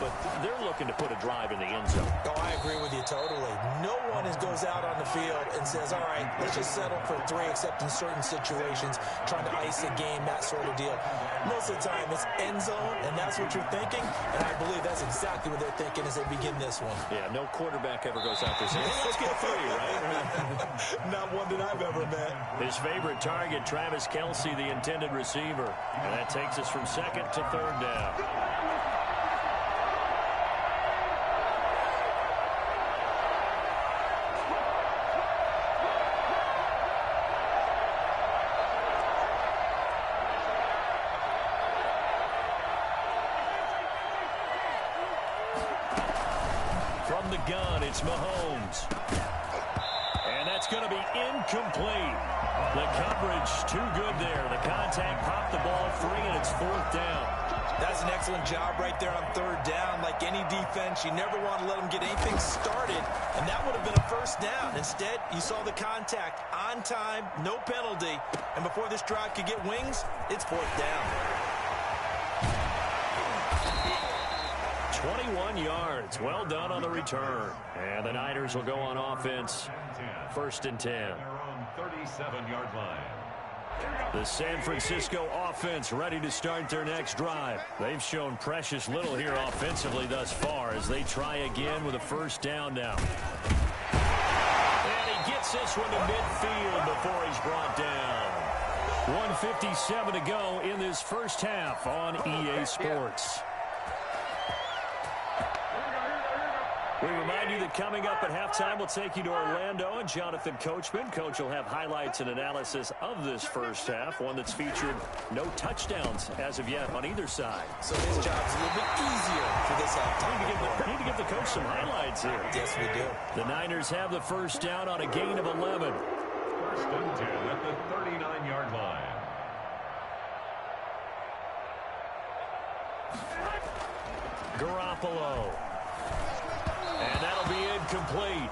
but they're looking to put a drive in the end zone. Oh, I agree with you totally. No one goes out on the field and says, all right, let's just settle for 3, except in certain situations, trying to ice a game, that sort of deal. Most of the time, it's end zone, and that's what you're thinking, and I believe that's exactly what they're thinking as they begin this one. Yeah, no quarterback ever goes out there saying, hey, let's get 3, right? Not one that I've ever met. His favorite target, Travis Kelce, the intended receiver. And that takes us from 2nd to 3rd down. From the gun, it's Mahomes. And that's going to be incomplete. The coverage too good there. The contact popped the ball free, and it's 4th down. That's an excellent job right there on 3rd down. Like any defense, you never want to let them get anything started, and that would have been a 1st down. Instead, you saw the contact on time, no penalty, and before this drive could get wings, it's 4th down. 21 yards. Well done on the return. And the Niners will go on offense. 1st and 10. 37-yard line. The San Francisco offense ready to start their next drive. They've shown precious little here offensively thus far as they try again with a 1st down now. And he gets this one to midfield before he's brought down. 1:57 to go in this first half on EA Sports. We remind you that coming up at halftime, we'll take you to Orlando and Jonathan Coachman. Coach will have highlights and analysis of this first half, one that's featured no touchdowns as of yet on either side. So his job's a little bit easier for this halftime. Need to give the coach some highlights here. Yes, we do. The Niners have the 1st down on a gain of 11. 1st and 10 at the 39-yard line. Garoppolo. And that'll be incomplete.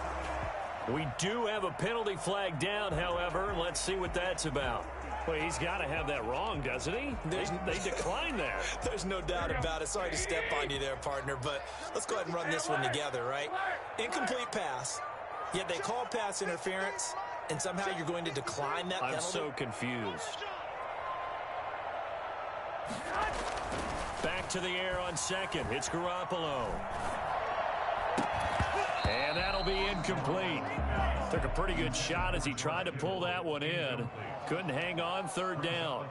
We do have a penalty flag down, however. Let's see what that's about. Well, he's got to have that wrong, doesn't he? They declined that. There's no doubt about it. Sorry to step on you there, partner, but let's go ahead and run this one together, right? Incomplete pass, yet they call pass interference, and somehow you're going to decline that penalty? I'm so confused. Back to the air on 2nd. It's Garoppolo. And that'll be incomplete. Took a pretty good shot as he tried to pull that one in. Couldn't hang on. 3rd down.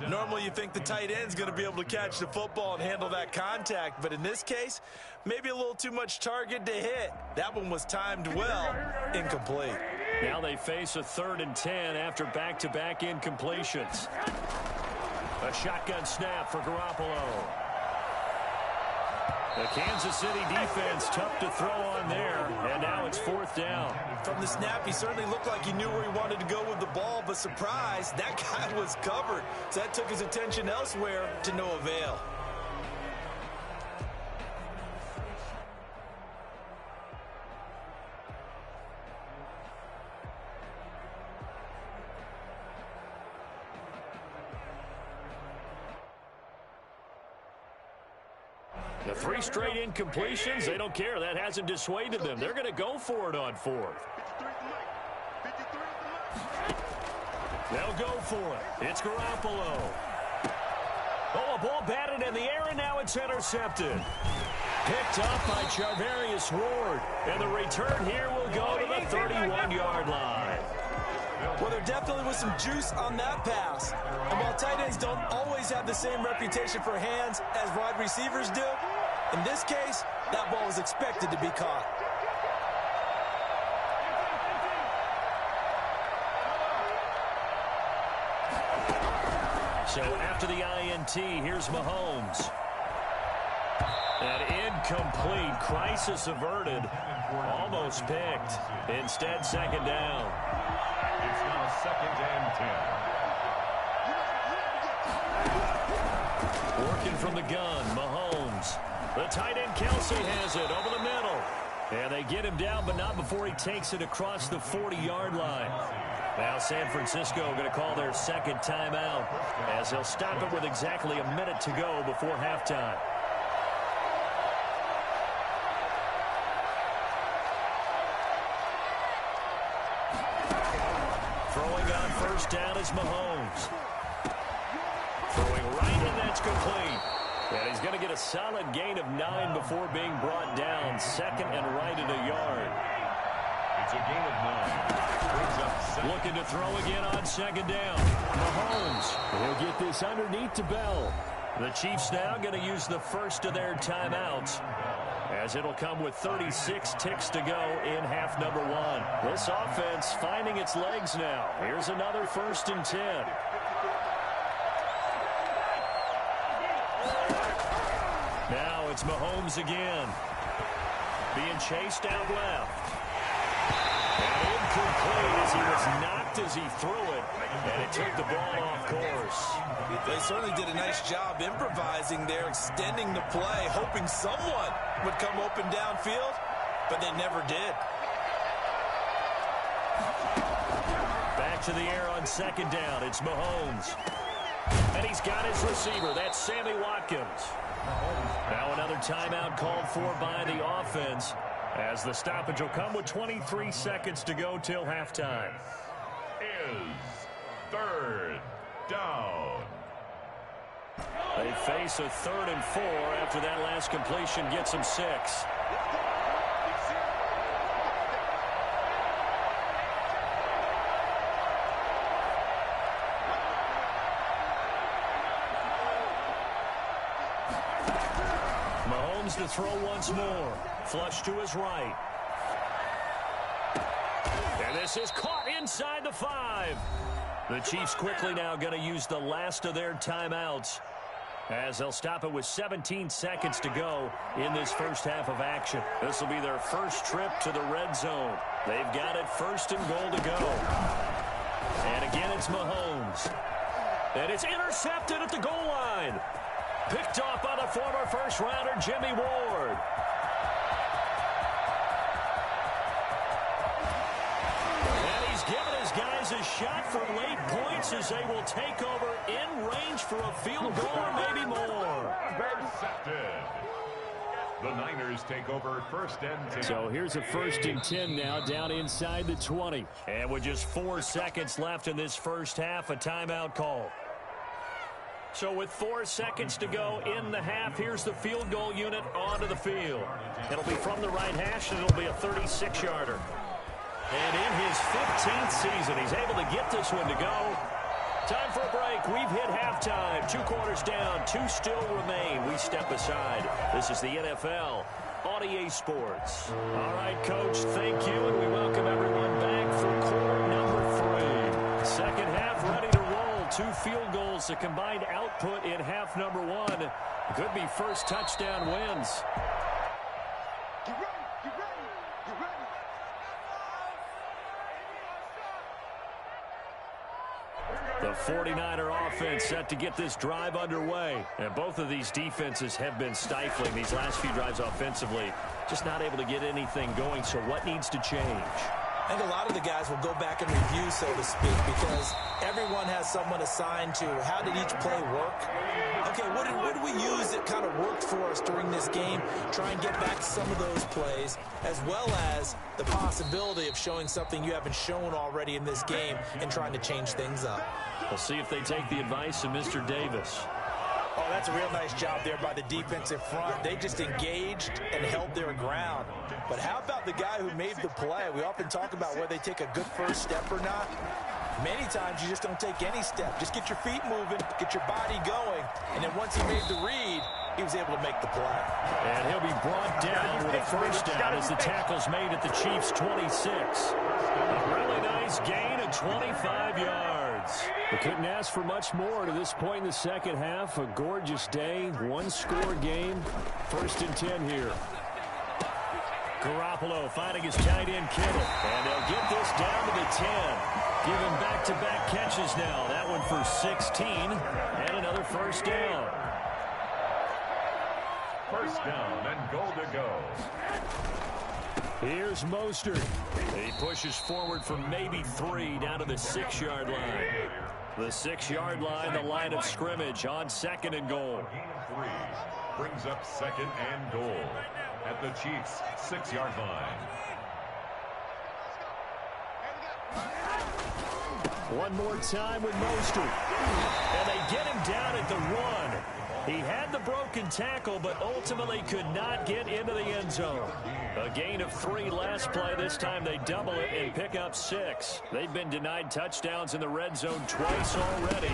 Normally you think the tight end's going to be able to catch the football and handle that contact, but in this case, maybe a little too much target to hit. That one was timed well. Incomplete. Now they face a 3rd and 10 after back-to-back incompletions. A shotgun snap for Garoppolo. The Kansas City defense tough to throw on there, and now it's 4th down. From the snap, he certainly looked like he knew where he wanted to go with the ball, but surprise, that guy was covered. So that took his attention elsewhere to no avail. The 3 straight incompletions, they don't care. That hasn't dissuaded them. They're going to go for it on 4th. They'll go for it. It's Garoppolo. Oh, a ball batted in the air, and now it's intercepted. Picked up by Charvarius Ward. And the return here will go to the 31-yard line. Well, there definitely was some juice on that pass. And while tight ends don't always have the same reputation for hands as wide receivers do, in this case, that ball was expected to be caught. So after the INT, here's Mahomes. An incomplete, crisis averted, almost picked. Instead, 2nd down. It's now 2nd and 10. Working from the gun, Mahomes. The tight end, Kelce, has it over the middle. And they get him down, but not before he takes it across the 40-yard line. Now San Francisco going to call their 2nd timeout as they'll stop it with exactly a minute to go before halftime. Throwing on first down is Mahomes. Throwing right, and that's complete. And he's going to get a solid gain of 9 before being brought down. Second and right at a yard. It's a gain of 9. Brings up second. Looking to throw again on second down. Mahomes. He'll get this underneath to Bell. The Chiefs now going to use the first of their timeouts, as it'll come with 36 ticks to go in half number 1. This offense finding its legs now. Here's another 1st and 10. Now it's Mahomes again. Being chased out left. And incomplete as he was knocked as he threw it. And it took the ball off course. They certainly did a nice job improvising there, extending the play, hoping someone would come open downfield, but they never did. Back to the air on second down. It's Mahomes. And he's got his receiver. That's Sammy Watkins. Now another timeout called for by the offense, as the stoppage will come with 23 seconds to go till halftime. Is 3rd down. They face a 3rd and 4 after that last completion gets them 6. Mahomes to throw once more. Flush to his right. And this is caught inside the 5. The Chiefs quickly now going to use the last of their timeouts, as they'll stop it with 17 seconds to go in this first half of action. This will be their first trip to the red zone. They've got it 1st and goal to go. And again, it's Mahomes. And it's intercepted at the goal line. Picked off by the former first-rounder Jimmy Ward. And he's given his guys a shot for late points as they will take over in range for a field goal or maybe more. Intercepted. The Niners take over 1st and 10. So here's a 1st and 10 now, down inside the 20. And with just 4 seconds left in this first half, a timeout call. So with 4 seconds to go in the half, here's the field goal unit onto the field. It'll be from the right hash, and it'll be a 36-yarder. And in his 15th season, he's able to get this one to go. Time for a break. We've hit halftime. 2 quarters down, 2 still remain. We step aside. This is the NFL on EA Sports. All right, Coach, thank you, and we welcome everyone back for quarter number 3. Second half ready to roll. 2 field goals, the combined output in half number 1. Could be first touchdown wins. Get ready, get ready, get ready. The 49er offense set to get this drive underway. And both of these defenses have been stifling these last few drives offensively. Just not able to get anything going, so what needs to change? I think a lot of the guys will go back and review, so to speak, because everyone has someone assigned to how did each play work. Okay, what did we use that kind of worked for us during this game? Try and get back to some of those plays, as well as the possibility of showing something you haven't shown already in this game and trying to change things up. We'll see if they take the advice of Mr. Davis. Oh, that's a real nice job there by the defensive front. They just engaged and held their ground. But how about the guy who made the play? We often talk about whether they take a good first step or not. Many times you just don't take any step. Just get your feet moving, get your body going, and then once he made the read, he was able to make the play. And he'll be brought down with a first down as the tackle's made at the Chiefs' 26. A really nice gain of 25 yards. We couldn't ask for much more to this point in the second half. A gorgeous day, 1-score game. 1st and 10 here. Garoppolo finding his tight end Kittle. And they'll get this down to the 10. Giving back-to-back catches now. That one for 16. And another first down. First down and goal to go. Here's Mostert. He pushes forward for maybe 3 down to the 6-yard line. The 6-yard line, the line of scrimmage on 2nd and goal. A gain of 3 brings up 2nd and goal at the Chiefs' 6-yard line. One more time with Mostert. And they get him down at the 1. He had the broken tackle, but ultimately could not get into the end zone. A gain of 3 last play. This time they double it and pick up 6. They've been denied touchdowns in the red zone twice already.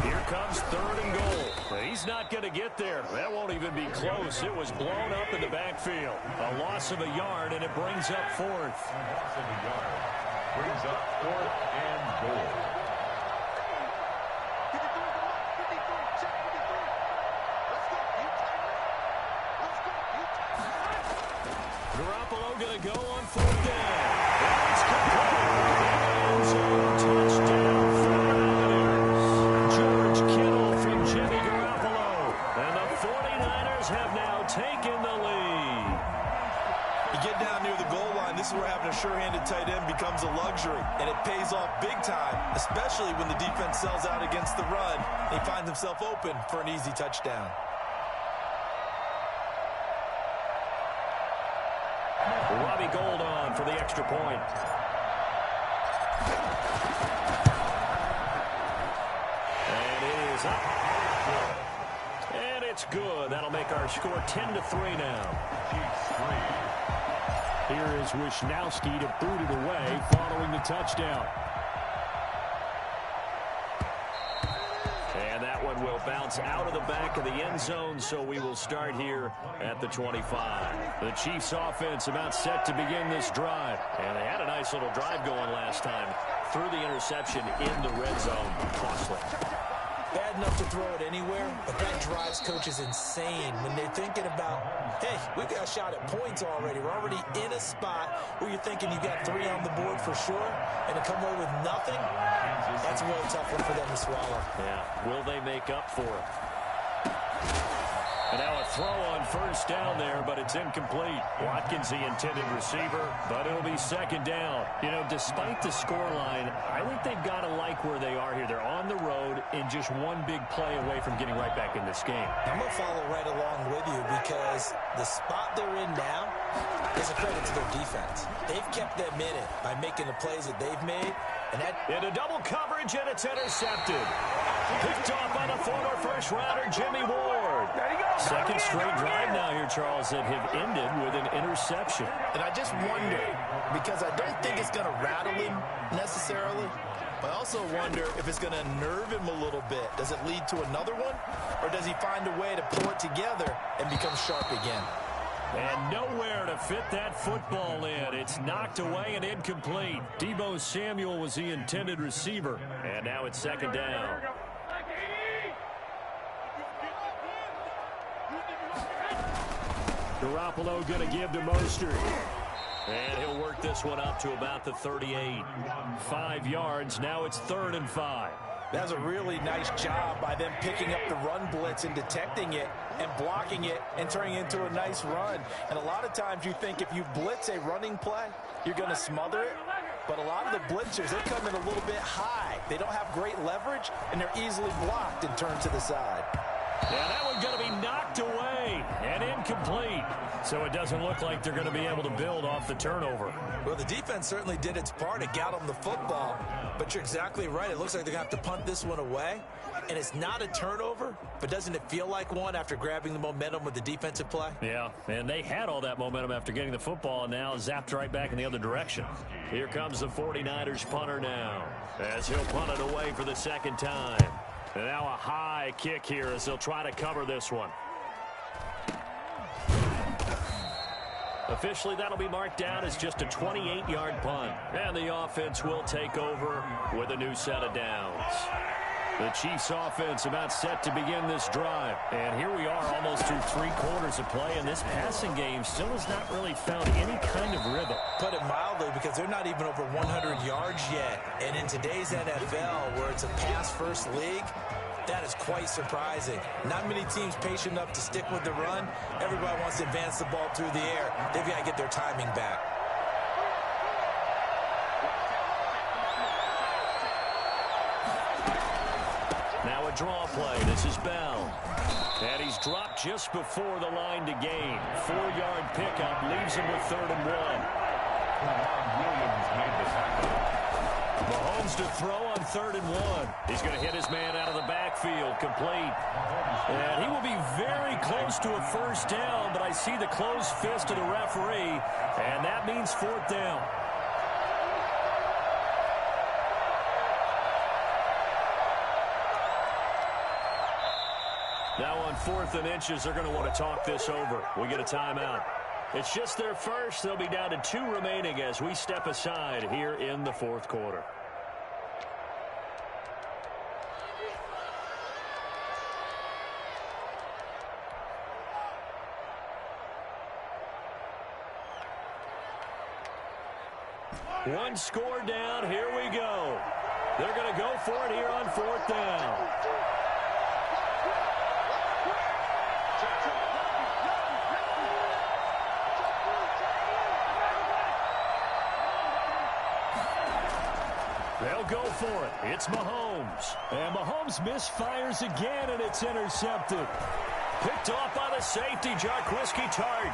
Here comes 3rd and goal. He's not going to get there. That won't even be close. It was blown up in the backfield. A loss of a yard, and it brings up 4th. Loss of a yard. Brings up 4th and goal. Garoppolo going to go on 4th down. And it's complete. Touchdown, 49ers. George Kittle from Jimmy Garoppolo. And the 49ers have now taken the lead. You get down near the goal line, this is where having a sure-handed tight end becomes a luxury. And it pays off big time, especially when the defense sells out against the run. He finds himself open for an easy touchdown. Robbie Gould on for the extra point. And it is up. And it's good. That'll make our score 10-3 now. Here is Wisnowski to boot it away following the touchdown. And that one will bounce out of the back of the end zone, so we will start here at the 25. The Chiefs offense about set to begin this drive. And they had a nice little drive going last time. Threw the interception in the red zone. Costly. Bad enough to throw it anywhere, but that drives coaches insane when they're thinking about, hey, we've got a shot at points already. We're already in a spot where you're thinking you got 3 on the board for sure, and to come away with nothing, that's a really tough one for them to swallow. Yeah, will they make up for it? And now a throw on 1st down there, but it's incomplete. Watkins the intended receiver, but it'll be 2nd down. You know, despite the scoreline, I think they've got to like where they are here. They're on the road and just one big play away from getting right back in this game. I'm going to follow right along with you because the spot they're in now is a credit to their defense. They've kept them in it by making the plays that they've made. And that into double coverage, and it's intercepted. Picked off by the former first-rounder, Jimmy Ward. Second straight drive now here, Charles, that have ended with an interception. And I just wonder, because I don't think it's going to rattle him necessarily, but I also wonder if it's going to nerve him a little bit. Does it lead to another one, or does he find a way to pull it together and become sharp again? And nowhere to fit that football in. It's knocked away and incomplete. Deebo Samuel was the intended receiver. And now it's 2nd down. Garoppolo going to give to Mostert. And he'll work this one up to about the 38. 5 yards. Now it's 3rd and 5. That's a really nice job by them picking up the run blitz and detecting it and blocking it and turning it into a nice run. And a lot of times you think if you blitz a running play, you're going to smother it. But a lot of the blitzers, they come in a little bit high. They don't have great leverage, and they're easily blocked and turned to the side. Yeah, that one's going to be knocked away and incomplete. So it doesn't look like they're going to be able to build off the turnover. Well, the defense certainly did its part. It got them the football. But you're exactly right. It looks like they're going to have to punt this one away. And it's not a turnover, but doesn't it feel like one after grabbing the momentum with the defensive play? Yeah, and they had all that momentum after getting the football, and now zapped right back in the other direction. Here comes the 49ers punter now, as he'll punt it away for the 2nd time. And now a high kick here as they'll try to cover this one. Officially, that'll be marked down as just a 28-yard punt. And the offense will take over with a new set of downs. The Chiefs offense about set to begin this drive. And here we are almost through 3 quarters of play, and this passing game still has not really found any kind of rhythm. Put it mildly, because they're not even over 100 yards yet. And in today's NFL, where it's a pass-first league, that is quite surprising. Not many teams patient enough to stick with the run. Everybody wants to advance the ball through the air. They've got to get their timing back. Now a draw play. This is Bell. And he's dropped just before the line to gain. 4-yard pickup leaves him with 3rd and 1. Williams made the tackle. Mahomes to throw on 3rd and 1. He's going to hit his man out of the backfield, complete. And he will be very close to a first down, but I see the closed fist of the referee, and that means 4th down. Now on 4th and inches, they're going to want to talk this over. We get a timeout. It's just their first. They'll be down to 2 remaining as we step aside here in the 4th quarter. One score down. Here we go. They're going to go for it here on 4th down. They'll go for it. It's Mahomes. And Mahomes misfires again, and it's intercepted. Picked off by the safety, Jarquiski Tart.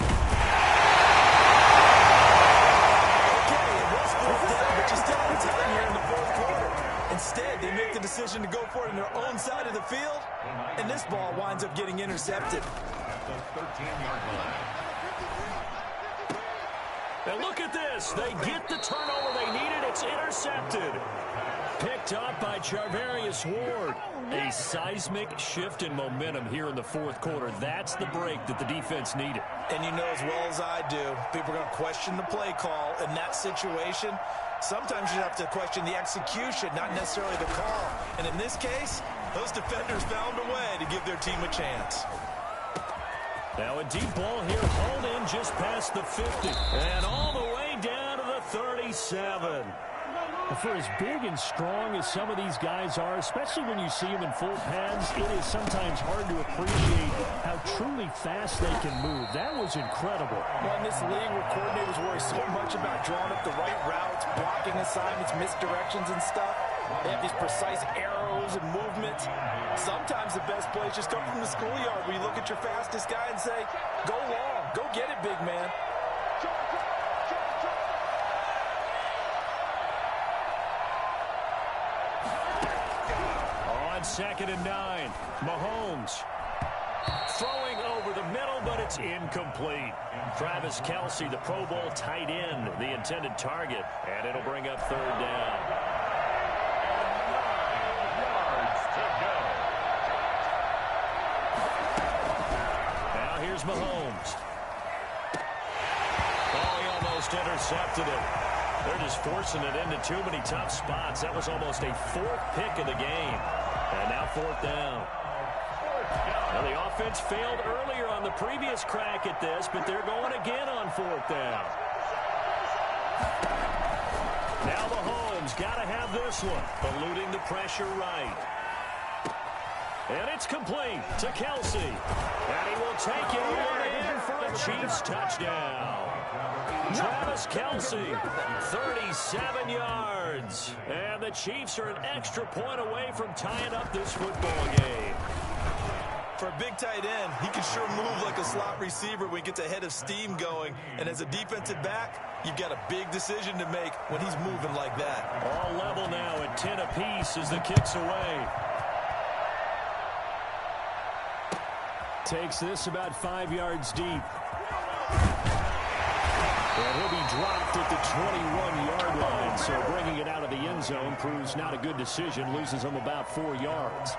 Okay, it was 4th down, but you still have time here in the 4th quarter. Instead, they make the decision to go for it on their own side of the field, and this ball winds up getting intercepted. The 13-yard line. And look at this. They get the turnover they needed. It's intercepted. Picked up by Charvarius Ward. A seismic shift in momentum here in the 4th quarter. That's the break that the defense needed. And you know as well as I do, people are going to question the play call in that situation. Sometimes you have to question the execution, not necessarily the call. And in this case, those defenders found a way to give their team a chance. Now a deep ball here, hauled in just past the 50. And all the way down to the 37. For as big and strong as some of these guys are, especially when you see them in full pads, it is sometimes hard to appreciate how truly fast they can move. That was incredible. Well, in this league where coordinators worry so much about drawing up the right routes, blocking assignments, misdirections and stuff, they have these precise arrows and movements. Sometimes the best plays just come from the schoolyard where you look at your fastest guy and say, go long, go get it, big man. On 2nd and 9, Mahomes throwing over the middle, but it's incomplete. Travis Kelce, the Pro Bowl tight end, the intended target, and it'll bring up 3rd down. Now here's Mahomes. Oh, he almost intercepted it. They're just forcing it into too many tough spots. That was almost a 4th pick of the game. And now 4th down. Now the offense failed earlier on the previous crack at this, but they're going again on 4th down. Now Mahomes got to have this one, eluding the pressure right. And it's complete to Kelce. And he will take it over in for a Chiefs touchdown. Travis Kelce, 37 yards. And the Chiefs are an extra point away from tying up this football game. For a big tight end, he can sure move like a slot receiver when he gets a head of steam going. And as a defensive back, you've got a big decision to make when he's moving like that. All level now at 10 apiece as the kick's away. Takes this about 5 yards deep. And he'll be dropped at the 21-yard line, so bringing it out of the end zone proves not a good decision, loses him about 4 yards.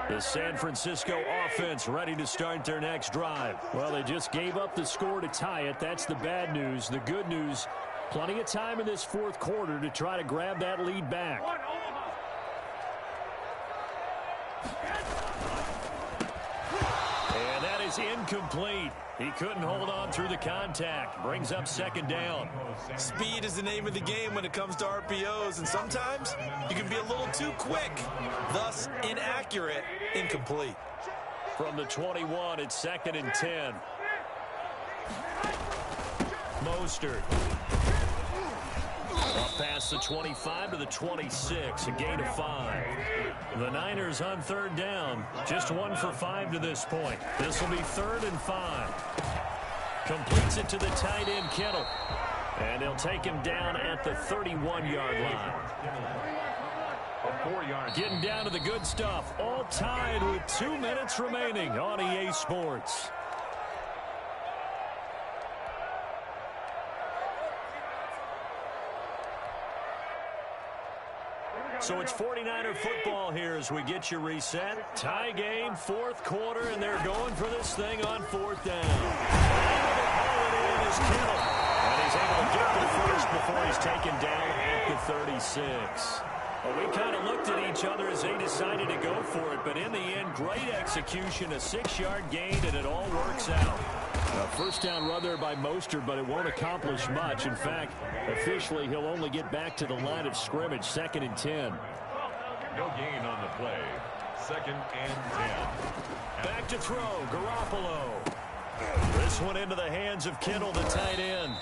The San Francisco offense ready to start their next drive. Well, they just gave up the score to tie it. That's the bad news. The good news, plenty of time in this 4th quarter to try to grab that lead back. And that is incomplete. He couldn't hold on through the contact. Brings up 2nd down. Speed is the name of the game when it comes to RPOs, and sometimes you can be a little too quick, thus inaccurate, incomplete. From the 21, it's 2nd and 10. Mostert. Up past the 25 to the 26, a gain of 5. The Niners on third down, just 1 for 5 to this point. This will be 3rd and 5. Completes it to the tight end, Kittle. And they'll take him down at the 31-yard line. 4 yards. Getting down to the good stuff. All tied with 2 minutes remaining on EA Sports. So it's 49er football here as we get you reset. Tie game, 4th quarter, and they're going for this thing on 4th down. Able to haul it in is Kittle. And he's able to get there first before he's taken down at the 36. Well, we kind of looked at each other as they decided to go for it, but in the end, great execution, a 6-yard gain, and it all works out. A first down run there by Mostert, but it won't accomplish much. In fact, officially, he'll only get back to the line of scrimmage, 2nd and 10. No gain on the play. 2nd and 10. Back to throw, Garoppolo. This one into the hands of Kittle, the tight end.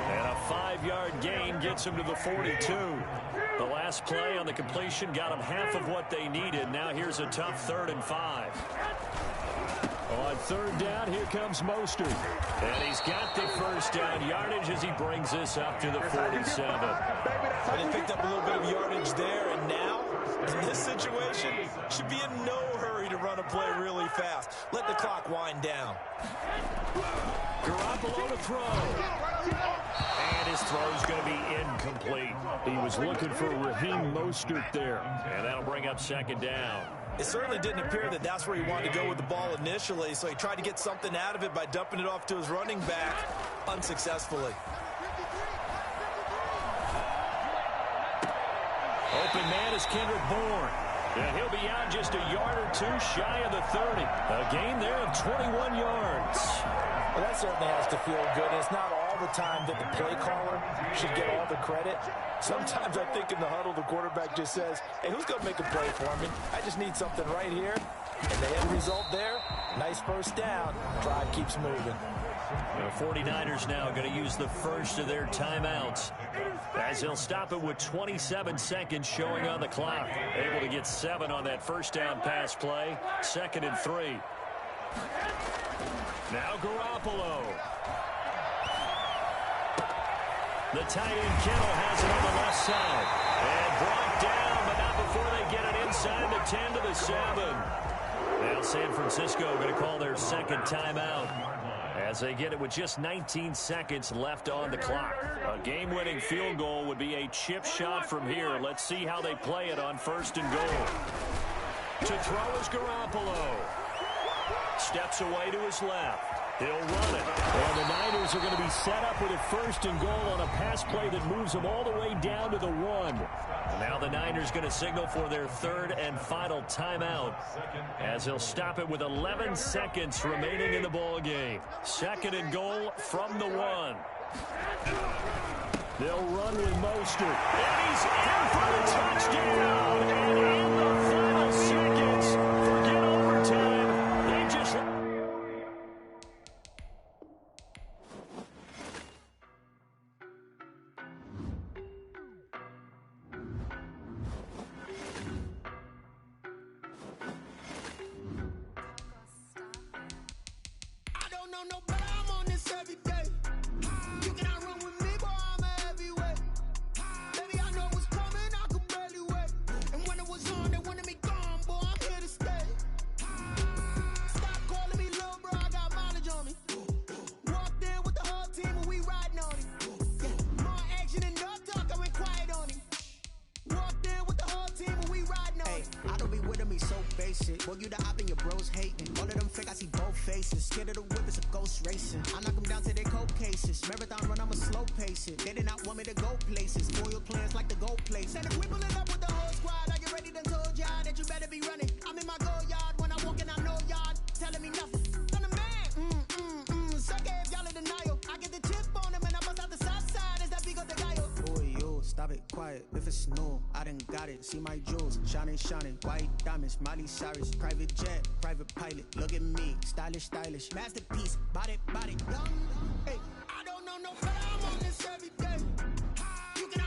And a 5-yard gain gets him to the 42. The last play on the completion got them half of what they needed. Now here's a tough 3rd and 5. On 3rd down, here comes Mostert. And he's got the first down yardage as he brings this up to the 47. And he picked up a little bit of yardage there, and now, in this situation, should be in no hurry to run a play really fast. Let the clock wind down. Garoppolo to throw. And his throw's going to be incomplete. He was looking for Raheem Mostert there. And that'll bring up 2nd down. It certainly didn't appear that that's where he wanted to go with the ball initially, so he tried to get something out of it by dumping it off to his running back unsuccessfully. Open man is Kendrick Bourne. And he'll be out just a yard or 2 shy of the 30. A gain there of 21 yards. Well, that certainly has to feel good. It's not all the time that the play caller should get all the credit. Sometimes I think in the huddle, the quarterback just says, hey, who's going to make a play for me? I just need something right here. And the end result there, nice first down. Drive keeps moving. The 49ers now going to use the first of their timeouts as they'll stop it with 27 seconds showing on the clock. Able to get 7 on that first down pass play. 2nd and 3. Now Garoppolo. The tight end Kittle has it on the left side. And brought down, but not before they get it inside the 10 to the 7. Now San Francisco going to call their 2nd timeout as they get it with just 19 seconds left on the clock. A game-winning field goal would be a chip shot from here. Let's see how they play it on 1st and goal. To throw is Garoppolo. Steps away to his left. He'll run it. And the Niners are going to be set up with a 1st and goal on a pass play that moves them all the way down to the 1. Now the Niners going to signal for their 3rd and final timeout as they'll stop it with 11 seconds remaining in the ball game. 2nd and goal from the 1. They'll run with Mostert. And he's in for the touchdown. And in the final seconds, forget overtime. They just... Boy, you the op and your bros hating. All of them fake, I see both faces. Scared of the whip, it's a ghost racing. I knock them down to their cold cases. Marathon run, I'ma slow pace it. They did not want me to go places. Spoil plans like the gold place. And if we pulling up with the whole squad, I get ready to told y'all that you better be running. I'm in my go yard when I walk in, I know y'all telling me nothing. I'm the man, suck it if y'all in denial. I get the chip on him and I bust out the south side. Is that big of the guy? Boy, yo, stop it, quiet. If it's snow, I done got it. See my jewels, shining, shining. White diamonds, Miley Cyrus. Private jet, private pilot. Look at me, stylish, stylish. Masterpiece, body, young. Hey, I don't know no better. I'm on this every day. You can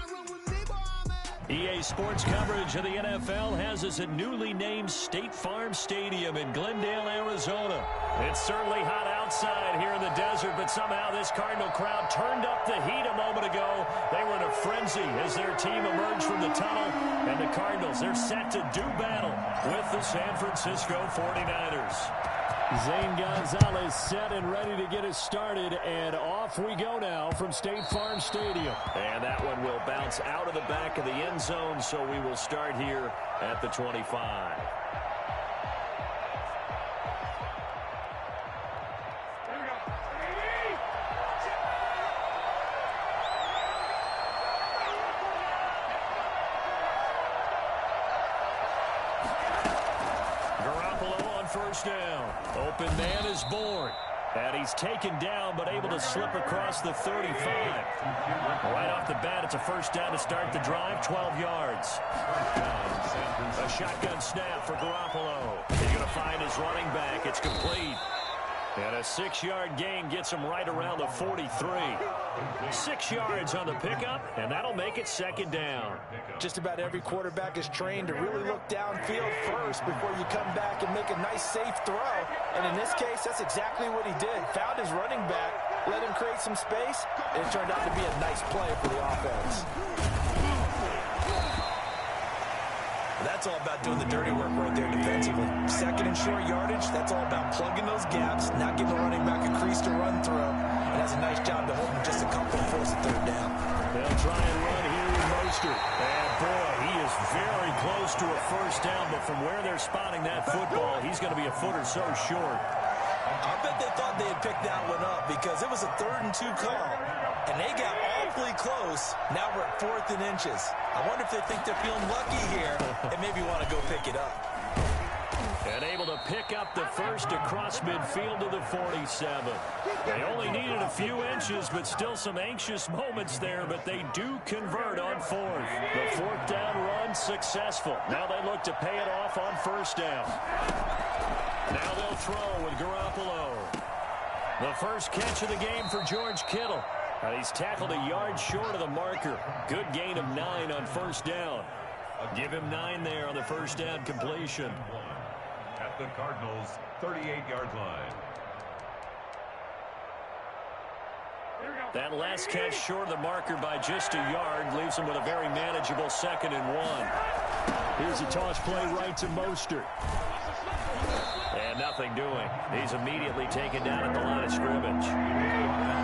EA Sports coverage of the NFL has us at newly named State Farm Stadium in Glendale, Arizona. It's certainly hot outside here in the desert, but somehow this Cardinal crowd turned up the heat a moment ago. They were in a frenzy as their team emerged from the tunnel, and the Cardinals, they're set to do battle with the San Francisco 49ers. Zane Gonzalez set and ready to get us started, and off we go now from State Farm Stadium. And that one will bounce out of the back of the end zone, so we will start here at the 25. First down. Open man is born. And he's taken down, but able to slip across the 35. Right off the bat, it's a first down to start the drive, 12 yards. A shotgun snap for Garoppolo. He's going to find his running back. It's complete. And a 6-yard gain gets him right around the 43. 6 yards on the pickup, and that'll make it second down. Just about every quarterback is trained to really look downfield first before you come back and make a nice, safe throw. And in this case, that's exactly what he did. Found his running back, let him create some space, and it turned out to be a nice play for the offense. That's all about doing the dirty work right there defensively. Second and short yardage, that's all about plugging those gaps, not giving the running back a crease to run through. And that's a nice job to hold him just a couple and force a third down. They'll try and run here with Mostert. And boy, he is very close to a first down, but from where they're spotting that football, he's going to be a foot or so short. I bet they thought they had picked that one up because it was a 3rd and 2 call. And they got awfully close. Now we're at 4th and inches. I wonder if they think they're feeling lucky here and maybe want to go pick it up. And able to pick up the first across midfield to the 47. They only needed a few inches, but still some anxious moments there, but they do convert on 4th. The 4th down run successful. Now they look to pay it off on first down. Now they'll throw with Garoppolo. The first catch of the game for George Kittle. And he's tackled a yard short of the marker. Good gain of 9 on first down. Give him 9 there on the first down completion. At the Cardinals' 38-yard line. That last catch short of the marker by just a yard leaves him with a very manageable 2nd and 1. Here's a toss play right to Mostert. And nothing doing. He's immediately taken down at the line of scrimmage.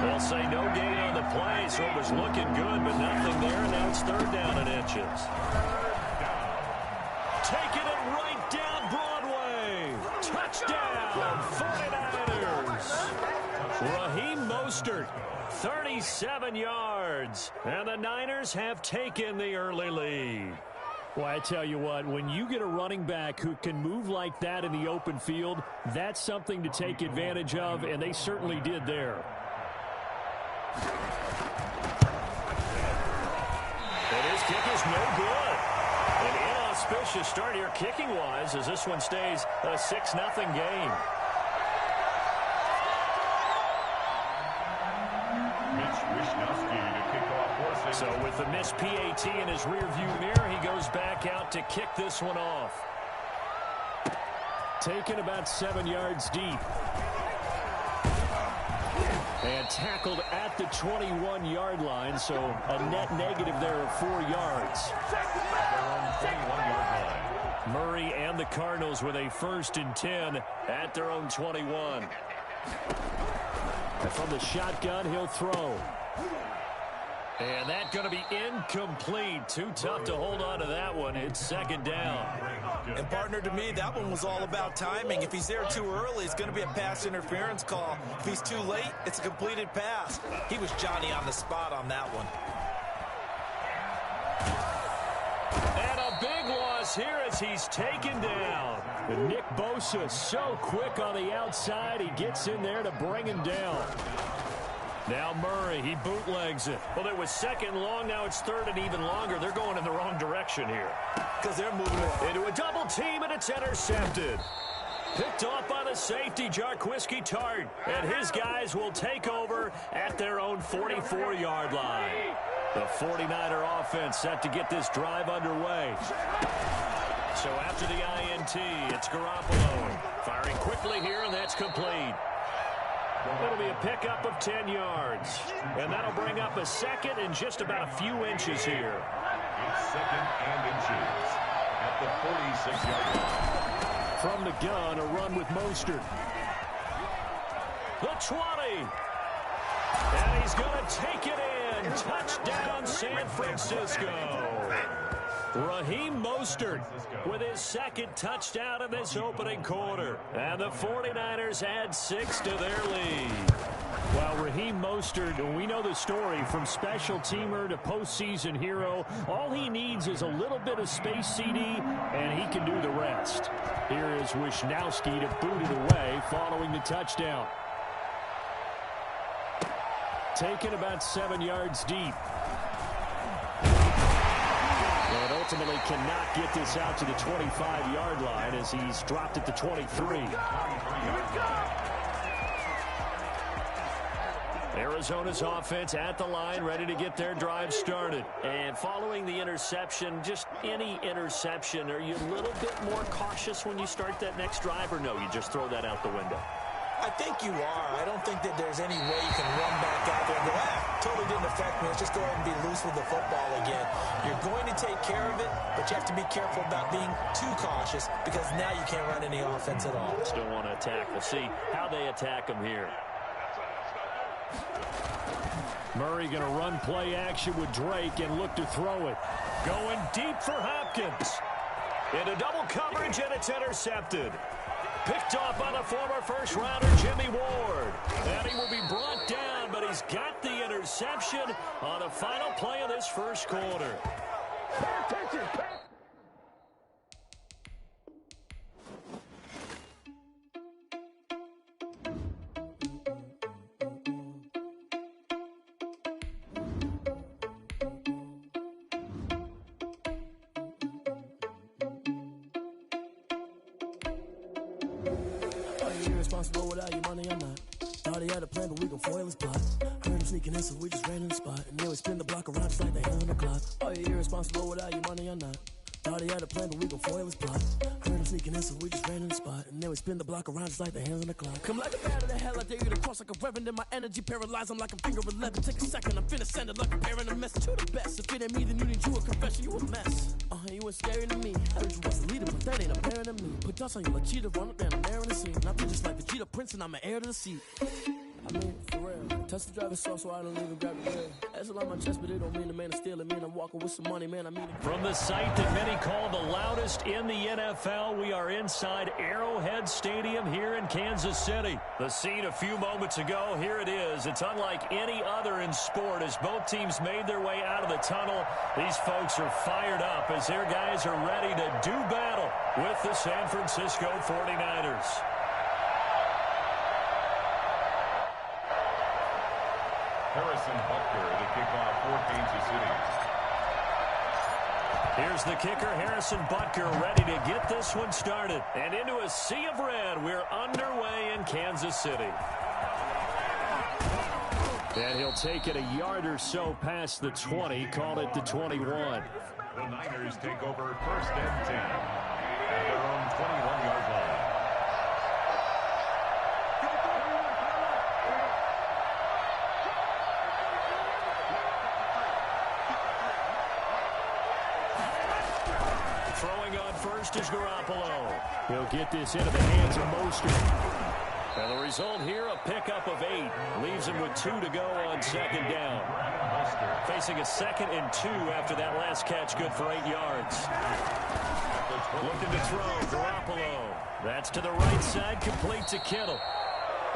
They'll say no gain on the play, so it was looking good, but nothing there. Now it's 3rd down and inches. Taking it right down Broadway. Touchdown, 49ers. Raheem Mostert, 37 yards. And the Niners have taken the early lead. Well, I tell you what, when you get a running back who can move like that in the open field, that's something to take advantage of, and they certainly did there. And his kick is no good. An inauspicious start here kicking-wise as this one stays a 6-0 game. So with the missed PAT in his rearview mirror, he goes back out to kick this one off. Taken about 7 yards deep. And tackled at the 21-yard line, so a net negative there of 4 yards. Murray and the Cardinals with a 1st and 10 at their own 21. And from the shotgun, he'll throw. And that's going to be incomplete. Too tough to hold on to that one. It's 2nd down. And partner, to me, that one was all about timing. If he's there too early, it's going to be a pass interference call. If he's too late, it's a completed pass. He was Johnny on the spot on that one. And a big loss here as he's taken down. And Nick Bosa so quick on the outside. He gets in there to bring him down. Now Murray, he bootlegs it. Well, it was 2nd long, now it's 3rd and even longer. They're going in the wrong direction here. Because they're moving into a double team, and it's intercepted. Picked off by the safety, Jarquiski Tart. And his guys will take over at their own 44-yard line. The 49er offense set to get this drive underway. So after the INT, it's Garoppolo. Firing quickly here, and that's complete. It'll be a pickup of 10 yards. And that'll bring up a second and just about a few inches here. It's second and inches at the 46-yard line. From the gun, a run with Mostert. The 20. And he's going to take it in. Touchdown, San Francisco. Raheem Mostert with his second touchdown in this opening quarter. And the 49ers add 6 to their lead. Well, Raheem Mostert, we know the story, from special teamer to postseason hero. All he needs is a little bit of space, CD, and he can do the rest. Here is Wisnowski to boot it away following the touchdown. Taken about 7 yards deep. And ultimately cannot get this out to the 25-yard line as he's dropped at the 23. Arizona's offense at the line, ready to get their drive started. And following the interception, just any interception, are you a little bit more cautious when you start that next drive, or no, you just throw that out the window? I think you are. I don't think that there's any way you can run back out there and go, totally didn't affect me. Let's just go ahead and be loose with the football again. You're going to take care of it, but you have to be careful about being too cautious because now you can't run any offense at all. Still want to attack. We'll see how they attack him here. Murray going to run play action with Drake and look to throw it. Going deep for Hopkins. Into double coverage, and it's intercepted. Picked off by the former first-rounder Jimmy Ward. And he will be brought down, but he's got the interception on the final play of this first quarter. Pay attention. Irresponsible without your money, I'm not. Thought he had a plan, but we gon' foil his plot. Heard him sneaking in, so we just ran in the spot. And then we spin the block around just like they on the clock. Oh, you irresponsible without your money, I'm not. Thought he had a plan, but we gon' foil his plot. Heard him sneaking in, so we just ran in the spot. And then we spin the block around just like the hands on the clock. Come like a bat of the hell, I dare you to cross like a reverend. In my energy paralyzed, I'm like a finger 11. Take a second, I'm finna send it like a parent a message to the best. If it ain't me, then you need you a confession, you a mess. You ain't scary to me. Heard you was a leader, but that ain't apparent to me. Put dust on you like cheetah, run up down I'm there in the scene. I feel just like the Jeter Prince, and I'm an heir to the seat. I mean, for real. Touch the driver's sauce so I don't even grab the wheel. That's a lot on my chest, but it don't mean the man is stealing. Man, I'm walking with some money, man. I mean it. From the site that many call the loudest in the NFL, we are inside Arrowhead Stadium here in Kansas City. The scene a few moments ago, here it is. It's unlike any other in sport as both teams made their way out of the tunnel. These folks are fired up as their guys are ready to do battle with the San Francisco 49ers. Harrison Butker, the kickoff for Kansas City. Here's the kicker, Harrison Butker, ready to get this one started. And into a sea of red, we're underway in Kansas City. And he'll take it a yard or so past the 20, call it the 21. The Niners take over first and 10 at their own 21-yard line. Throwing on first is Garoppolo. He'll get this into the hands of Mostert. And the result here, a pickup of 8. Leaves him with 2 to go on second down. Facing a 2nd and 2 after that last catch, good for 8 yards. Looking to throw, Garoppolo. That's to the right side, complete to Kittle.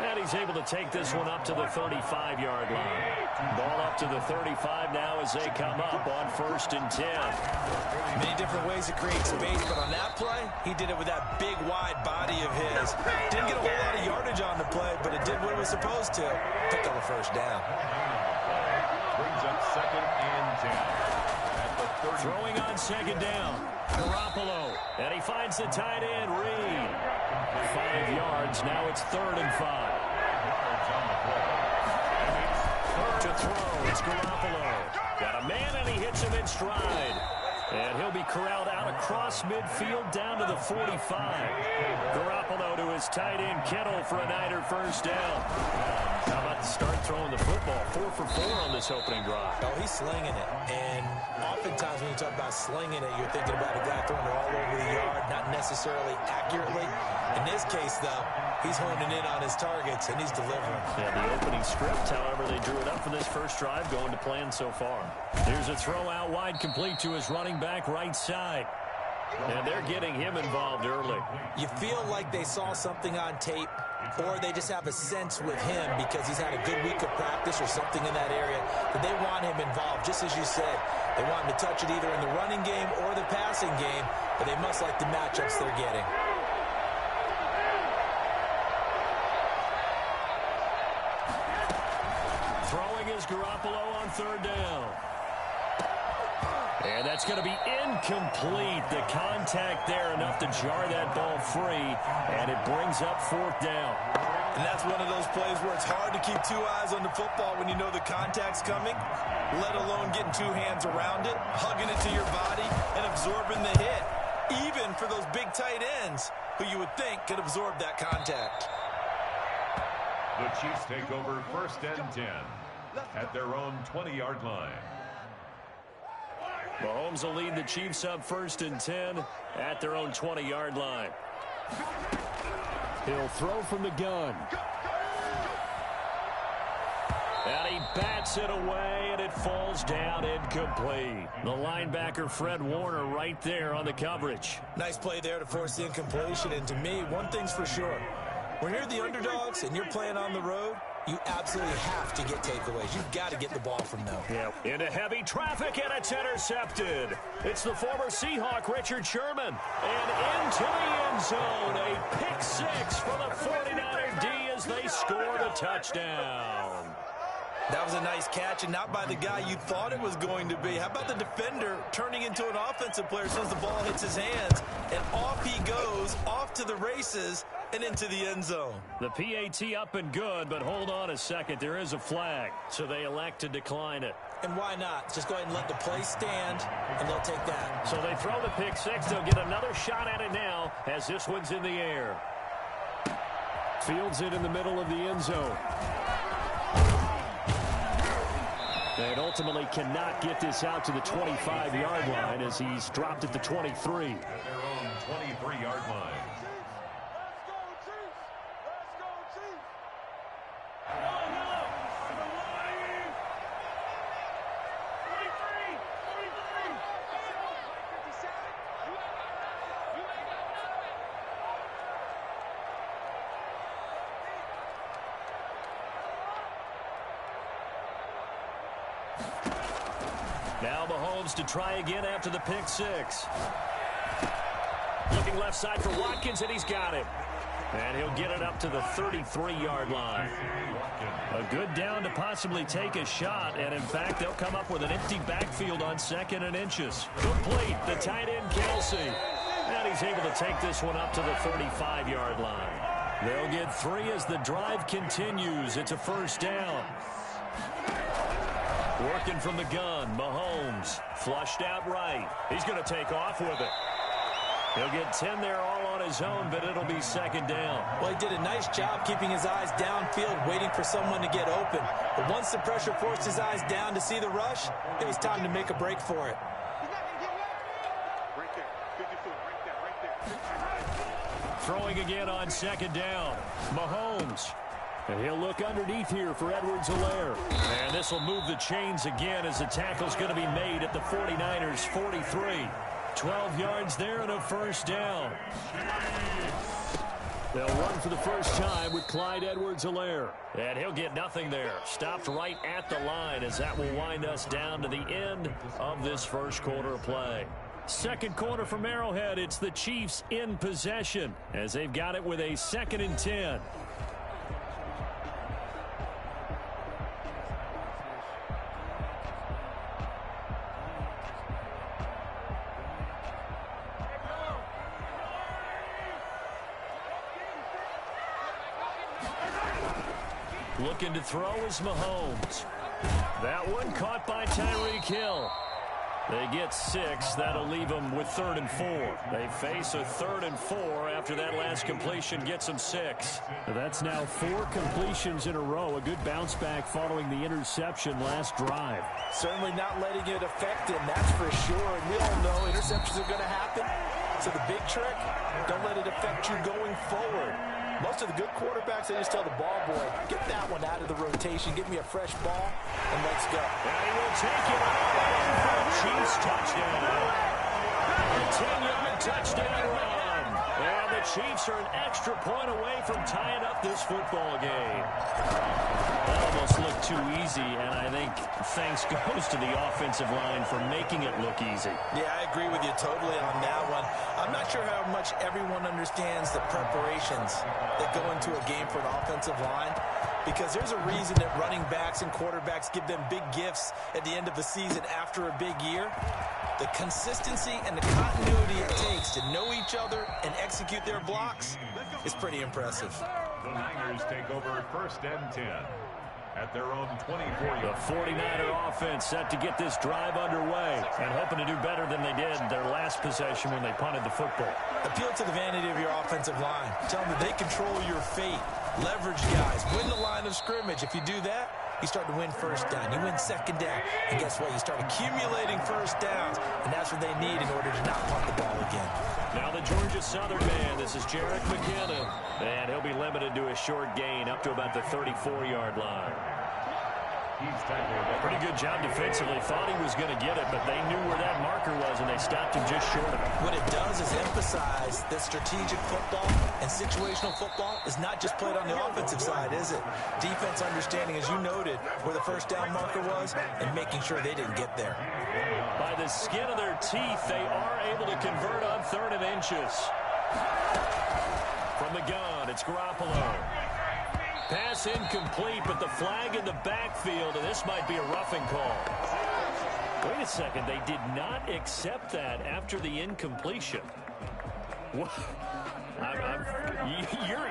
And he's able to take this one up to the 35-yard line. Ball up to the 35 now as they come up on first and 10. Many different ways to create space, but on that play, he did it with that big, wide body of his. Didn't get a whole lot of yardage on the play, but it did what it was supposed to. Picked up a first down. Brings up second and 10 at the 30. Throwing on second down, Garoppolo. And he finds the tight end, Reed. 5 yards, now it's 3rd and 5. To throw, It's Garoppolo. Got a man, and he hits him in stride. And he'll be corralled out across midfield down to the 45. Garoppolo to his tight end, Kittle, for a Niner first down. How about to start throwing the football? 4 for 4 on this opening drive. Oh, he's slinging it. And oftentimes when you talk about slinging it, you're thinking about a guy throwing it all over the yard, not necessarily accurately. In this case, though, he's honing in on his targets, and he's delivering. Yeah, the opening script, however, they drew it up for this first drive, going to plan so far. Here's a throw out wide, complete to his running back right side. And they're getting him involved early. You feel like they saw something on tape, or they just have a sense with him because he's had a good week of practice or something in that area that they want him involved, just as you said. They want him to touch it either in the running game or the passing game, but they must like the matchups they're getting. Throwing is Garoppolo on third down. And that's going to be incomplete. The contact there enough to jar that ball free, and it brings up fourth down. And that's one of those plays where it's hard to keep two eyes on the football when you know the contact's coming, let alone getting two hands around it, hugging it to your body, and absorbing the hit, even for those big tight ends who you would think could absorb that contact. The Chiefs take over first and 10 at their own 20-yard line. Mahomes will lead the Chiefs up first and 10 at their own 20-yard line. He'll throw from the gun. And he bats it away, and it falls down incomplete. The linebacker, Fred Warner, right there on the coverage. Nice play there to force the incompletion. And to me, one thing's for sure. When you're the underdogs and you're playing on the road, you absolutely have to get takeaways. You've got to get the ball from them. Yeah. Into heavy traffic, and it's intercepted. It's the former Seahawk, Richard Sherman. And into the end zone, a pick six for the 49er D as they score the touchdown. That was a nice catch, and not by the guy you thought it was going to be. How about the defender turning into an offensive player as soon as the ball hits his hands, and off he goes, off to the races, and into the end zone. The PAT up and good, but hold on a second. There is a flag, so they elect to decline it. And why not? Just go ahead and let the play stand, and they'll take that. So they throw the pick six. They'll get another shot at it now as this one's in the air. Fields it in the middle of the end zone. And ultimately cannot get this out to the 25-yard line as he's dropped at the 23. At their own 23-yard line. Now Mahomes to try again after the pick six. Looking left side for Watkins, and he's got it. And he'll get it up to the 33-yard line. A good down to possibly take a shot, and in fact, they'll come up with an empty backfield on second and inches. Complete, the tight end, Kelsey. And he's able to take this one up to the 35-yard line. They'll get three as the drive continues. It's a first down. Working from the gun, Mahomes, flushed out right. He's going to take off with it. He'll get 10 there all on his own, but it'll be second down. Well, he did a nice job keeping his eyes downfield, waiting for someone to get open. But once the pressure forced his eyes down to see the rush, it was time to make a break for it. Throwing again on second down, Mahomes. And he'll look underneath here for Edwards-Helaire. And this will move the chains again as the tackle's going to be made at the 49ers' 43. 12 yards there and a first down. They'll run for the first time with Clyde Edwards-Helaire. And he'll get nothing there. Stopped right at the line as that will wind us down to the end of this first quarter of play. Second quarter from Arrowhead. It's the Chiefs in possession as they've got it with a 2nd and 10. Looking to throw is Mahomes. That one caught by Tyreek Hill. They get 6. That'll leave them with 3rd and 4. They face a 3rd and 4 after that last completion gets them 6. That's now 4 completions in a row. A good bounce back following the interception last drive. Certainly not letting it affect him, that's for sure. And we all know interceptions are going to happen. So the big trick, don't let it affect you going forward. Most of the good quarterbacks, they just tell the ball boy, get that one out of the rotation, give me a fresh ball, and let's go. And he will take it out for a Chiefs touchdown. A 10-yard touchdown run. And the Chiefs are an extra point away from tying up this football game. That almost looked too easy, and I think thanks goes to the offensive line for making it look easy. Yeah, I agree with you totally on that one. I'm not sure how much everyone understands the preparations that go into a game for an offensive line, because there's a reason that running backs and quarterbacks give them big gifts at the end of the season after a big year. The consistency and the continuity it takes to know each other and execute their blocks is pretty impressive. The Niners take over 1st and 10 at their own 24-yard. The 49er offense set to get this drive underway and hoping to do better than they did their last possession when they punted the football. Appeal to the vanity of your offensive line. Tell them that they control your fate. Leverage guys. Win the line of scrimmage. If you do that, you start to win 1st down. You win 2nd down. And guess what? You start accumulating 1st downs. And that's what they need in order to not punt the ball again. Now the Georgia Southern man. This is Jerick McKinnon. And he'll be limited to a short gain up to about the 34-yard line. Pretty good job defensively. Thought he was going to get it, but they knew where that marker was, and they stopped him just short of it. What it does is emphasize that strategic football and situational football is not just played on the offensive side, is it? Defense understanding, as you noted, where the 1st down marker was and making sure they didn't get there. By the skin of their teeth, they are able to convert on 3rd and inches. From the gun, it's Garoppolo. Pass incomplete, but the flag in the backfield, and this might be a roughing call. Wait a second, they did not accept that after the incompletion. What?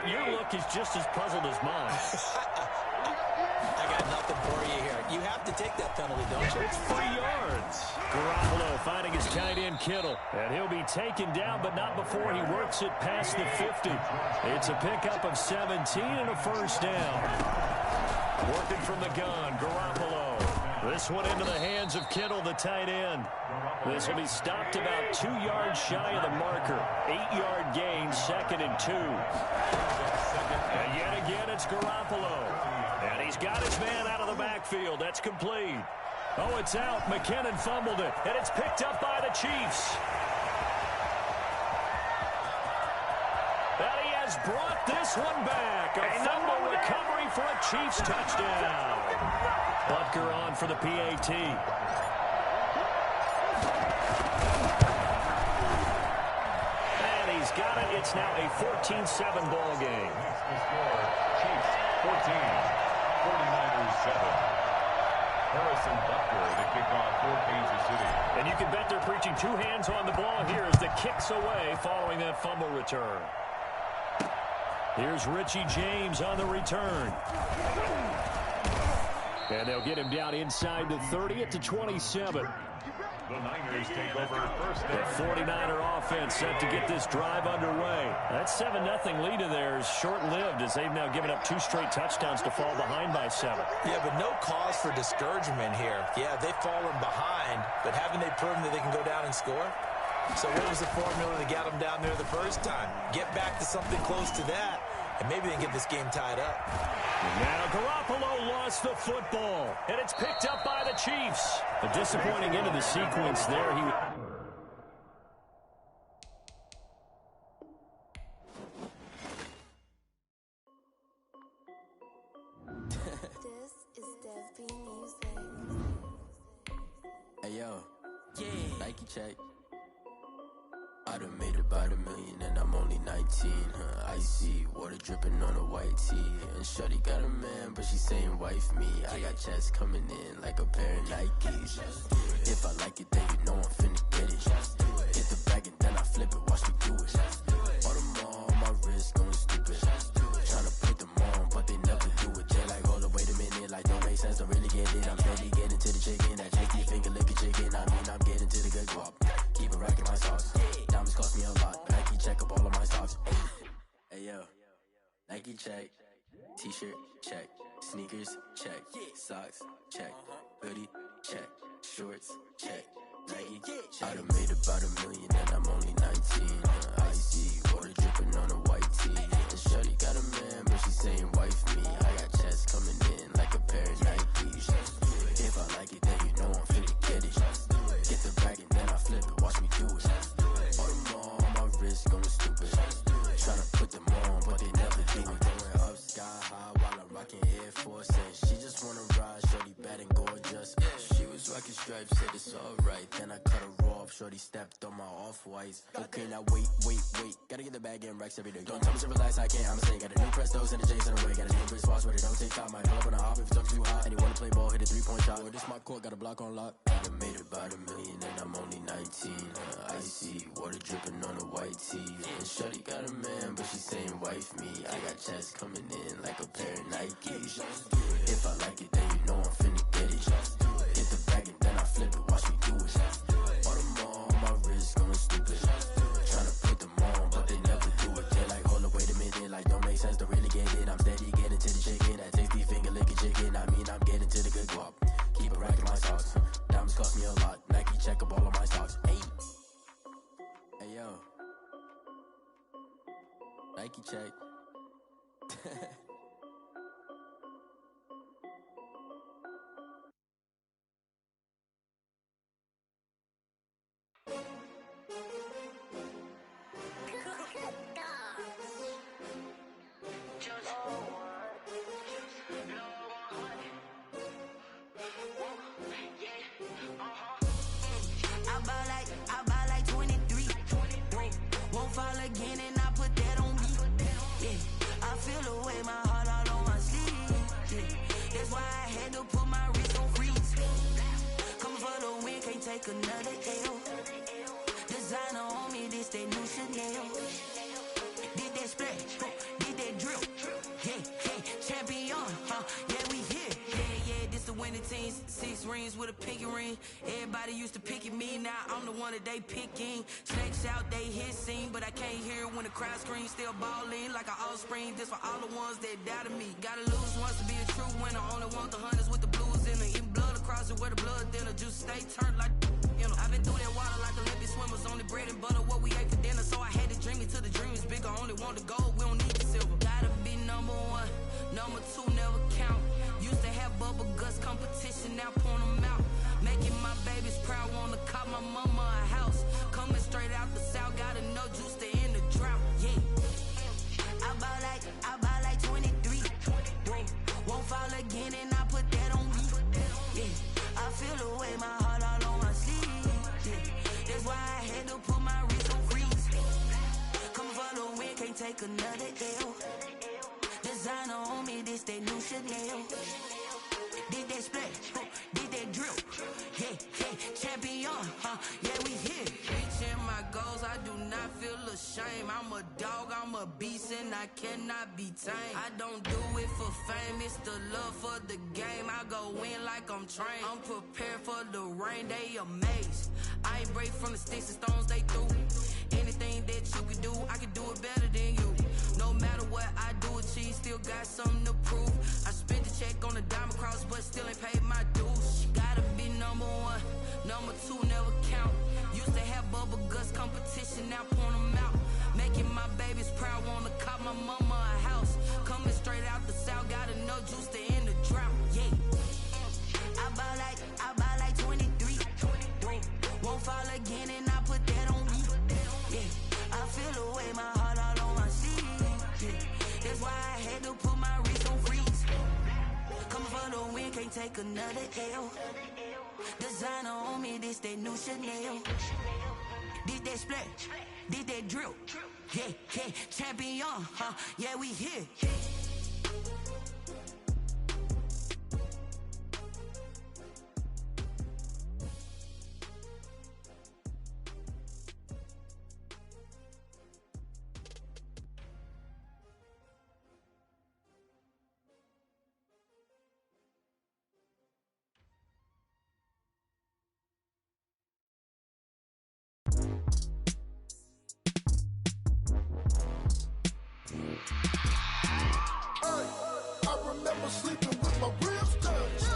Your look is just as puzzled as mine. I got nothing for you here. You have to take that penalty, don't you? It's 3 yards. Garoppolo finding his tight end Kittle. And he'll be taken down, but not before he works it past the 50. It's a pickup of 17 and a 1st down. Working from the gun, Garoppolo. This one into the hands of Kittle, the tight end. This will be stopped about 2 yards shy of the marker. 8-yard gain, 2nd and 2. And yet again, it's Garoppolo. And he's got his man out of the backfield. That's complete. Oh, it's out. McKinnon fumbled it. And it's picked up by the Chiefs. And he has brought this one back. A fumble recovery for a Chiefs touchdown. Butker on for the PAT. And he's got it. It's now a 14-7 ball game. Chiefs 14, 49ers 7. Harrison Butker to kick off for Kansas City. And you can bet they're preaching 2 hands on the ball here as the kick's away following that fumble return. Here's Richie James on the return. And they'll get him down inside the 30 at the 27. The Niners take over 1st The and 49er offense set to get this drive underway. That 7-0 lead of theirs short-lived as they've now given up 2 straight touchdowns to fall behind by 7. Yeah, but no cause for discouragement here. Yeah, they've fallen behind, but haven't they proven that they can go down and score? So what was the formula to get them down there the first time? Get back to something close to that, and maybe they can get this game tied up. Now Garoppolo lost the football, and it's picked up by the Chiefs. A disappointing end of the sequence there. This is Dev B Music. Hey yo, Nike check. I done made about $1 million and I'm only 19, icy, water dripping on a white tee. And shorty got a man, but she saying wife me. I got checks coming in like a pair of Nikes. If I like it, then you know I'm finna get it. Hit the bag and then I flip it, watch me do it. All them all on my wrist going stupid. Tryna put them on, but they never do it. They're like, hold up, wait a minute, like don't make sense, don't really get it. I'm Nike check, t-shirt check, sneakers check, socks check, hoodie check, shorts check, Nike check. I done made about $1 million and I'm only 19. Icy water dripping on a white tee. And shorty got a man, but she saying wife me. I got checks coming in like a pair of Nikes. If I like it, then you know I'm finna get it. Get the bag and then I flip it, watch me do it. All them on my wrist going stupid. Tryna put them on, but they never do it. Going up sky high while I'm rocking Air Force. And she just wanna ride, shorty bad and gorgeous. She was rocking stripes, said it's alright. Then I cut her off, shorty stepped on my off-whites. Okay, now wait. Gotta get the bag and racks every day. Don't tell me to relax, I can't, I'ma say. Got a new Prestos and a J's in the way. Got a new British boss, but it don't take time. Might pull up on a hop if it's up too high. And you wanna play ball, hit a 3-point shot. Or this my court, got a block on lock. I done made about $1 million and I'm only 19. Icy water dripping on a white tee. And shorty got a man, but she saying wife me. I got checks coming in like a pair of Nikes. If I like it, then you know I'm finna get it. Hit the bag and then I flip it, watch me do it. All them on my wrist going stupid. Tryna put them on, but they never do it. They're like, hold up, wait a minute, like don't make sense to really get it. I'm steady getting to the chicken, that tasty finger licking chicken. I mean, I'm getting to the good guap. Keep a rack in my socks. Diamonds cost me a lot. Nike check up all of my stocks. Hey yo, Nike check. I buy like 23. Won't fall again and I put that on me. Yeah, I feel the way my heart all on my sleeve. Yeah, that's why I had to put my wrist on freeze. Come for the win, can't take another L. Designer on me, this that new Chanel. Did that splash, did that drill. Yeah, champion, yeah, we here. Yeah, this the winning team. 6 rings with a pinky ring. Everybody used to picking me, now I'm the one that they picking. Snakes out, they hissing, but I can't hear when the crowd screams. Still balling like an offspring. This for all the ones that doubted me. Gotta lose once to be a true winner. Only want the hunters with the blues in it. Even blood across it where the blood dinner. Juice stay turned like, you know. I've been through that water like Olympic swimmers. Only bread and butter, what we ate for dinner. So I had to dream it till the dream is bigger. Only want the gold, we don't need the silver. Gotta be number 1, number 2 never count. Used to have bubble guts competition, now point them out. Making my babies proud, wanna call my mama a house. Coming straight out the south, gotta know juice to end the drought. Yeah, I buy like 23. Won't fall again and I put that on me. Yeah, I feel the way my heart all on my sleeve. Yeah, that's why I had to put my wrist on freeze. Come for the win, can't take another L. Designer on me, this that new Chanel. Did that splash, did that drill. Yeah, champion, yeah, we here. Reaching my goals, I do not feel ashamed. I'm a dog, I'm a beast, and I cannot be tamed. I don't do it for fame, it's the love for the game. I go in like I'm trained. I'm prepared for the rain, they amazed. I ain't break from the sticks and stones they threw. Anything that you can do, I can do it better than you. No matter what I do, achieve, still got something to prove. I spent the check on the diamond cross, but still ain't paid my dues. Gotta be number 1, number 2 never count. Used to have bubble guts competition, now point them out. Making my babies proud, wanna call my mama a house. Coming straight out the south, gotta know juice to end the drought. Yeah, I buy like 23. Won't fall again and I put that on me. Yeah, I feel the way my heart all on my sleeve. Yeah, that's why I had to put my wrist on freeze. Come for the win, can't take another L. Designer on me, this that new Chanel. Did that splash, did that drill. Yeah, champion, yeah, we here. remember sleeping with my ribs touched.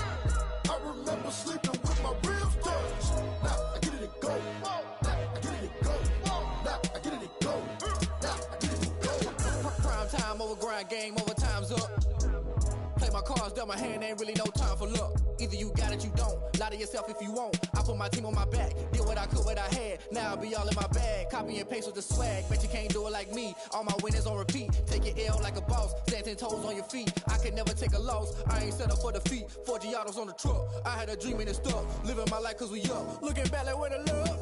I remember sleeping with my ribs touched. Now I get it go. Now I get it go. Now I get it go. Now I get it go. Prime time over grind game, overtime's up. Play my cards, dealt my hand, ain't really no time for luck. Either you got it, you don't. Lie to yourself if you won't. I put my team on my back, did what I could, what I had. Now I'll be all in my bag. Copy and paste with the swag. Bet you can't do it like me. All my winners on repeat. Take your L like a boss. Stand 10 toes on your feet. I could never take a loss. I ain't set up for defeat. 4 Giottos on the truck. I had a dream and it stuck. Living my life cause we up. Looking back like where the love.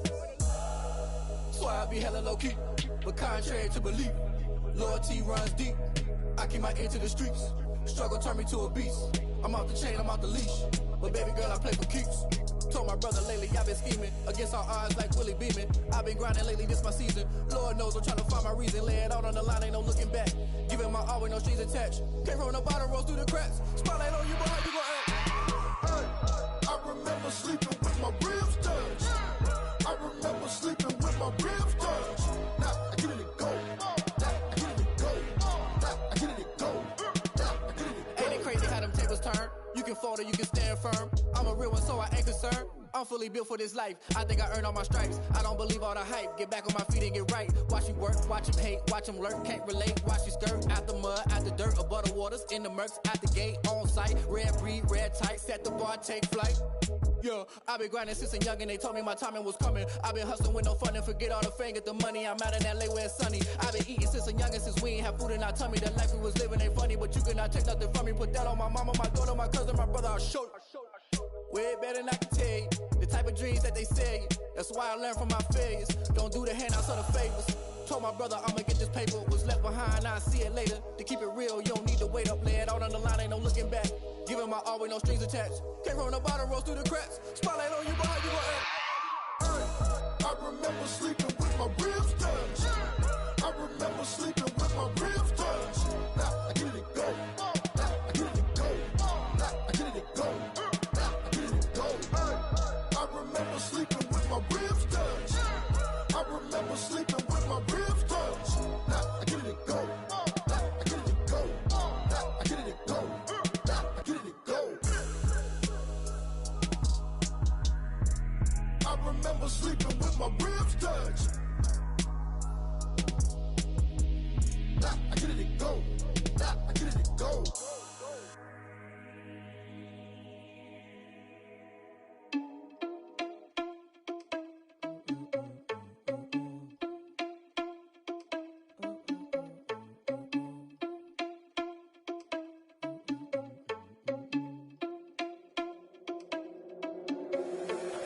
So I be hella low key. But contrary to belief, loyalty runs deep. I keep my ear to the streets. Struggle turned me to a beast. I'm off the chain, I'm off the leash. But baby girl, I play for keeps. Told my brother lately, I've been scheming. Against all odds like Willie Beeman. I've been grinding lately, this my season. Lord knows I'm trying to find my reason. Lay it out on the line, ain't no looking back. Giving my all with no strings attached. Came from the bottom, rose through the cracks. Spotlight on you, but how you gon' act? Hey, I remember sleeping with my ribs touched. I remember sleeping with my ribs touched. Now I get it go. Now I get it go. Now I get it go. Ain't it crazy how them tables turn? You can fold or you can stand firm. I'm a real one, so I ain't concerned. I'm fully built for this life. I think I earned all my stripes. I don't believe all the hype. Get back on my feet and get right. Watch you work, watch him hate, watch him lurk. Can't relate, watch you skirt. Out the mud, out the dirt, above the waters, in the murks, out the gate, on site. Red breed, red tight, set the bar, take flight. Yeah, I been grinding since a youngin', they told me my timing was coming. I been hustling with no fun and forget all the fame, get the money. I'm out in LA where it's sunny. I been eating since a youngin', since we ain't have food in our tummy. The life we was living ain't funny, but you cannot take nothing from me. Put that on my mama, my daughter, my cousin, my brother, I'll show you. Way better than I can tell you. The type of dreams that they sell you. That's why I learned from my failures. Don't do the handouts or the favors. Told my brother I'ma get this paper. Was left behind, I'll see it later. To keep it real, you don't need to wait up. Lay it out on the line, ain't no looking back. Giving my all with no strings attached. Came from the bottom, rose through the cracks. Spotlight on you, but how you gon' act? Hey, I remember sleeping with my ribs touched. I remember sleeping with my ribs touched. Now I get it go. Now I get it go. Now I get it go. Now I get it go. Hey, I remember sleeping with my ribs touched. I remember sleeping with my ribs touched. Now I get it go. Now I get it go. Now I get it go. Now I get it go. I remember sleeping with my ribs touched. Now I get it go. Now I get it go.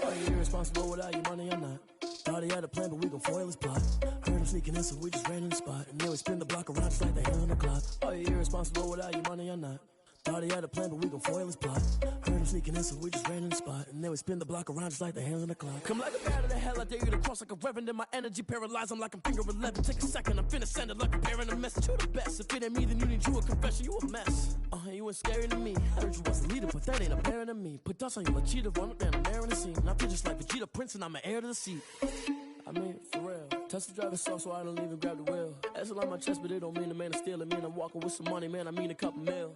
Are you irresponsible without your money or not? Thought he had a plan, but we gon' foil his plot. Heard him sneaking in, so we just ran in the spot. And then we spin the block around just like the hell on the clock. Are you irresponsible without your money or not? Thought he had a plan, but we gon' foil his plot. Heard him sneaking in, so we just ran in the spot. And then we spin the block around just like the hell on the clock. Come like a bat of the hell, I dare you to cross like a reverend. And my energy paralyzed, I'm like I'm finger 11. Take a second, I'm finna send it like a parent a message. You the best, if it ain't me, then you need you a confession. You a mess, you ain't scary to me. Heard you was a leader, but that ain't apparent to me. Put dust on you, a cheetah, run up there, I'm there in the scene. And I feel just like Vegeta Prince, and I'm an heir to the seat. I mean, for real. Touch the driver's soft so I don't even grab the wheel. That's on my chest, but it don't mean the man is stealing. Man, I'm walking with some money, man, I mean a couple mil.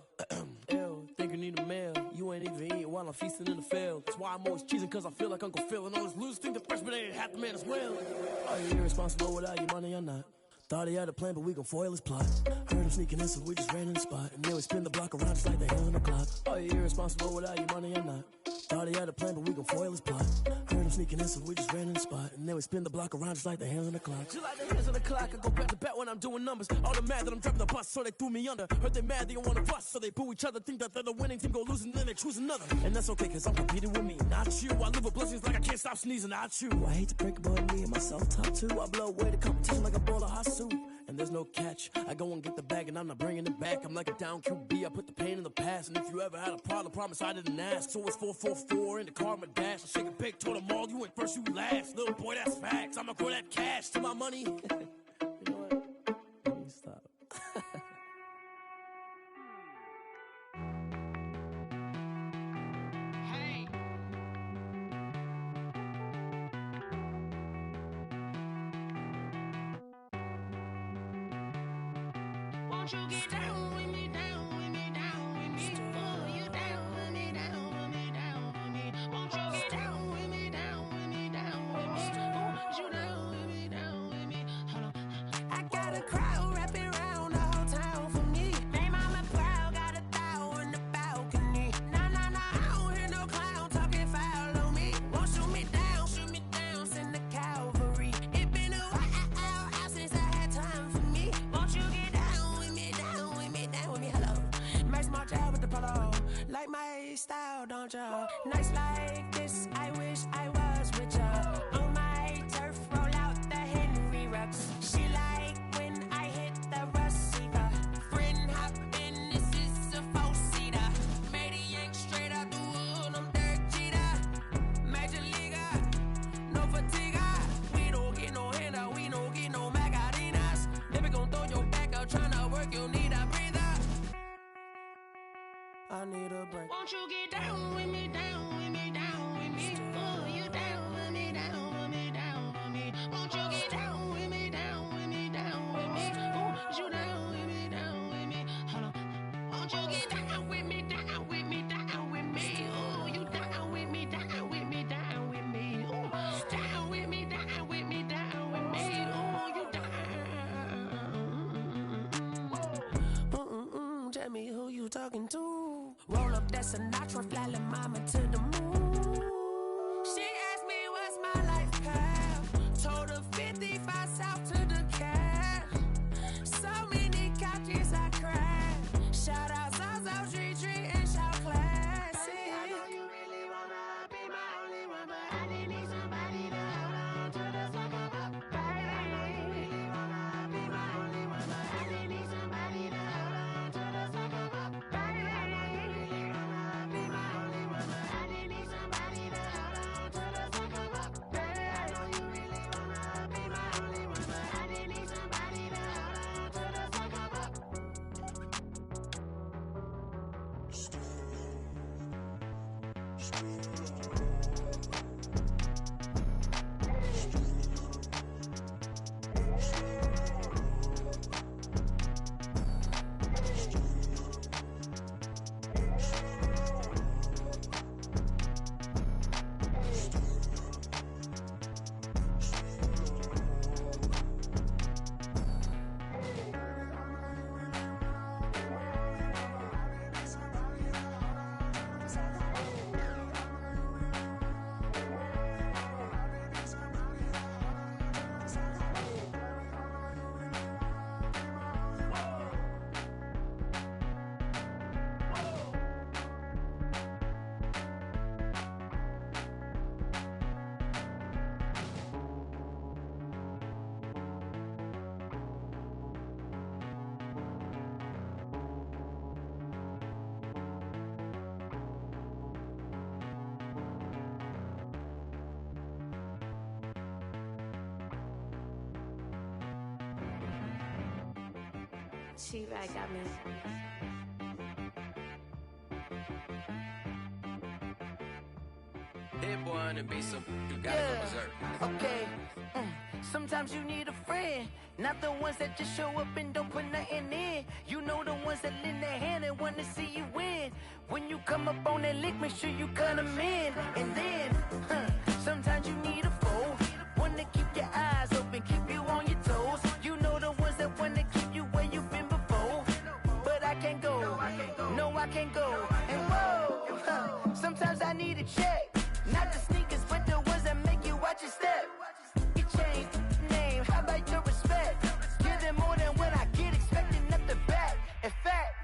Ew, think you need a meal. You ain't even eating while I'm feasting in the field. That's why I'm always cheesing, cause I feel like Uncle Phil. And all those losers think the freshman ain't half the man as well. Are you irresponsible without your money or not? Thought he had a plan, but we gon' foil his plot. Heard him sneaking in, so we just ran in the spot. And then we spin the block around just like the hell on the clock. Are you irresponsible without your money or not? Thought he had a plan, but we gon' foil his plot. Heard him sneaking in, so we just ran in the spot. And then we spin the block around just like the hell on the clock. Just like the hands on the clock, I go back to back when I'm doing numbers. All the mad that I'm driving the bus, so they threw me under. Heard they mad, they don't wanna bust, so they boo each other. Think that they're the winning team, go losing, then they choose another. And that's okay, cause I'm competing with me, not you. I live with blessings like I can't stop sneezing, not you. I hate to break it, but me and myself top two. I blow away the competition like a bowl of hot soup. And there's no catch. I go and get the bag and I'm not bringing it back. I'm like a down QB, I put the pain in the past. And if you ever had a problem, promise I didn't ask. So it's 444 in the car, my dash. I shake a big, told them all, you went first, you last. Little boy, that's facts. I'ma grow that cash to my money. You know what? Let me stop. Won't you get down with me, down with me, down with me? like my style, don't ya? Nights like this, I wish I was with ya. On my turf, roll out the Henry Rux. She like when I hit the receiver. Friend hop in, this is a four-seater. Made a yank straight out the wood, I'm Derek Jeter. Major leaguer, no fatigue. We don't get no handout, we don't get no Macarinas. Never gon' throw your back out, tryna work, you need a breather. I need a break. Won't you get down with me, down with me, down with me? Oh, you down with me, down with me, down with me. Won't you get down with me, down with me, down with me? Oh, you down with me, down with me? Hold on. Won't you get down with me, down with me, down with me? Oh, you down with me, down with me, down with me? Oh, down with me, down with me, down with me? Oh, you down. Tell me who you talking to. Roll up that Sinatra, fly la mama to the moon. She asked me what's my life path. Told her 55 south to the cat. So many couches I crashed. Shout out South Street Tree and shout classic. I know you really wanna be my only one, but I didn't need somebody to hold on to the sucker up. Baby, I know you really wanna be my only one, but I didn't need somebody to hold on to the sucker up. Baby, I know you really wanna be my only one, but I didn't need somebody to hold on to the sucker up. Baby, I know you really wanna be my only one, but I didn't need somebody to hold on to the sucker up. T-Rag got me. Hit boy on the beat, so you gotta go berserk. Okay. Sometimes you need a friend, not the ones that just show up and don't put nothing in. You know the ones that lend their hand and want to see you win. When you come up on that lick, make sure you cut them in. And then, sometimes you need a foe, one to keep your eyes open, keep you on your toes. You know the ones that want to keep you where you've been before. But I can't go, no I can't go. And whoa, sometimes I need a check. Not the sneakers, but the ones that make you watch your step. You change name, how about your respect? Give them more than what I get, expecting nothing back. In fact,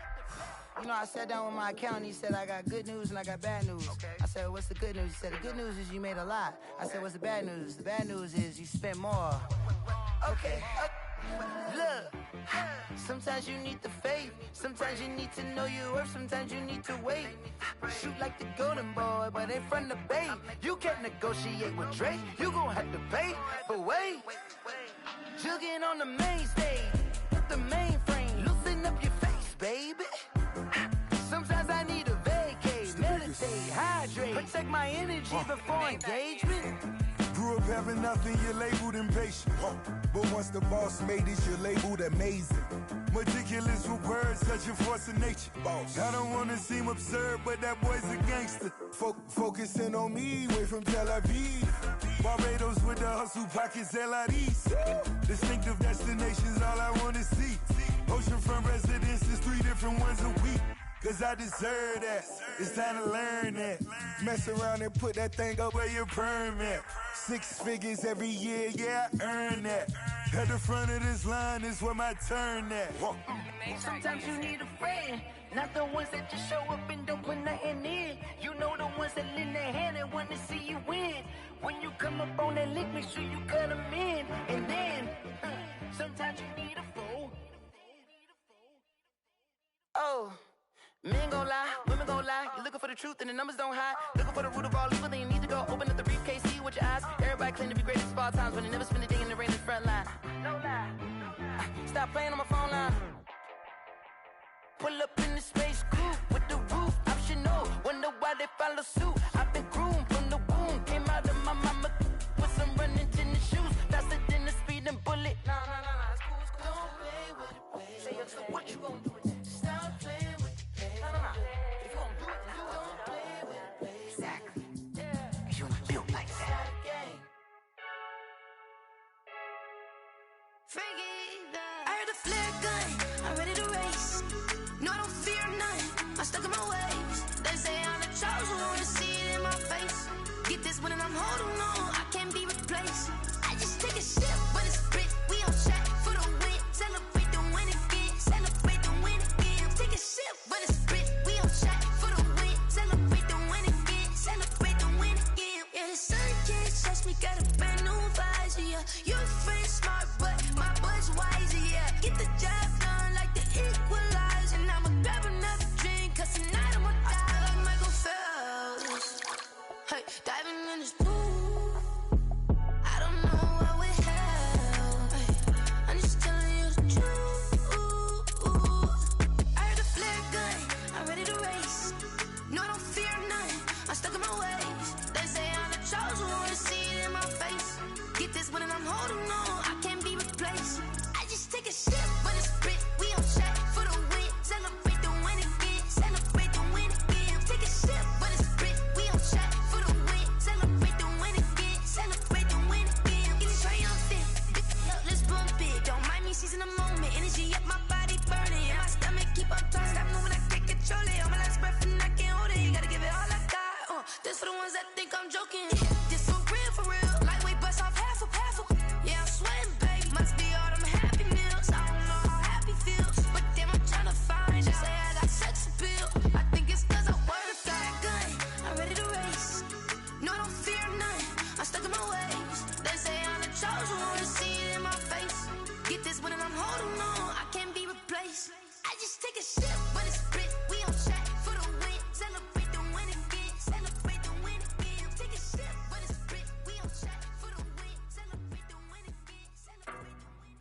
you know, I sat down with my accountant, he said I got good news and I got bad news. I said, what's the good news? He said, the good news is you made a lot. I said, what's the bad news? The bad news is you spent more. Okay. Look, sometimes you need the faith, sometimes you need to know your worth, sometimes you need to wait. Shoot like the golden boy, but in front of Bay. You can't negotiate with Drake, you gon' have to pay. But wait, jugging on the main stage, with the mainframe, loosen up your face, baby. Sometimes I need a vacate, meditate, hydrate, protect my energy before engagement. Grew up having nothing, you're labeled impatient. But once the boss made it, you're labeled amazing. Meticulous with words, such a force of nature. I don't wanna seem absurd, but that boy's a gangster. Focusing on me, way from Tel Aviv. Barbados with the hustle pockets, LIDs. Distinctive destinations, all I wanna see. Oceanfront residences, 3 different ones a week. Cause I deserve that, it's time to learn that. Mess around and put that thing up where your perm at. 6 figures every year, yeah, I earn that. At the front of this line is where my turn at. Sometimes you need a friend, not the ones that just show up and don't put nothing make sure you cut them in. And then, sometimes you need a fool. Oh. Men gon' lie, women gon' lie. You're looking for the truth and the numbers don't hide. Looking for the root of all evil, then you need to go open up the briefcase, see with your eyes. Everybody claim to be greatest of all times, but they never spend a day in the rain in the front line. No lie. Stop playing on my phone line. Pull up in the space coupe with the roof optional. Wonder why they follow suit. I've been groomed from the womb. Came out of my mama with some running tennis shoes. Faster than the speeding bullet. Nah, it's cool, it's cool. Don't play with it, play. Say yo, so what you gon' do with it? Stop playing with it, play. Nah. If you gon' do it, then you don't play with it, play. Exactly. Yeah. You was built like that. I heard the flare gun, I'm ready to race. No, I don't fear none, I'm stuck in my ways. They say I'm the chosen one, see it in my face. Get this one and I'm holding on, I can't be replaced. I just take a sip, but it's split. We on track for the win. Celebrate the win again, celebrate the win again. Take a sip, but it's split. We on track for the win. Celebrate the win again, celebrate the win again. Yeah, the sun can't touch me, got a brand new visor. Yeah, your friend smart, but my bud's wiser. Yeah, get the job done like the equalizer. And I'ma grab another drink, cause tonight I'ma die like Michael Phelps. Hey, diving in this pool, I don't know what would help. Hey, I'm just telling you the truth. I heard a flare gun, I'm ready to race. No, I don't fear none, I'm stuck in my ways. They say I'm the chosen one, see it in my face. Get this one and I'm holding on, I can't be replaced. I just take a sip, but it's split. We on track for the win. Celebrate the win again, celebrate the win again. Take a sip, but it's split. We on track for the win. Celebrate the win again, celebrate the win again. Getting triumphant, let's bump it. Don't mind me seizing the moment. Energy up, my body burning. And my stomach keep on turning. Stop moving, I can't control it. On my last breath and I can't hold it. You gotta give it all I got. This for the ones that think I'm joking. This for real. Lightweight bust off half a. Yeah, I'm sweating, babe. Must be all them happy meals. I don't know how happy feels, but damn, I'm tryna find. She say I got sex appeal. I think it's cause I wear a fat gun. I'm ready to race. No, I don't fear none. I'm stuck in my ways. They say I'm the chosen one, see it in my face. Get this one and I'm holding on, I can't be replaced. I just take a sip, but it's split. We on track for the win. Celebrate the win again. Celebrate the win again. Take a sip, but it's split. We on track for the win. Celebrate the win again. Celebrate the win.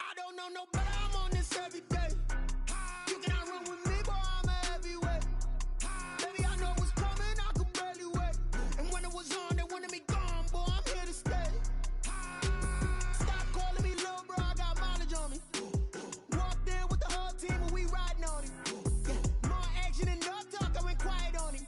I don't know no better, I'm on this every day. You cannot run with me, boy, I'm a heavyweight. Baby, I know what's coming, I could barely wait. And when it was on, they wanted me gone, boy, I'm here to stay. Stop calling me little bro, I got mileage on me. Walked in with the whole team and we riding on him. More action and no talk, I went quiet on him.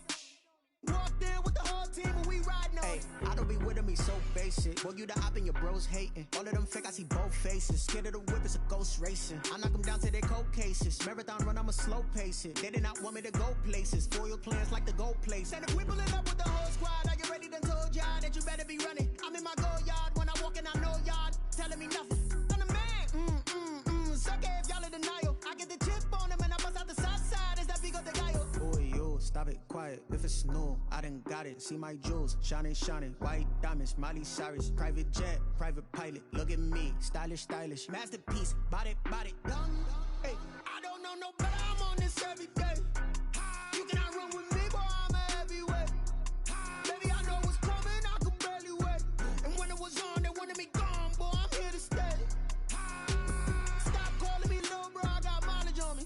Walked in with the whole team and we riding on him. I don't be with me so basic. Boy, you the op and your bros hating. All of them fake, I see both faces. Scared of the whip, it's a ghost racing. I knock them down to their cold cases. Marathon run, I'ma slow pace it. They did not want me to go places. Foil plans like the gold place. And if we pulling up with the whole squad, are you ready? Done told y'all that you better be running. I'm in my go yard. When I walk in, I know y'all telling me nothing. I'm the man. Suck it if y'all in denial. I get the chip on them and I bust out the south side. Is that big of the guy? Boy, yo, stop it, quiet. If it's new, I done got it. See my jewels, shining. White diamonds, Miley Cyrus. Private jet, private pilot. Look at me, stylish. Masterpiece, body, done. Hey, I don't know no better, I'm on this every day. You cannot run with me, boy, I'm a heavyweight. Baby, I know what's coming, I could barely wait. And when it was on, they wanted me gone, boy, I'm here to stay. Stop calling me little bro, I got mileage on me.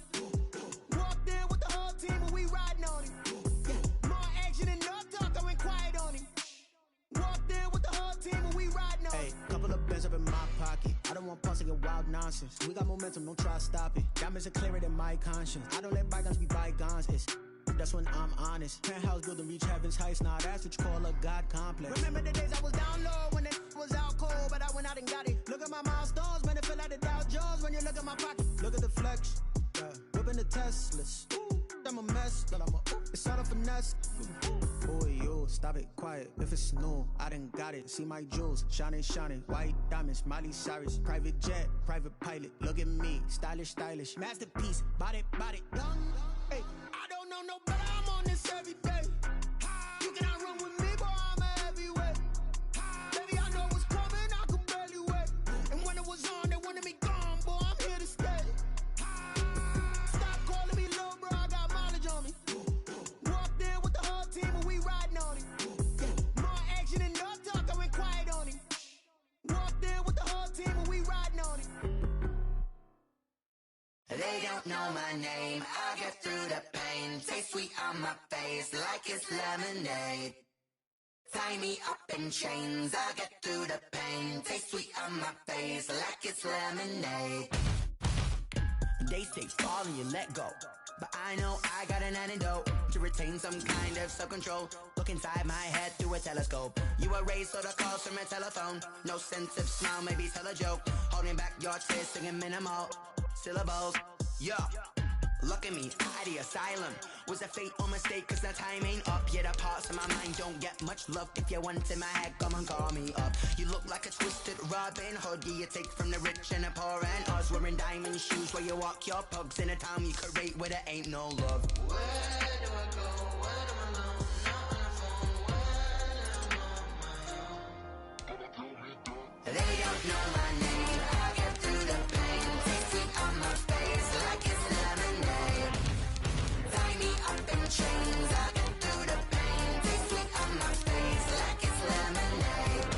Walked in with the whole team and we riding on him. More action and no talk, I went quiet on him. Walked in with the whole team and we riding on him. Hey, couple of bands up in my pocket. I don't want pause to get wild nonsense. We got momentum, don't try to stop it. Diamonds are clearer than my conscience. I don't let bygones be bygones. That's when I'm honest. Penthouse building, reach heaven's heights. Nah, that's what you call a God complex. Remember the days I was down low when it was out cold, but I went out and got it. Look at my milestones, man, it feel like the Dow Jones when you look at my pocket. Look at the flex, whipping the Teslas. I'm a mess, but it's all a finesse. Boy, yo, stop stop it, quiet. If it's new, I done got it. See my jewels, shining, shining. White diamonds, Miley Cyrus. Private jet, private pilot. Look at me, stylish, stylish. Masterpiece, body, body. Young, hey, I don't know no better. I'm on this every day. You cannot run with me, boy, I'm a heavyweight. Baby, I know what's coming, I could barely wait. And when it was on, they wanted me gone, boy, I'm here to stay. Stop calling me low, bro, I got mileage on me. Walked in with the whole team and we riding on it. More action and no talk, I went quiet on him. Walked in with the whole team and we riding on it. They don't know my name, I get through the pain. Taste sweet on my face like it's lemonade. Tie me up in chains, I get through the pain. Taste sweet on my face like it's lemonade. They say fall and you let go, but I know I got an antidote to retain some kind of self-control. Look inside my head through a telescope. You erase all the calls from a telephone. No sense of smile, maybe tell a joke. Holding back your tears, singing minimal syllables. Yo, look at me, out the asylum. Was a fate or mistake, cause the time ain't up. Yet the parts of my mind don't get much love. If you want in my head, come and call me up. You look like a twisted Robin Hood. Yeah, you take from the rich and the poor and us. Wearing diamond shoes where you walk your pugs. In a town you create where there ain't no love. Where do I go? When I'm alone? Not on the phone. When I'm on my own. They don't know my name. I get through the pain. Taste sweet on my face like it's lemonade. Tie me up in chains. I get through the pain. Taste sweet on my face like it's lemonade.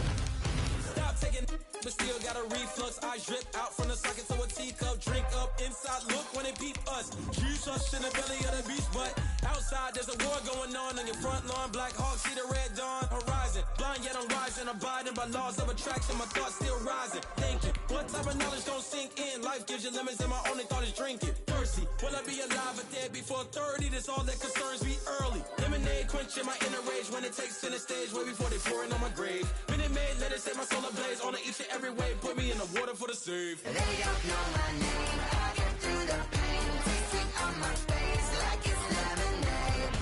Stop taking, but still got a reflux. I drip out from the socket to a teacup. Drink up inside, look when it peep us. Jesus in the belly of the beast, but outside there's a war going on your front lawn. Black Hawk, see the red dawn horizon. Blind yet I'm rising, abiding by laws of attraction. My thoughts still rising, thinking what type of knowledge gon' sink in? Life gives you limits and my only thought is drinking. Thirsty, will I be alive or dead before 30? That's all that concerns me early. Lemonade quenching my inner rage when it takes center stage way before they pouring on my grave. Minute Maid, let it set my soul ablaze on each and every way. Put me in the water for the save. They don't know my name. I get through the pain. Taste sweet on my face like it's lemonade.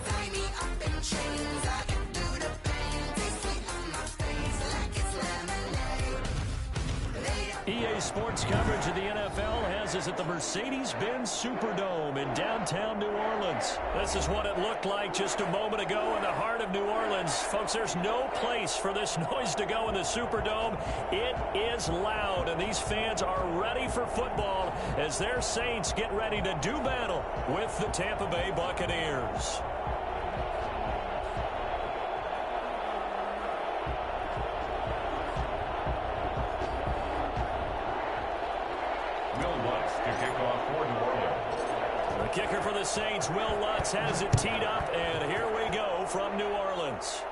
Tie me up in chains. I get through the pain. Taste sweet on my face like it's lemonade. EA Sports coverage of the NFL has us at the Mercedes-Benz Superdome in downtown New Orleans. This is what it looked like just a moment ago in the heart of New Orleans. Folks, there's no place for this noise to go in the Superdome. It is loud, and these fans are ready for football as their Saints get ready to do battle with the Tampa Bay Buccaneers. The kicker for the Saints, Will Lutz, has it teed up, and here we go from New Orleans.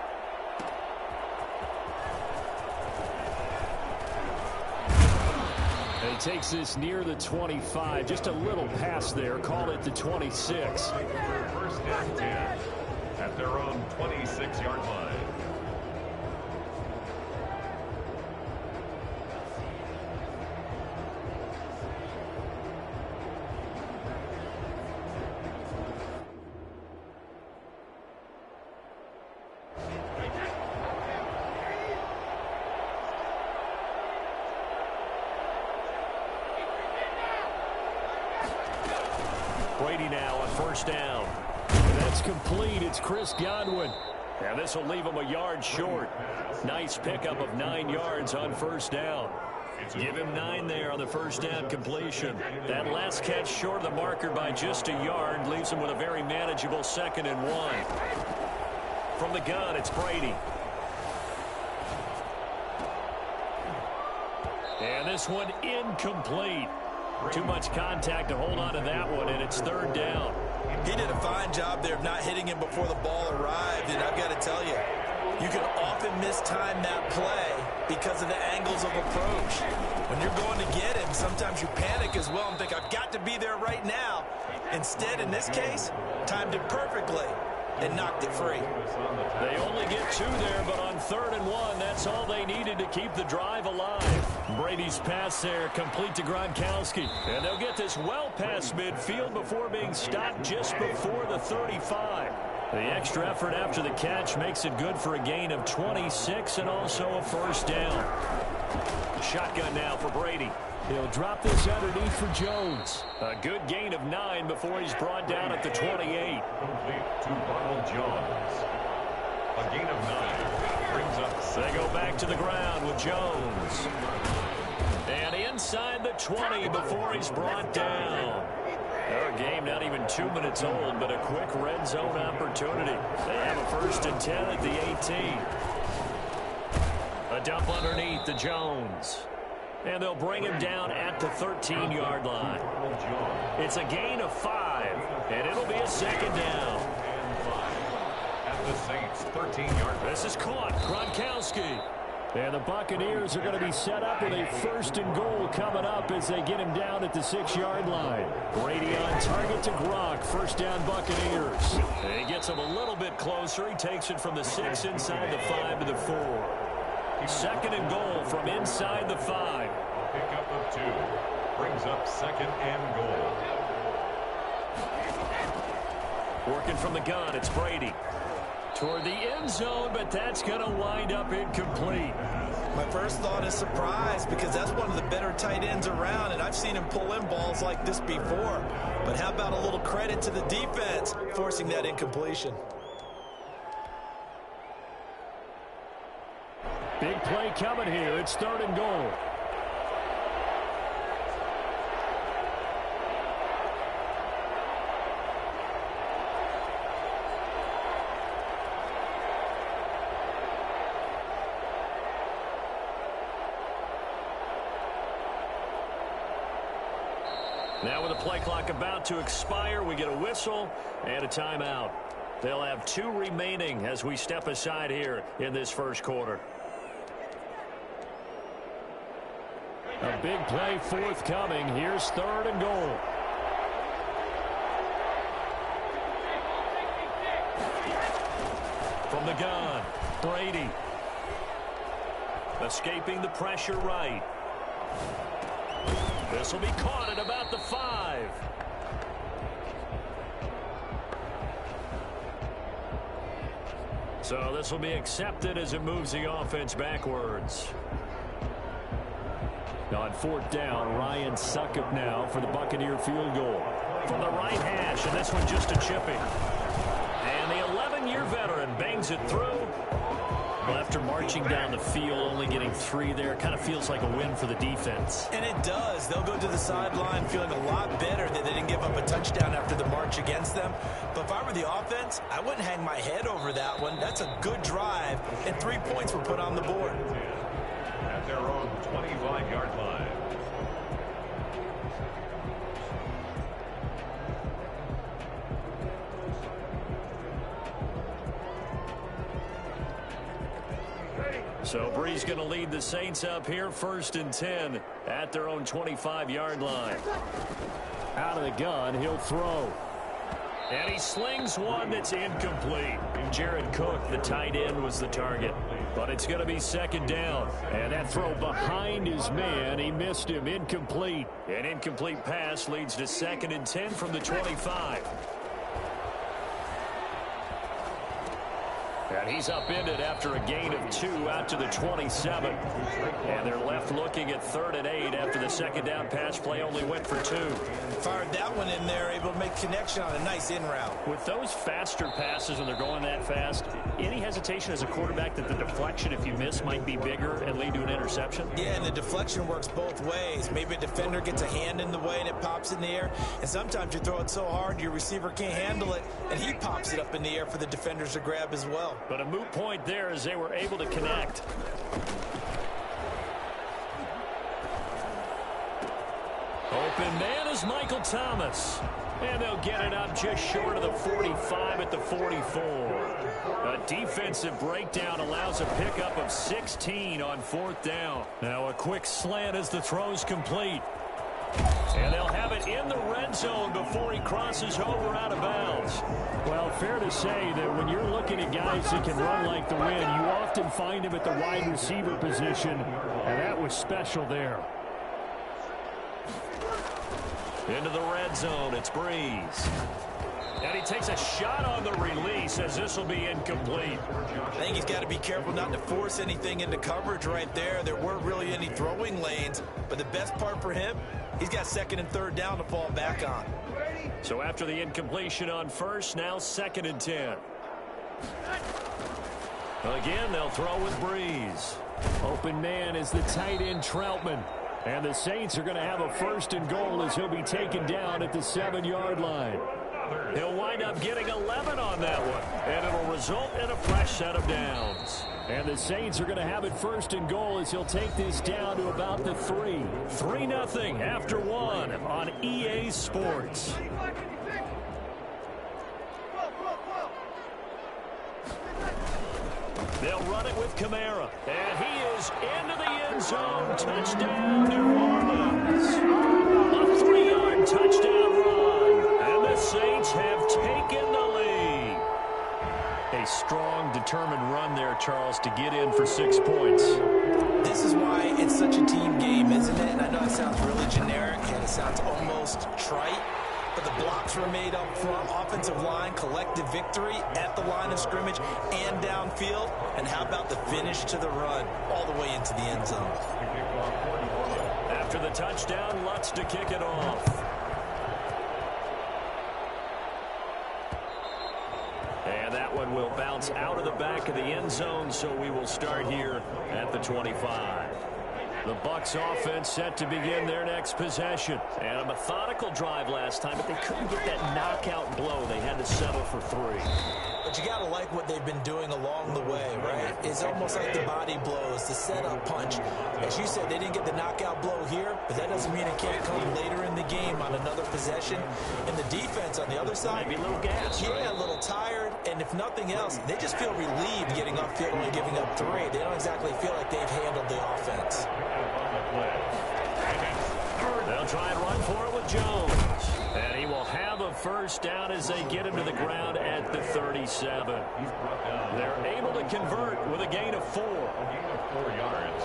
And he takes this near the 25, just a little pass there, call it the 26. First and 10 at their own 26-yard line. Brady now on first down. That's complete. It's Chris Godwin. And this will leave him a yard short. Nice pickup of 9 yards on first down. Give him 9 there on the first down completion. That last catch short of the marker by just a yard leaves him with a very manageable 2nd and 1. From the gun, it's Brady. And this one incomplete. Too much contact to hold on to that one, and it's 3rd down. He did a fine job there of not hitting him before the ball arrived, and I've got to tell you, you can often mistime that play because of the angles of approach. When you're going to get him, sometimes you panic as well and think, I've got to be there right now. Instead, in this case, timed it perfectly and knocked it free. They only get 2 there, but on 3rd and 1, that's all they needed to keep the drive alive. Brady's pass there, complete to Gronkowski. And they'll get this well past midfield before being stopped just before the 35. The extra effort after the catch makes it good for a gain of 26 and also a first down. Shotgun now for Brady. He'll drop this underneath for Jones. A good gain of 9 before he's brought down at the 28. Complete to Ronald Jones. A gain of 9 brings up 6. They go back to the ground with Jones. And inside the 20 before he's brought down. Our game not even 2 minutes old, but a quick red zone opportunity. They have a 1st and 10 at the 18. A dump underneath to Jones. And they'll bring him down at the 13-yard line. It's a gain of 5, and it'll be a 2nd down. At the Saints, 13-yard. This is caught. Gronkowski. And the Buccaneers are going to be set up with a 1st and goal coming up as they get him down at the 6-yard line. Brady on target to Gronk. 1st down Buccaneers. He gets him a little bit closer. He takes it from the 6 inside the 5 to the 4. 2nd and goal from inside the 5. Pickup of 2 brings up 2nd and goal. Working from the gun, it's Brady. Toward the end zone, but that's going to wind up incomplete. My first thought is surprise because that's one of the better tight ends around, and I've seen him pull in balls like this before. But how about a little credit to the defense forcing that incompletion? Big play coming here. It's 3rd and goal. Now with the play clock about to expire, we get a whistle and a timeout. They'll have 2 remaining as we step aside here in this 1st quarter. A big play forthcoming. Here's 3rd and goal. From the gun, Brady. Escaping the pressure right. This will be caught at about the 5. So this will be accepted as it moves the offense backwards. On 4th down, Ryan Succop now for the Buccaneer field goal. From the right hash, and this one just a chipping. And the 11-year veteran bangs it through. Well, after marching down the field, only getting 3 there, kind of feels like a win for the defense. And it does. They'll go to the sideline feeling a lot better that they didn't give up a touchdown after the march against them. But if I were the offense, I wouldn't hang my head over that one. That's a good drive, and 3 points were put on the board. At their own 25-yard line. So Bree's going to lead the Saints up here, 1st and 10 at their own 25-yard line. Out of the gun, he'll throw. And he slings one that's incomplete. Jared Cook, the tight end, was the target. But it's going to be 2nd down. And that throw behind his man, he missed him, incomplete. An incomplete pass leads to 2nd and 10 from the 25. And he's upended after a gain of 2 out to the 27. And they're left looking at 3rd and 8 after the 2nd down pass play only went for 2. Fired that one in there, able to make connection on a nice in route. With those faster passes when they're going that fast, any hesitation as a quarterback that the deflection, if you miss, might be bigger and lead to an interception? Yeah, and the deflection works both ways. Maybe a defender gets a hand in the way and it pops in the air. And sometimes you throw it so hard your receiver can't handle it, and he pops it up in the air for the defenders to grab as well. But a moot point there as they were able to connect. Open man is Michael Thomas. And they'll get it up just short of the 45 at the 44. A defensive breakdown allows a pickup of 16 on 4th down. Now a quick slant as the throw's complete. And they'll have it in the red zone before he crosses over out of bounds. Well, fair to say that when you're looking at guys that can run like the wind, you often find him at the wide receiver position, and that was special there. Into the red zone, it's Breeze. And he takes a shot on the release as this will be incomplete. I think he's got to be careful not to force anything into coverage right there. There weren't really any throwing lanes, but the best part for him, he's got second and third down to fall back on. So after the incompletion on first, now 2nd and 10. Again, they'll throw with Breeze. Open man is the tight end Troutman. And the Saints are going to have a 1st and goal as he'll be taken down at the 7-yard line. He'll wind up getting 11 on that one, and it'll result in a fresh set of downs. And the Saints are going to have it 1st and goal as he'll take this down to about the 3. 3-0 after 1 on EA Sports. They'll run it with Kamara, and he is into the end zone. Touchdown, New Orleans. A 3-yard touchdown run, and the Saints have taken the lead. A strong, determined run there, Charles, to get in for 6 points. This is why it's such a team game, isn't it? And I know it sounds really generic, and it sounds almost trite. But the blocks were made up front, offensive line, collective victory at the line of scrimmage and downfield. And how about the finish to the run all the way into the end zone? After the touchdown, Lutz to kick it off. And that one will bounce out of the back of the end zone, so we will start here at the 25. The Bucs offense set to begin their next possession. And a methodical drive last time, but they couldn't get that knockout blow. They had to settle for 3. But you got to like what they've been doing along the way, right? It's almost like the body blows, the setup punch. As you said, they didn't get the knockout blow here, but that doesn't mean it can't come later in the game on another possession. And the defense on the other side, maybe a little gas, yeah, right? A little tired. And if nothing else, they just feel relieved getting upfield and giving up 3. They don't exactly feel like they've handled the offense. They'll try and run for it with Jones. And he will have a 1st down as they get him to the ground at the 37. They're able to convert with a gain of 4. A gain of 4 yards.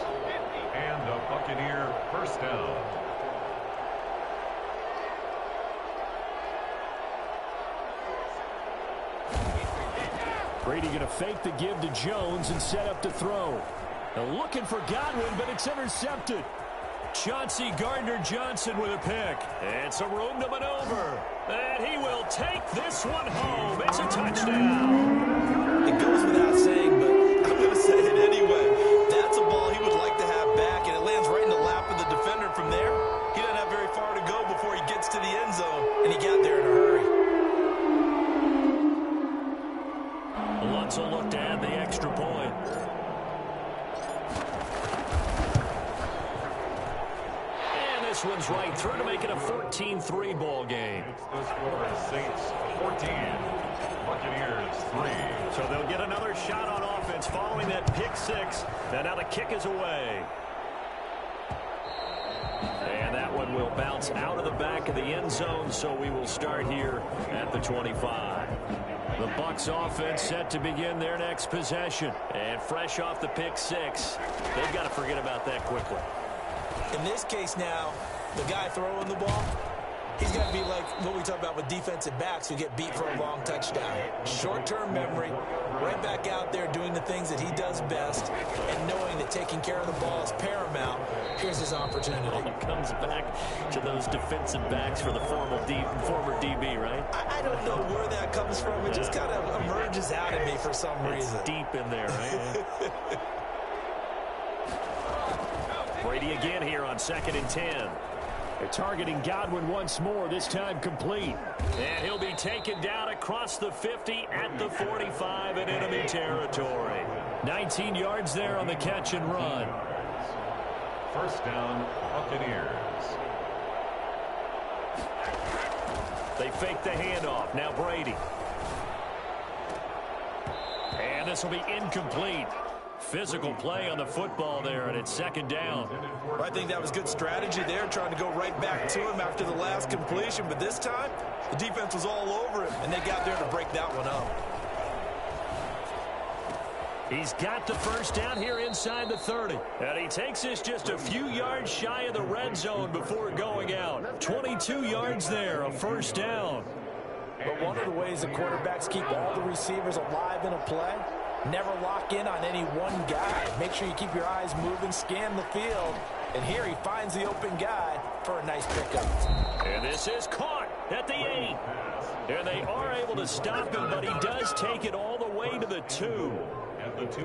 And the Buccaneer 1st down. Brady going to fake the give to Jones and set up to throw. They're looking for Godwin, but it's intercepted. Chauncey Gardner-Johnson with a pick. And some room to maneuver. And he will take this one home. It's a touchdown. It goes without saying, but I'm going to say it anyway. That's a ball he would like to have back, and it lands right in the lap of the defender from there. He doesn't have very far to go before he gets to the end zone, and he got there in a hurry. Lutz will look to add the extra point. This one's right through to make it a 14-3 ball game. The score is Saints 14, Buccaneers 3. So they'll get another shot on offense following that pick 6. And now the kick is away. And that one will bounce out of the back of the end zone, so we will start here at the 25. The Bucs offense set to begin their next possession. And fresh off the pick 6, they've got to forget about that quickly. In this case now, the guy throwing the ball, he's got to be like what we talk about with defensive backs who get beat for a long touchdown. Short-term memory, right back out there doing the things that he does best, and knowing that taking care of the ball is paramount. Here's his opportunity. He comes back to those defensive backs for the former DB, right? I don't know where that comes from. It just kind of emerges out of me for some reason. It's deep in there, right? Brady again here on 2nd and 10. They're targeting Godwin once more, this time complete. And he'll be taken down across the 50 at the 45 in enemy territory. 19 yards there on the catch and run. 1st down, Buccaneers. They fake the handoff. Now Brady. And this will be incomplete. Physical play on the football there, and it's 2nd down. Well, I think that was good strategy there, trying to go right back to him after the last completion. But this time, the defense was all over him, and they got there to break that one up. He's got the first down here inside the 30. And he takes this just a few yards shy of the red zone before going out. 22 yards there, a first down. But one of the ways the quarterbacks keep all the receivers alive in a play, never lock in on any one guy. Make sure you keep your eyes moving, scan the field. And here he finds the open guy for a nice pickup. And this is caught at the 8. And they are able to stop him, but he does take it all the way to the 2.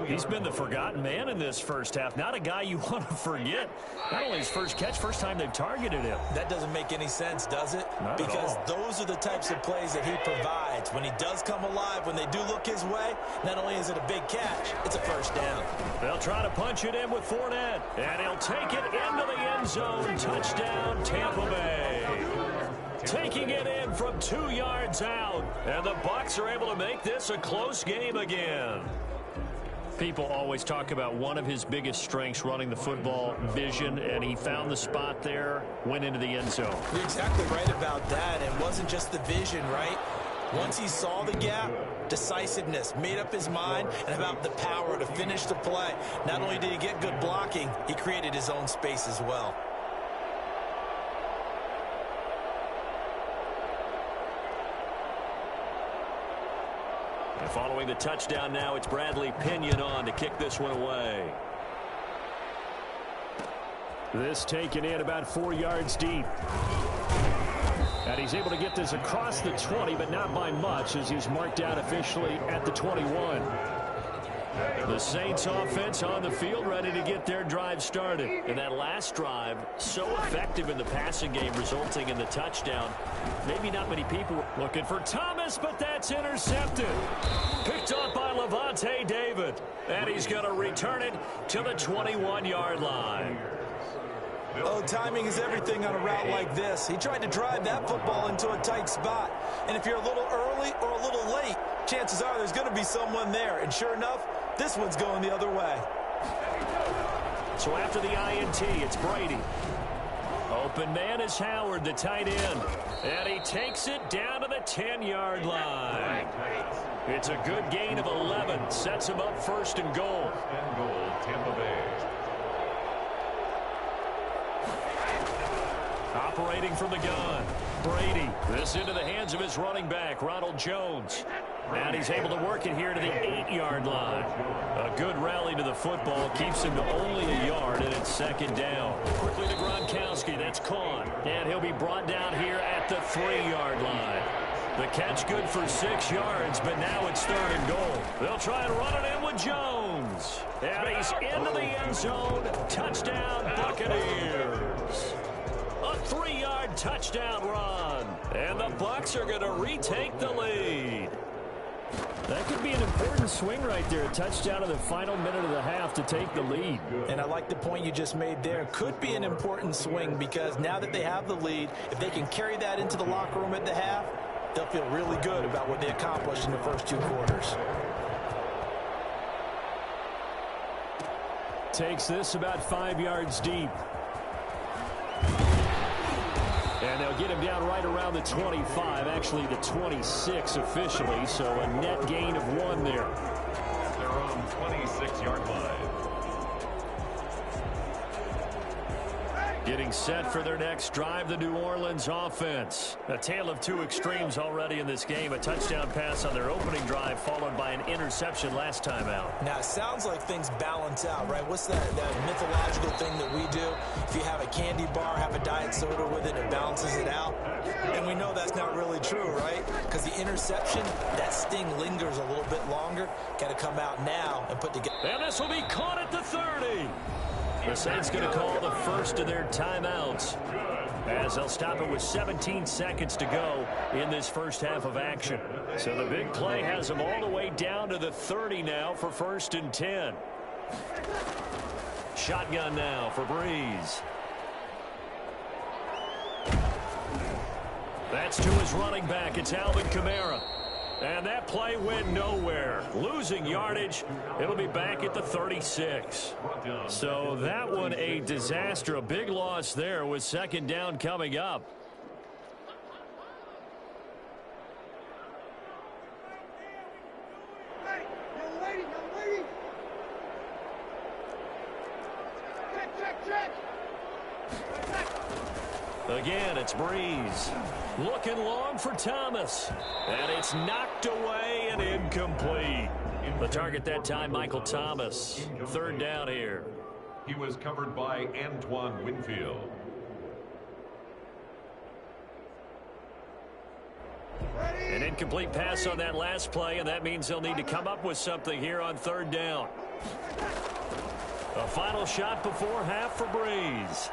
He's been the forgotten man in this first half. Not a guy you want to forget. Not only his first catch, first time they've targeted him. That doesn't make any sense, does it? Not because at all. Those are the types of plays that he provides. When he does come alive, when they do look his way, not only is it a big catch, it's a first down. They'll try to punch it in with Fournette. And he'll take it into the end zone. Touchdown, Tampa Bay. Taking it in from 2 yards out. And the Bucs are able to make this a close game again. People always talk about one of his biggest strengths, running the football, vision, and he found the spot there, went into the end zone. You're exactly right about that. It wasn't just the vision, right? Once he saw the gap, decisiveness, made up his mind, and about the power to finish the play. Not only did he get good blocking, he created his own space as well. And following the touchdown now, it's Bradley Pinion on to kick this one away. This taken in about 4 yards deep. And he's able to get this across the 20, but not by much, as he's marked out officially at the 21. The Saints offense on the field, ready to get their drive started. And that last drive, so effective in the passing game, resulting in the touchdown. Maybe not many people looking for Thomas, but that's intercepted. Picked up by Levante David. And he's going to return it to the 21-yard line. Oh, timing is everything on a route like this. He tried to drive that football into a tight spot. And if you're a little early or a little late, chances are there's going to be someone there. And sure enough, this one's going the other way. So after the INT, it's Brady. Open man is Howard, the tight end. And he takes it down to the 10-yard line. It's a good gain of 11. Sets him up first and goal. And goal, Tampa Bay. Operating from the gun, Brady. This into the hands of his running back, Ronald Jones. And he's able to work it here to the 8-yard line. A good rally to the football keeps him to only a yard, and it's second down. Quickly to Gronkowski, that's caught. And he'll be brought down here at the 3-yard line. The catch good for 6 yards, but now it's third and goal. They'll try and run it in with Jones. And he's into the end zone. Touchdown, Buccaneers. A 3-yard touchdown run. And the Bucs are going to retake the lead. That could be an important swing right there. A touchdown in the final minute of the half to take the lead. And I like the point you just made there. Could be an important swing because now that they have the lead, if they can carry that into the locker room at the half, they'll feel really good about what they accomplished in the first 2 quarters. Takes this about 5 yards deep. And they'll get him down right around the 25, actually the 26 officially, so a net gain of 1 there. They're on 26-yard line. Getting set for their next drive, the New Orleans offense. A tale of 2 extremes already in this game. A touchdown pass on their opening drive, followed by an interception last time out. Now, it sounds like things balance out, right? What's that mythological thing that we do? If you have a candy bar, have a diet soda with it, it balances it out. And we know that's not really true, right? Because the interception, that sting lingers a little bit longer. Got to come out now and put together. And this will be caught at the 30. The Saints going to call the first of their timeouts, as they'll stop it with 17 seconds to go in this first half of action. So the big play has them all the way down to the 30 now for 1st and 10. Shotgun now for Breeze. That's to his running back. It's Alvin Kamara. And that play went nowhere. Losing yardage. It'll be back at the 36. So that one a disaster. A big loss there with second down coming up. Again, it's Breeze. Looking long for Thomas. And it's knocked away and incomplete. The target that time, Michael Thomas. Third down here. He was covered by Antoine Winfield. An incomplete pass on that last play, and that means they'll need to come up with something here on third down. A final shot before half for Breeze.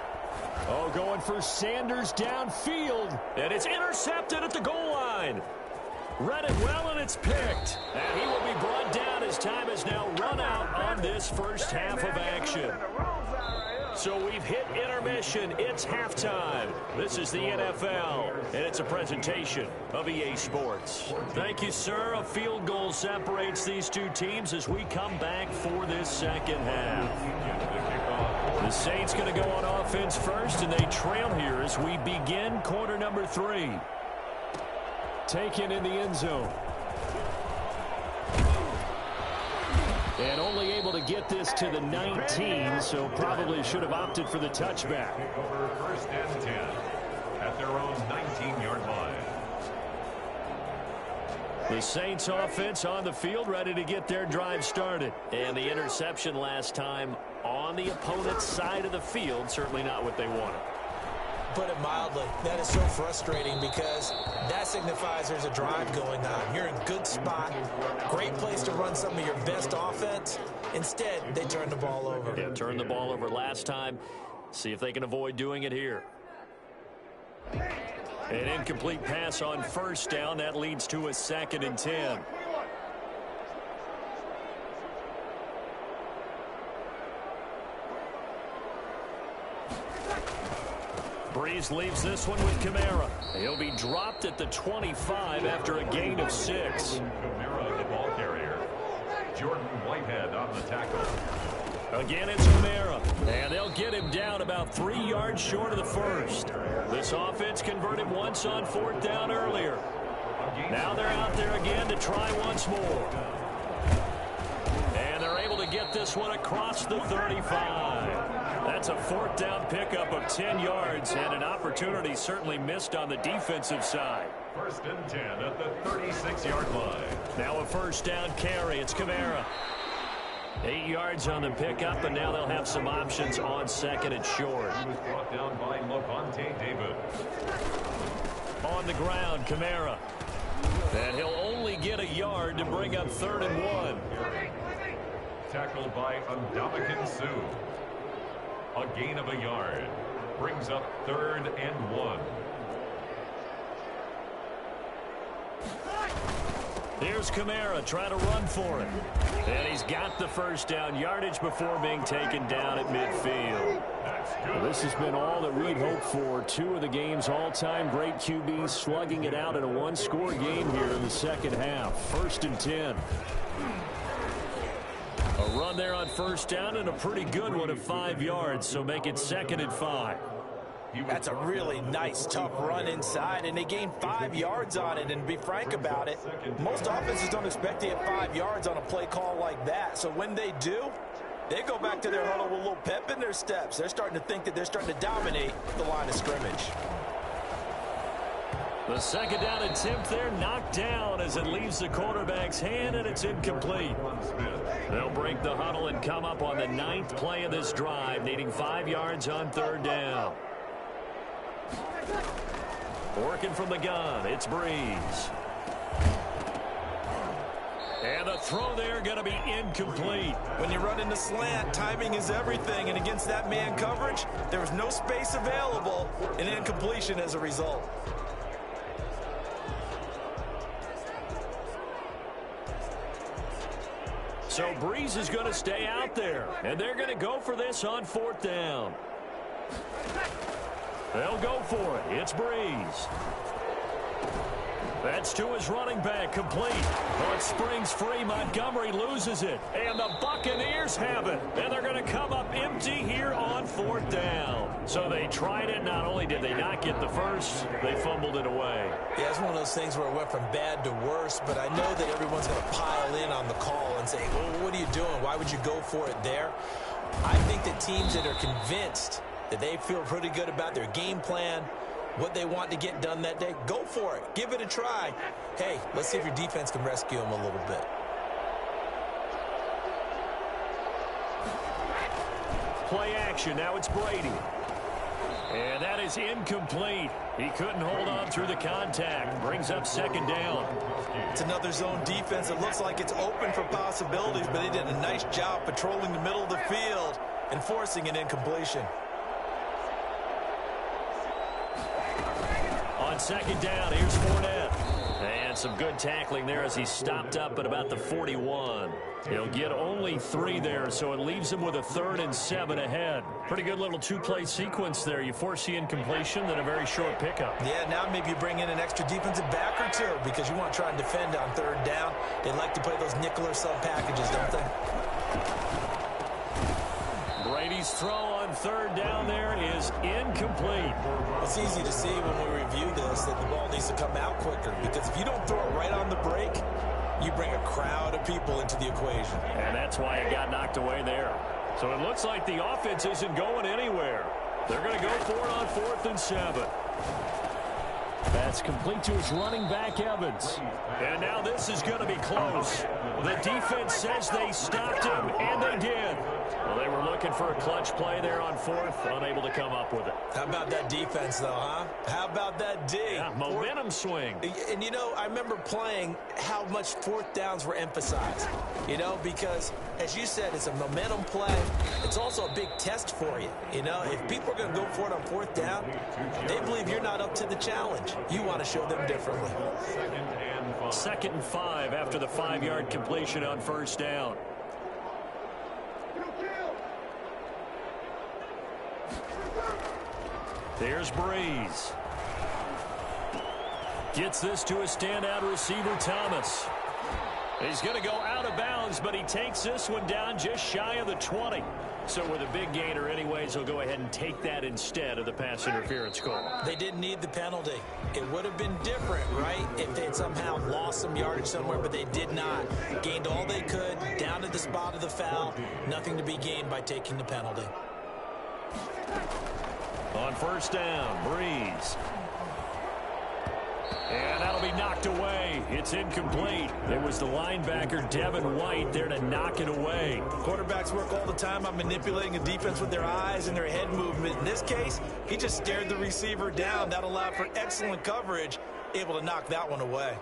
Oh, going for Sanders downfield, and it's intercepted at the goal line. Read it well, and it's picked. And he will be brought down as time has now run out on this first half of action. So we've hit intermission. It's halftime. This is the NFL, and it's a presentation of EA Sports. Thank you, sir. A field goal separates these two teams as we come back for this second half. The Saints going to go on offense first, and they trail here as we begin quarter number 3. Taken in the end zone. And only able to get this to the 19, so probably should have opted for the touchback. Over first and 10 at their own 19-yard line. The Saints offense on the field, ready to get their drive started. And the interception last time on the opponent's side of the field, certainly not what they wanted. Put it mildly, that is so frustrating because that signifies there's a drive going on. You're in a good spot, great place to run some of your best offense. Instead, they turn the ball over. Yeah, turned the ball over last time. See if they can avoid doing it here. An incomplete pass on first down. That leads to a 2nd and 10. Breeze leaves this one with Kamara. He'll be dropped at the 25 after a gain of 6. Kamara, the ball carrier. Jordan Whitehead on the tackle. Again, it's Kamara. And they'll get him down about 3 yards short of the first. This offense converted once on 4th down earlier. Now they're out there again to try once more. And they're able to get this one across the 35. That's a 4th down pickup of 10 yards and an opportunity certainly missed on the defensive side. 1st and 10 at the 36-yard line. Now a 1st down carry. It's Kamara. 8 yards on the pickup, and now they'll have some options on 2nd and short. He was brought down by Levante David. On the ground, Kamara. And he'll only get a yard to bring up 3rd and 1. Tackled by Ndamukong Suh. A gain of a yard. Brings up 3rd and 1. Here's Kamara trying to run for it. And he's got the 1st down yardage before being taken down at midfield. Well, this has been all that we'd hoped for. 2 of the game's all-time great QBs slugging it out in a 1-score game here in the second half. 1st and 10. A run there on 1st down and a pretty good one of 5 yards, so make it 2nd and 5. That's a really nice, tough run inside, and they gained 5 yards on it. And to be frank about it, most offenses don't expect to get 5 yards on a play call like that. So when they do, they go back to their huddle with a little pep in their steps. They're starting to think that they're starting to dominate the line of scrimmage. The 2nd down attempt there knocked down as it leaves the quarterback's hand, and it's incomplete. They'll break the huddle and come up on the 9th play of this drive, needing 5 yards on 3rd down. Working from the gun, it's Breeze. And the throw there going to be incomplete. When you run into slant, timing is everything, and against that man coverage, there was no space available, and incompletion as a result. So Breeze is going to stay out there, and they're going to go for this on 4th down. They'll go for it. It's Breeze. That's to his running back, complete. But springs free. Montgomery loses it. And the Buccaneers have it. And they're going to come up empty here on 4th down. So they tried it. Not only did they not get the first, they fumbled it away. Yeah, it's one of those things where it went from bad to worse, but I know that everyone's going to pile in on the call and say, well, what are you doing? Why would you go for it there? I think that teams that are convinced that they feel pretty good about their game plan, what they want to get done that day, go for it. Give it a try. Hey, let's see if your defense can rescue them a little bit. Play action. Now it's Brady. And that is incomplete. He couldn't hold on through the contact. Brings up second down. It's another zone defense. It looks like it's open for possibilities, but they did a nice job patrolling the middle of the field and forcing an incompletion. On second down, here's Fournette. And some good tackling there as he stopped up at about the 41. He'll get only 3 there, so it leaves him with a 3rd and 7 ahead. Pretty good little 2-play sequence there. You force the incompletion, then a very short pickup. Yeah, now maybe you bring in an extra defensive back or 2 because you want to try and defend on 3rd down. They like to play those nickel or sub packages, don't they? Brady's throw on 3rd down there is incomplete. It's easy to see when we review this that the ball needs to come out quicker, because if you don't throw it right on the break, you bring a crowd of people into the equation. And that's why it got knocked away there. So it looks like the offense isn't going anywhere. They're going to go for it on 4th and 7. That's complete to his running back, Evans. And now this is going to be close. The defense says they stopped him, and they did. Well, they were looking for a clutch play there on 4th, unable to come up with it. How about that defense, though, huh? How about that D? Yeah, momentum swing. And, you know, I remember playing how much 4th downs were emphasized, you know, because, as you said, it's a momentum play. It's also a big test for you. You know, if people are going to go for it on 4th down, they believe you're not up to the challenge. You want to show them differently. 2nd and 5 after the 5-yard completion on 1st down. There's Breeze. Gets this to a standout receiver, Thomas. He's going to go out of bounds, but he takes this one down just shy of the 20. So with a big gainer anyways, he'll go ahead and take that instead of the pass interference call. They didn't need the penalty. It would have been different, right, if they had somehow lost some yardage somewhere, but they did not. Gained all they could, down to the spot of the foul. Nothing to be gained by taking the penalty. On 1st down, Breeze. And that'll be knocked away. It's incomplete. It was the linebacker, Devin White, there to knock it away. Quarterbacks work all the time on manipulating a defense with their eyes and their head movement. In this case, he just stared the receiver down. That allowed for excellent coverage, able to knock that one away.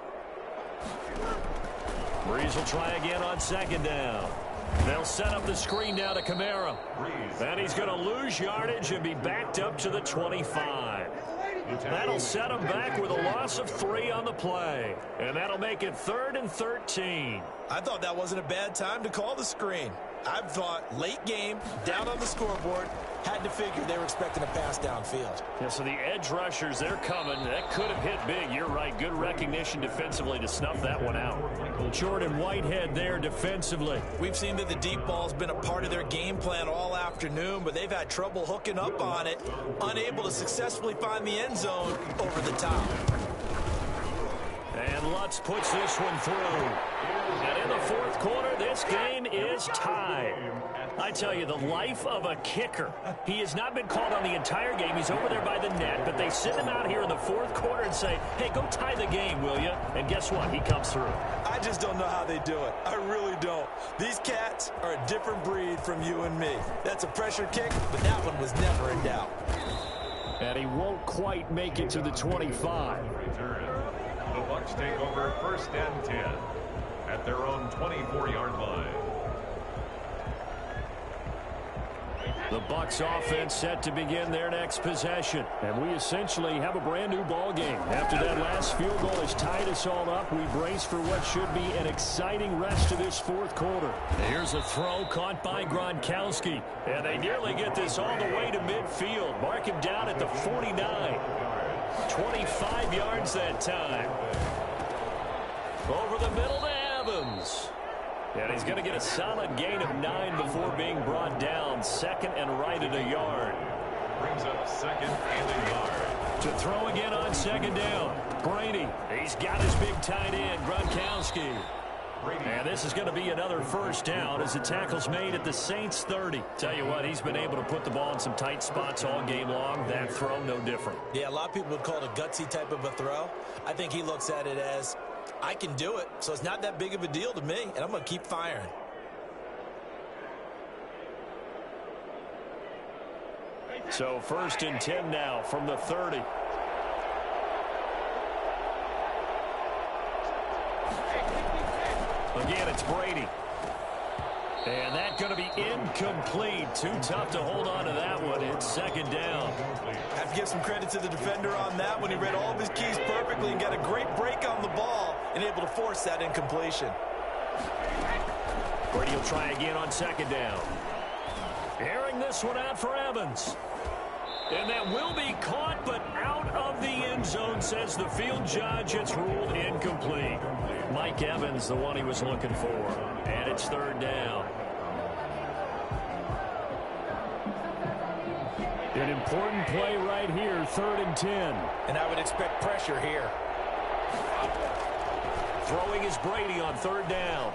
Breeze will try again on 2nd down. They'll set up the screen now to Kamara. And he's going to lose yardage and be backed up to the 25. That'll set him back with a loss of 3 on the play. And that'll make it 3rd and 13. I thought that wasn't a bad time to call the screen. I thought late game, down on the scoreboard, had to figure they were expecting a pass downfield. Yeah, so the edge rushers, they're coming. That could have hit big. You're right. Good recognition defensively to snuff that one out. Jordan Whitehead there defensively. We've seen that the deep ball's been a part of their game plan all afternoon, but they've had trouble hooking up on it, unable to successfully find the end zone over the top. And Lutz puts this one through. And in the 4th quarter, this game is tied. I tell you, the life of a kicker. He has not been called on the entire game. He's over there by the net, but they send him out here in the 4th quarter and say, hey, go tie the game, will you? And guess what? He comes through. I just don't know how they do it. I really don't. These cats are a different breed from you and me. That's a pressure kick, but that one was never in doubt. And he won't quite make it to the 25. The Bucs take over 1st and 10 at their own 24-yard line. The Bucs offense set to begin their next possession. And we essentially have a brand new ball game. After that last field goal has tied us all up, we brace for what should be an exciting rest to this 4th quarter. Here's a throw caught by Gronkowski. And they nearly get this all the way to midfield. Mark him down at the 49. 25 yards that time. Over the middle to Evans. And he's going to get a solid gain of 9 before being brought down. 2nd and right at a yard. Brings up 2nd and a yard. To throw again on 2nd down. Brady. He's got his big tight end, Gronkowski. And this is going to be another first down as the tackle's made at the Saints 30. Tell you what, he's been able to put the ball in some tight spots all game long. That throw, no different. Yeah, a lot of people would call it a gutsy type of a throw. I think he looks at it as, I can do it, so it's not that big of a deal to me, and I'm going to keep firing. So 1st and 10 now from the 30. Again, it's Brady. And that's going to be incomplete. Too tough to hold on to that one. It's 2nd down. Have to give some credit to the defender on that one. He read all of his keys perfectly and got a great break on the ball and able to force that incompletion. Brady will try again on 2nd down. Airing this one out for Evans. And that will be caught, but out of the end zone, says the field judge. It's ruled incomplete. Mike Evans, the one he was looking for. And it's 3rd down. An important play right here, 3rd and 10. And I would expect pressure here. Throwing is Brady on 3rd down.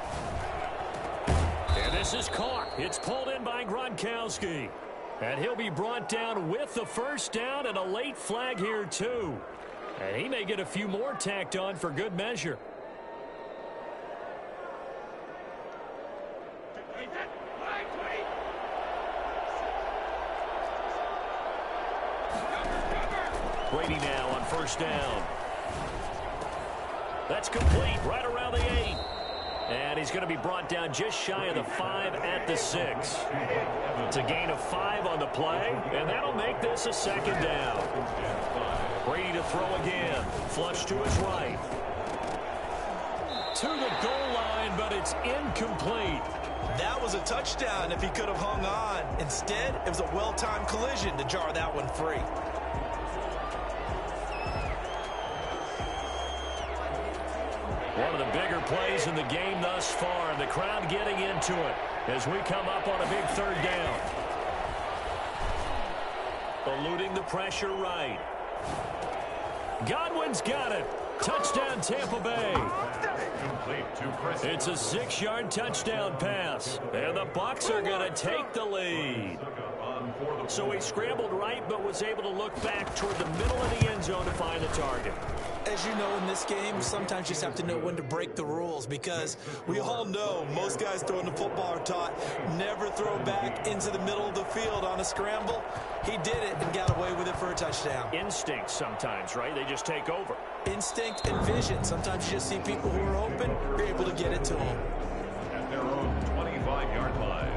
And this is caught. It's pulled in by Gronkowski. And he'll be brought down with the 1st down and a late flag here, too. And he may get a few more tacked on for good measure. Brady now on 1st down. That's complete right around the 8. And he's going to be brought down just shy of the 5 at the 6. It's a gain of 5 on the play, and that'll make this a 2nd down. Brady to throw again. Flush to his right. To the goal line, but it's incomplete. That was a touchdown if he could have hung on. Instead, it was a well-timed collision to jar that one free. One of the bigger plays in the game thus far, and the crowd getting into it as we come up on a big 3rd down. Eluding the pressure right. Godwin's got it. Touchdown, Tampa Bay. It's a 6-yard touchdown pass, and the Bucs are going to take the lead. So he scrambled right, but was able to look back toward the middle of the end zone to find the target. As you know, in this game, sometimes you just have to know when to break the rules, because we all know most guys throwing the football are taught never throw back into the middle of the field on a scramble. He did it and got away with it for a touchdown. Instinct sometimes, right? They just take over. Instinct and vision. Sometimes you just see people who are open, you're able to get it to them. At their own 25-yard line.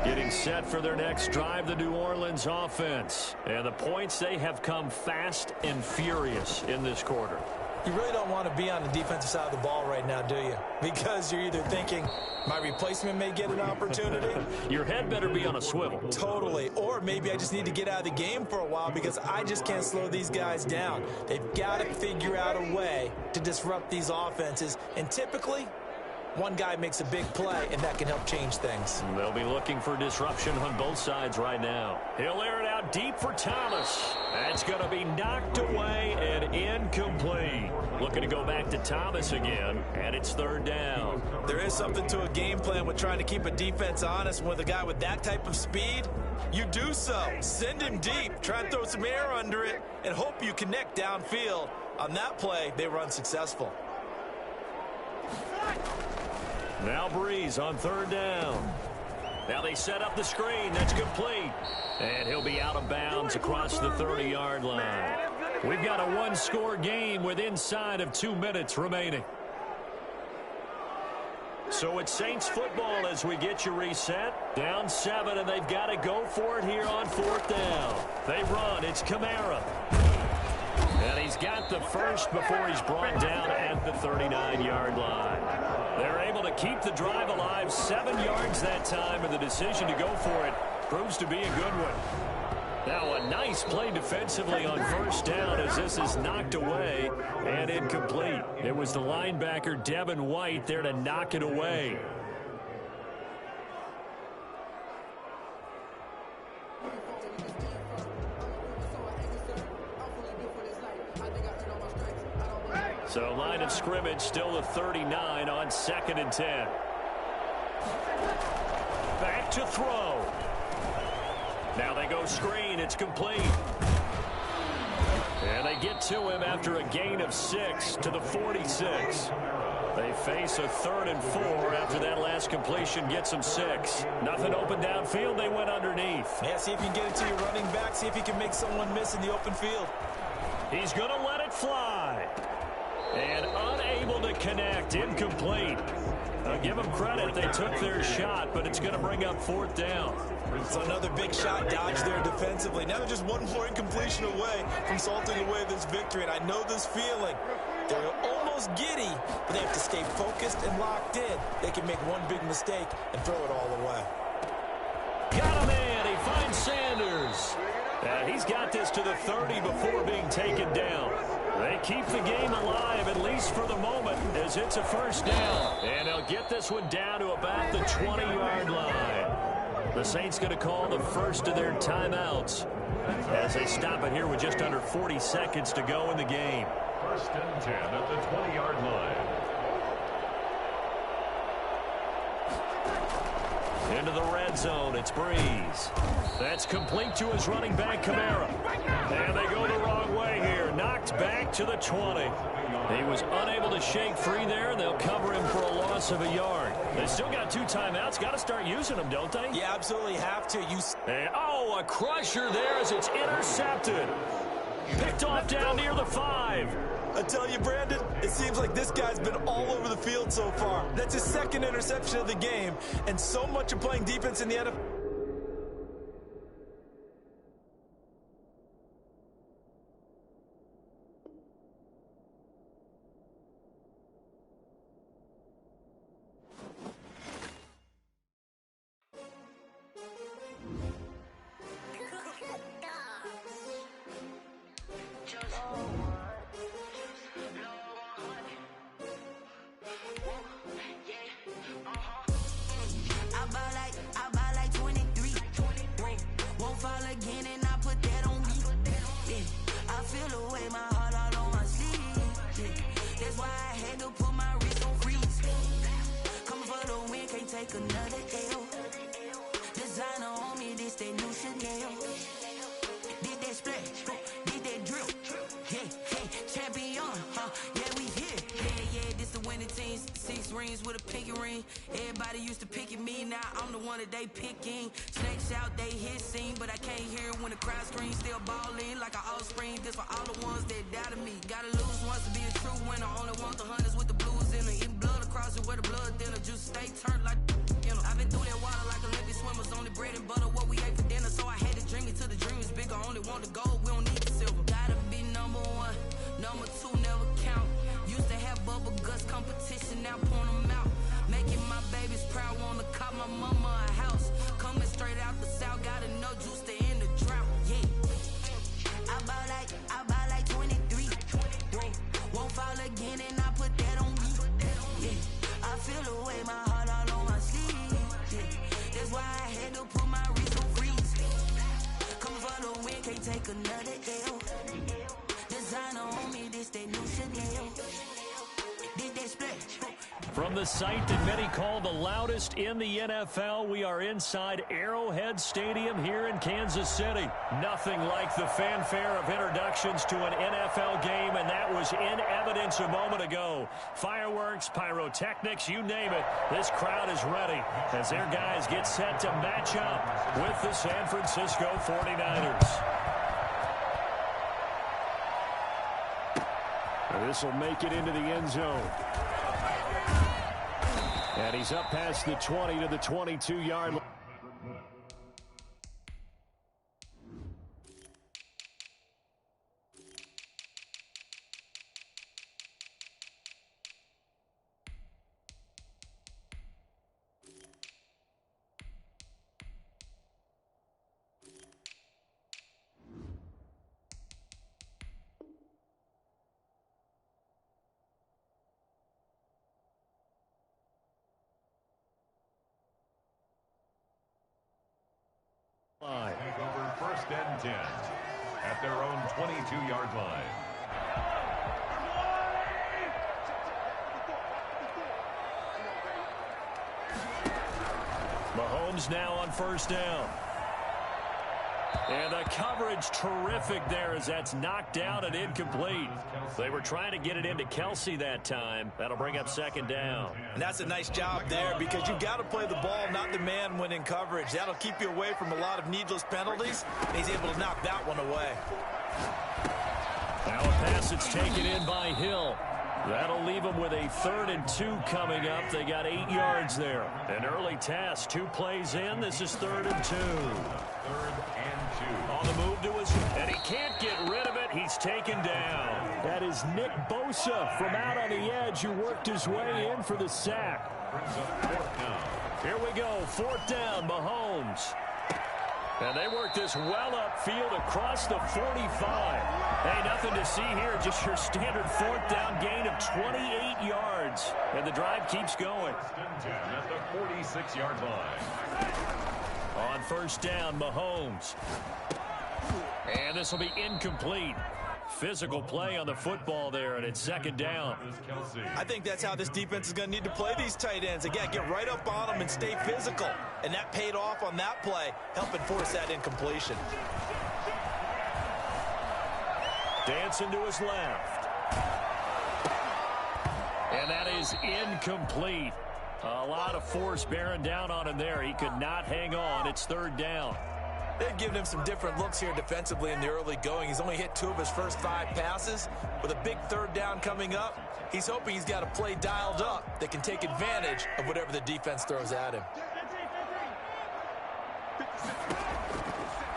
Getting set for their next drive, the New Orleans offense. And the points, they have come fast and furious in this quarter. You really don't want to be on the defensive side of the ball right now, do you? Because you're either thinking, my replacement may get an opportunity. Your head better be on a swivel. Totally. Or maybe I just need to get out of the game for a while because I just can't slow these guys down. They've got to figure out a way to disrupt these offenses. And typically, one guy makes a big play, and that can help change things. They'll be looking for disruption on both sides right now. He'll air it out deep for Thomas. That's going to be knocked away and incomplete. Looking to go back to Thomas again, and it's 3rd down. There is something to a game plan with trying to keep a defense honest. With a guy with that type of speed, you do so. Send him deep, try and throw some air under it, and hope you connect downfield. On that play, they were unsuccessful. Now Breeze on 3rd down. Now they set up the screen. That's complete. And he'll be out of bounds across the 30-yard line. We've got a 1-score game with inside of 2 minutes remaining. So it's Saints football as we get you reset. Down 7, and they've got to go for it here on 4th down. They run. It's Kamara. And he's got the first before he's brought down at the 39-yard line. They're able to keep the drive alive, 7 yards that time, and the decision to go for it proves to be a good one. Now a nice play defensively on 1st down as this is knocked away and incomplete. It was the linebacker Devin White there to knock it away. So line of scrimmage still the 39 on 2nd and 10. Back to throw. Now they go screen. It's complete. And they get to him after a gain of 6 to the 46. They face a 3rd and 4 after that last completion gets them 6. Nothing open downfield. They went underneath. Yeah, see if you can get it to your running back. See if you can make someone miss in the open field. He's going to let it fly. And unable to connect. Incomplete. I'll give them credit. They took their shot, but it's going to bring up 4th down. So another big shot dodged there defensively. Now they're just one more incompletion away from salting away this victory. And I know this feeling. They're almost giddy, but they have to stay focused and locked in. They can make one big mistake and throw it all away. Got a man. He finds Sanders. He's got this to the 30 before being taken down. They keep the game alive, at least for the moment, as it's a 1st down. And they'll get this one down to about the 20-yard line. The Saints going to call the first of their timeouts as they stop it here with just under 40 seconds to go in the game. 1st and 10 at the 20-yard line. Into the red zone, it's Breeze. That's complete to his running back, Kamara. And they go the wrong way here. Knocked back to the 20. He was unable to shake free there. They'll cover him for a loss of a yard. They still got 2 timeouts. Got to start using them, don't they? Yeah, absolutely have to. And, a crusher there as it's intercepted. Picked off down near the 5. I tell you, Brandon, it seems like this guy's been all over the field so far. That's his 2nd interception of the game, and so much of playing defense in the NFL. With a pinky ring, everybody used to pick at me. Now I'm the one that they picking. Snakes out, they hissing, but I can't hear when the crowd screams. Still balling like an offspring. This for all the ones that doubted me. Gotta lose once to be a true winner. Only want the hunters with the blues in it. Eating blood across it where the blood thinner. Juice stay turned like I've been through that water like Olympic swimmers. Only bread and butter what we ate for dinner. So I had to dream it till the dream is bigger. Only want the gold, we don't need the silver. Gotta be number 1, number 2 never count. Used to have bubble guts competition, now point them out. Making my babies proud, wanna cop my mama a house. Coming straight out the south, got enough juice to end the drought. Yeah, I buy like 23. Won't fall again, and I put that on me. Yeah, I feel the way, my heart all on my sleeve. Yeah, that's why I had to put my wrist on freeze. Coming for the win, can't take another L. Designer on me, this that new Chanel. This that splash. From the site that many call the loudest in the NFL, we are inside Arrowhead Stadium here in Kansas City. Nothing like the fanfare of introductions to an NFL game, and that was in evidence a moment ago. Fireworks, pyrotechnics, you name it. This crowd is ready as their guys get set to match up with the San Francisco 49ers. This will make it into the end zone. And he's up past the 20 to the 22-yard line. Take over 1st and 10 at their own 22-yard line. Mahomes now on first down. And the coverage terrific there as that's knocked down and incomplete. They were trying to get it into Kelsey that time. That'll bring up second down. And that's a nice job there because you've got to play the ball, not the man when in coverage. That'll keep you away from a lot of needless penalties. And he's able to knock that one away. Now a pass that's taken in by Hill. That'll leave them with a 3rd and 2 coming up. They got 8 yards there. An early task. 2 plays in. This is 3rd and 2. 3rd and 2. On the move to his, and he can't get rid of it. He's taken down. That is Nick Bosa from out on the edge who worked his way in for the sack. Brings up 4th down. Here we go. 4th down, Mahomes. And they work this well upfield across the 45. Hey, nothing to see here. Just your standard 4th down gain of 28 yards. And the drive keeps going. 10 at the 46-yard line. On first down, Mahomes. And this will be incomplete. Physical play on the football there, and it's second down. I think that's how this defense is going to need to play these tight ends. Again, get right up on them and stay physical. And that paid off on that play, helping force that incompletion. Dancing to his left. And that is incomplete. A lot of force bearing down on him there. He could not hang on. It's 3rd down. They've given him some different looks here defensively in the early going. He's only hit 2 of his first 5 passes. With a big 3rd down coming up, he's hoping he's got a play dialed up that can take advantage of whatever the defense throws at him.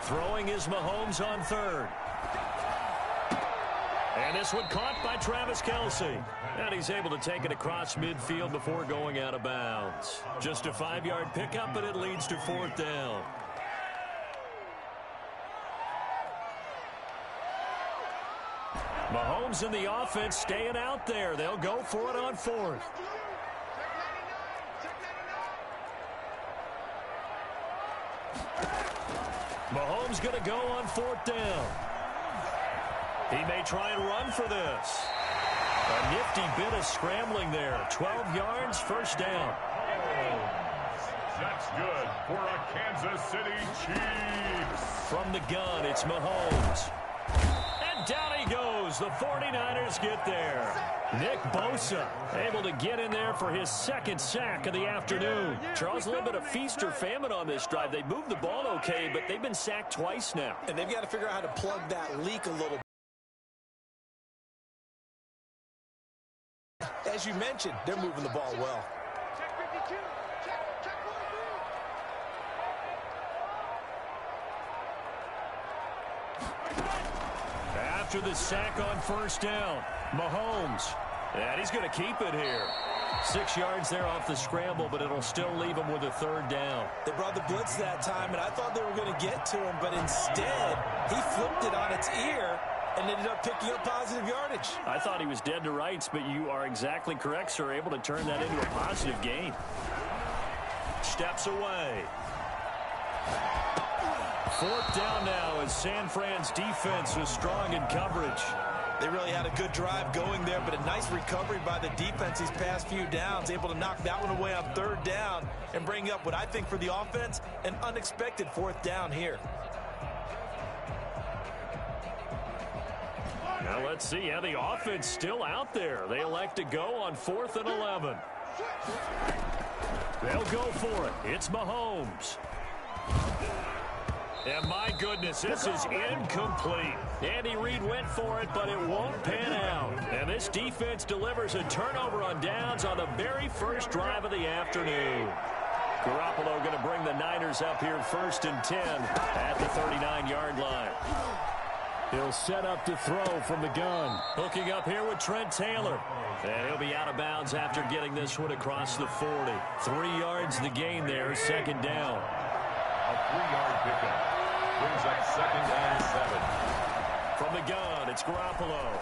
Throwing is Mahomes on 3rd. And this one caught by Travis Kelce. And he's able to take it across midfield before going out of bounds. Just a 5-yard pickup, and it leads to 4th down. Mahomes and the offense staying out there. They'll go for it on 4th. Mahomes going to go on 4th down. He may try and run for this. A nifty bit of scrambling there. 12 yards, first down. That's good for a Kansas City Chiefs. From the gun, it's Mahomes. And down he goes. The 49ers get there. Nick Bosa able to get in there for his 2nd sack of the afternoon. Charles, a little bit of feast or famine on this drive. They moved the ball okay, but they've been sacked twice now. And they've got to figure out how to plug that leak a little bit. As you mentioned, they're moving the ball well. After the sack on first down, Mahomes. And he's going to keep it here. 6 yards there off the scramble, but it'll still leave him with a 3rd down. They brought the blitz that time, and I thought they were going to get to him, but instead, he flipped it on its ear and ended up picking up positive yardage. I thought he was dead to rights, but you are exactly correct, sir. Able to turn that into a positive gain. Steps away. 4th down now as San Fran's defense is strong in coverage. They really had a good drive going there, but a nice recovery by the defense these past few downs. Able to knock that one away on 3rd down and bring up what I think for the offense, an unexpected 4th down here. Now let's see how the offense still out there. They elect to go on 4th and 11. They'll go for it. It's Mahomes. And my goodness, this is incomplete. Andy Reid went for it, but it won't pan out. And this defense delivers a turnover on downs on the very first drive of the afternoon. Garoppolo going to bring the Niners up here 1st and 10 at the 39-yard line. He'll set up to throw from the gun. Hooking up here with Trent Taylor. And he'll be out of bounds after getting this one across the 40. 3 yards the gain there, 2nd down. A 3-yard pickup. Brings up 2nd and 7. From the gun, it's Garoppolo.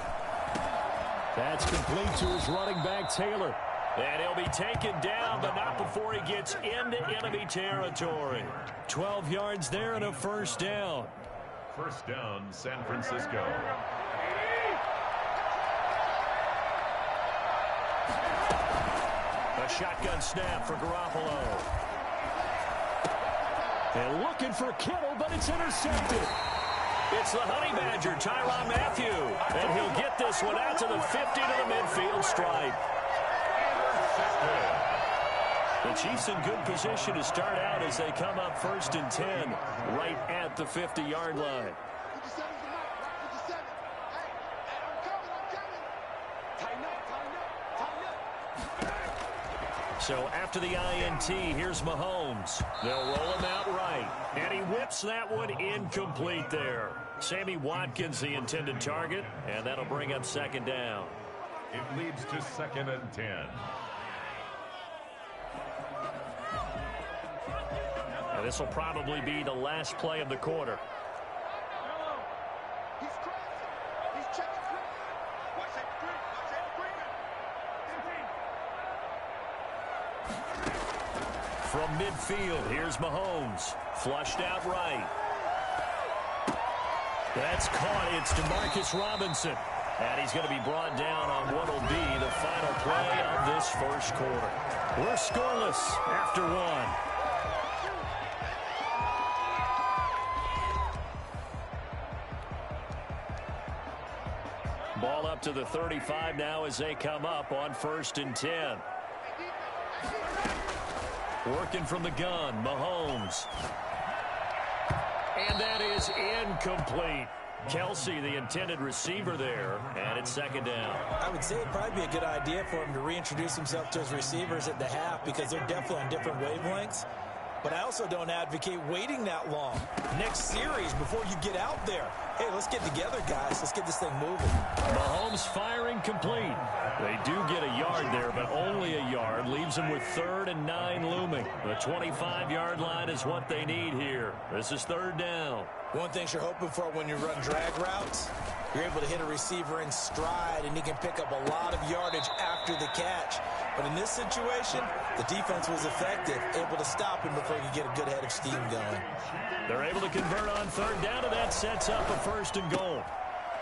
That's complete to his running back, Taylor. And he'll be taken down, but not before he gets into enemy territory. 12 yards there and a 1st down. 1st down, San Francisco. A shotgun snap for Garoppolo. And looking for Kittle, but it's intercepted. It's the Honey Badger, Tyrann Mathieu. And he'll get this one out to the 50 to the midfield stripe. The Chiefs in good position to start out as they come up 1st and 10 right at the 50-yard line. So after the INT, here's Mahomes. They'll roll him out right. And he whips that one incomplete there. Sammy Watkins, the intended target, and that'll bring up 2nd down. It leads to 2nd and 10. And this will probably be the last play of the quarter. From midfield, here's Mahomes. Flushed out right. That's caught. It's DeMarcus Robinson. And he's going to be brought down on what will be the final play of this first quarter. We're scoreless after 1. Ball up to the 35 now as they come up on 1st and 10. Working from the gun, Mahomes. And that is incomplete. Kelsey, the intended receiver there, and it's 2nd down. I would say it'd probably be a good idea for him to reintroduce himself to his receivers at the half because they're definitely on different wavelengths. But I also don't advocate waiting that long. Next series before you get out there. Hey, let's get together, guys. Let's get this thing moving. Mahomes firing complete. They do get a yard there, but only a yard. Leaves them with 3rd and 9 looming. The 25-yard line is what they need here. This is 3rd down. One thing you're hoping for when you run drag routes, you're able to hit a receiver in stride, and he can pick up a lot of yardage after the catch. But in this situation, the defense was effective, able to stop him before he could get a good head of steam going. They're able to convert on 3rd down, and that sets up a 1st and goal.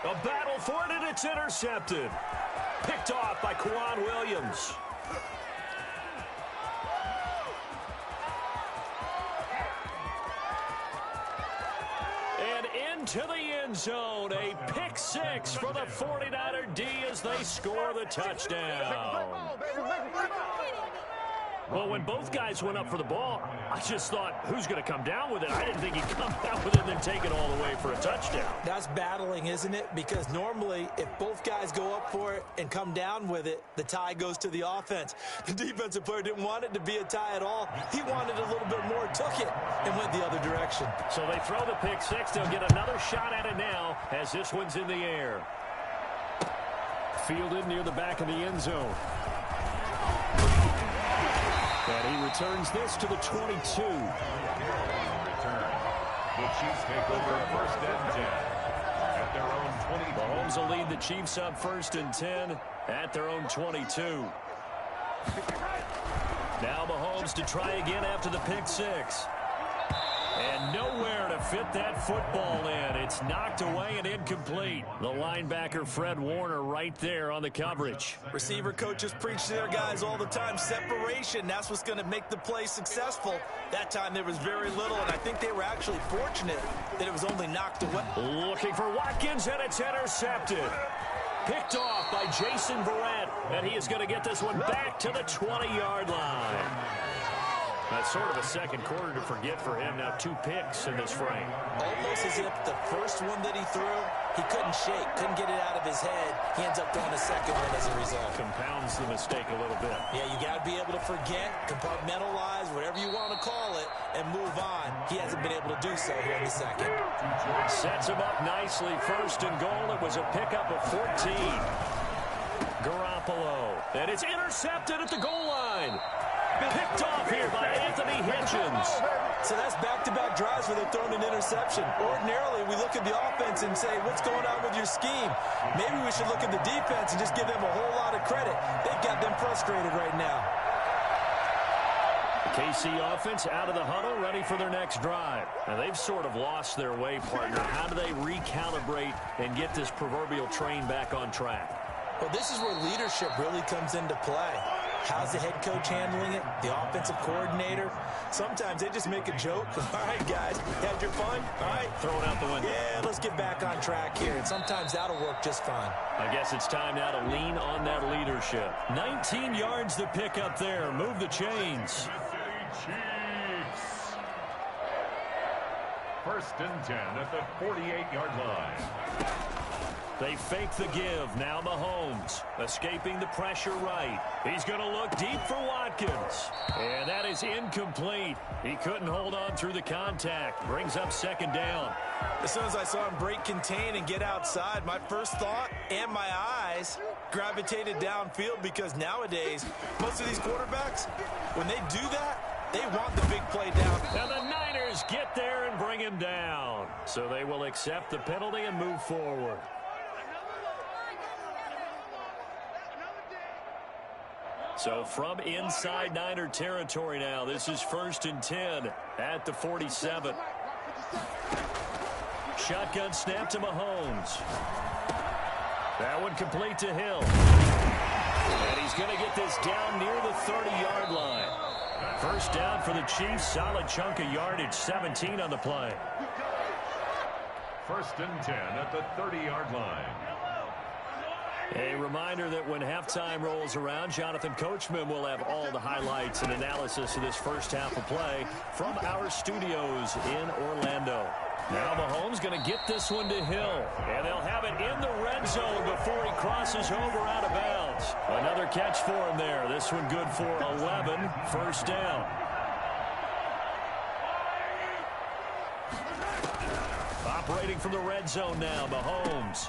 A battle for it, and it's intercepted. Picked off by Kwan Williams. And into the end zone, a pick 6 for the 49er D as they score the touchdown. Well, when both guys went up for the ball, I just thought, who's going to come down with it? I didn't think he'd come down with it and then take it all the way for a touchdown. That's battling, isn't it? Because normally, if both guys go up for it and come down with it, the tie goes to the offense. The defensive player didn't want it to be a tie at all. He wanted a little bit more, took it, and went the other direction. So they throw the pick 6. They'll get another shot at it now as this one's in the air. Fielded near the back of the end zone. And he returns this to the 22. The Chiefs take over 1st and 10 at their own 22. Mahomes will lead the Chiefs up 1st and 10 at their own 22. Now Mahomes to try again after the pick 6. And nowhere to fit that football in. It's knocked away and incomplete. The linebacker, Fred Warner, right there on the coverage. Receiver coaches preach to their guys all the time. Separation, that's what's going to make the play successful. That time there was very little, and I think they were actually fortunate that it was only knocked away. Looking for Watkins, and it's intercepted. Picked off by Jason Verrett, and he is going to get this one back to the 20-yard line. That's sort of a second quarter to forget for him. Now 2 picks in this frame. Almost as if the first one that he threw, he couldn't shake, couldn't get it out of his head. He ends up throwing a second one as a result. Compounds the mistake a little bit. Yeah, you got to be able to forget, compartmentalize, whatever you want to call it, and move on. He hasn't been able to do so here in the second. Sets him up nicely. 1st and goal. It was a pickup of 14. Garoppolo. And it's intercepted at the goal line. Picked off here by Anthony Hitchens. So that's back-to-back drives where they're throwing an interception. Ordinarily, we look at the offense and say, what's going on with your scheme? Maybe we should look at the defense and just give them a whole lot of credit. They've got them frustrated right now. The KC offense out of the huddle, ready for their next drive. Now, they've sort of lost their way, partner. How do they recalibrate and get this proverbial train back on track? Well, this is where leadership really comes into play. How's the head coach handling it? The offensive coordinator? Sometimes they just make a joke. All right, guys, had your fun? All right. Throw it out the window. Yeah, let's get back on track here. And sometimes that'll work just fine. I guess it's time now to lean on that leadership. 19 yards to pick up there. Move the chains. First and 10 at the 48-yard line. They fake the give. Now Mahomes escaping the pressure right. He's going to look deep for Watkins. And that is incomplete. He couldn't hold on through the contact. Brings up second down. As soon as I saw him break contain and get outside, my first thought and my eyes gravitated downfield, because nowadays, most of these quarterbacks, when they do that, they want the big play down. And the Niners get there and bring him down. So they will accept the penalty and move forward. So from inside Niner territory now, this is first and 10 at the 47. Shotgun snap to Mahomes. That one complete to Hill. And he's going to get this down near the 30-yard line. First down for the Chiefs. Solid chunk of yardage. 17 on the play. First and 10 at the 30-yard line. A reminder that when halftime rolls around, Jonathan Coachman will have all the highlights and analysis of this first half of play from our studios in Orlando. Now Mahomes going to get this one to Hill, and they'll have it in the red zone before he crosses over out of bounds. Another catch for him there. This one good for 11. First down. Operating from the red zone now, Mahomes.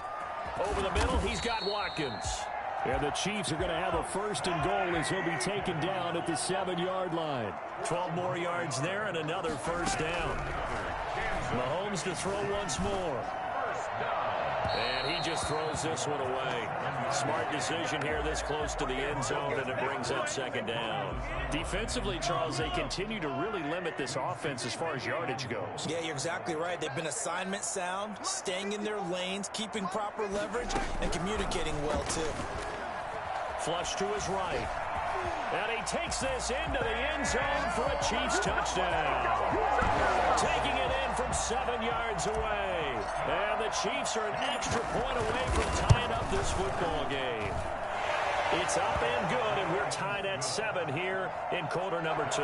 Over the middle, he's got Watkins. And the Chiefs are going to have a first and goal as he'll be taken down at the 7-yard line. 12 more yards there and another first down. Mahomes to throw once more. And he just throws this one away. Smart decision here this close to the end zone, and it brings up second down. Defensively, Charles, they continue to really limit this offense as far as yardage goes. Yeah, you're exactly right. They've been assignment sound, staying in their lanes, keeping proper leverage, and communicating well, too. Flush to his right. And he takes this into the end zone for a Chiefs touchdown. Taking it in from 7 yards away. And the Chiefs are an extra point away from tying up this football game. It's up and good, and we're tied at 7 here in quarter number 2.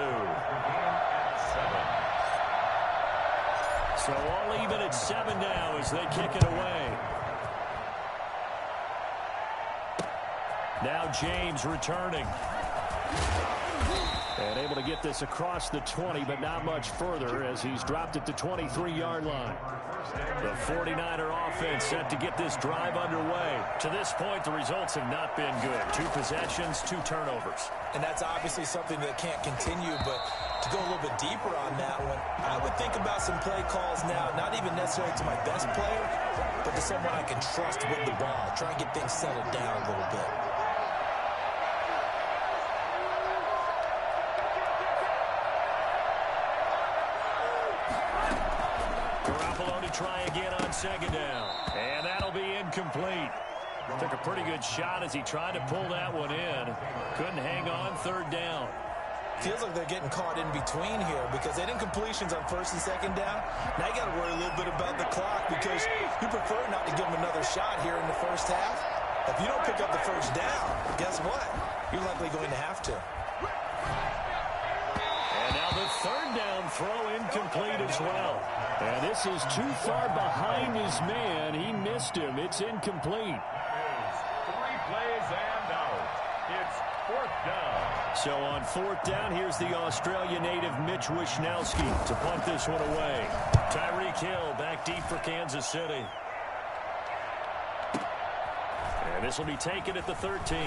So all even at 7 now as they kick it away. Now James returning. And able to get this across the 20, but not much further as he's dropped it to 23-yard line. The 49er offense set to get this drive underway. To this point, the results have not been good. 2 possessions, 2 turnovers. And that's obviously something that can't continue, but to go a little bit deeper on that one, I would think about some play calls now, not even necessarily to my best player, but to someone I can trust with the ball. Try and get things settled down a little bit. Try again on second down. And that'll be incomplete. Took a pretty good shot as he tried to pull that one in. Couldn't hang on. Third down. Feels like they're getting caught in between here because they had incompletions on first and second down. Now you got to worry a little bit about the clock because you prefer not to give them another shot here in the first half. If you don't pick up the first down, guess what? You're likely going to have to. And now the third down throw incomplete as well. And this is too far behind his man. He missed him. It's incomplete. 3 plays and out. It's 4th down. So on 4th down, here's the Australia native Mitch Wishnowski to punt this one away. Tyreek Hill back deep for Kansas City. And this will be taken at the 13.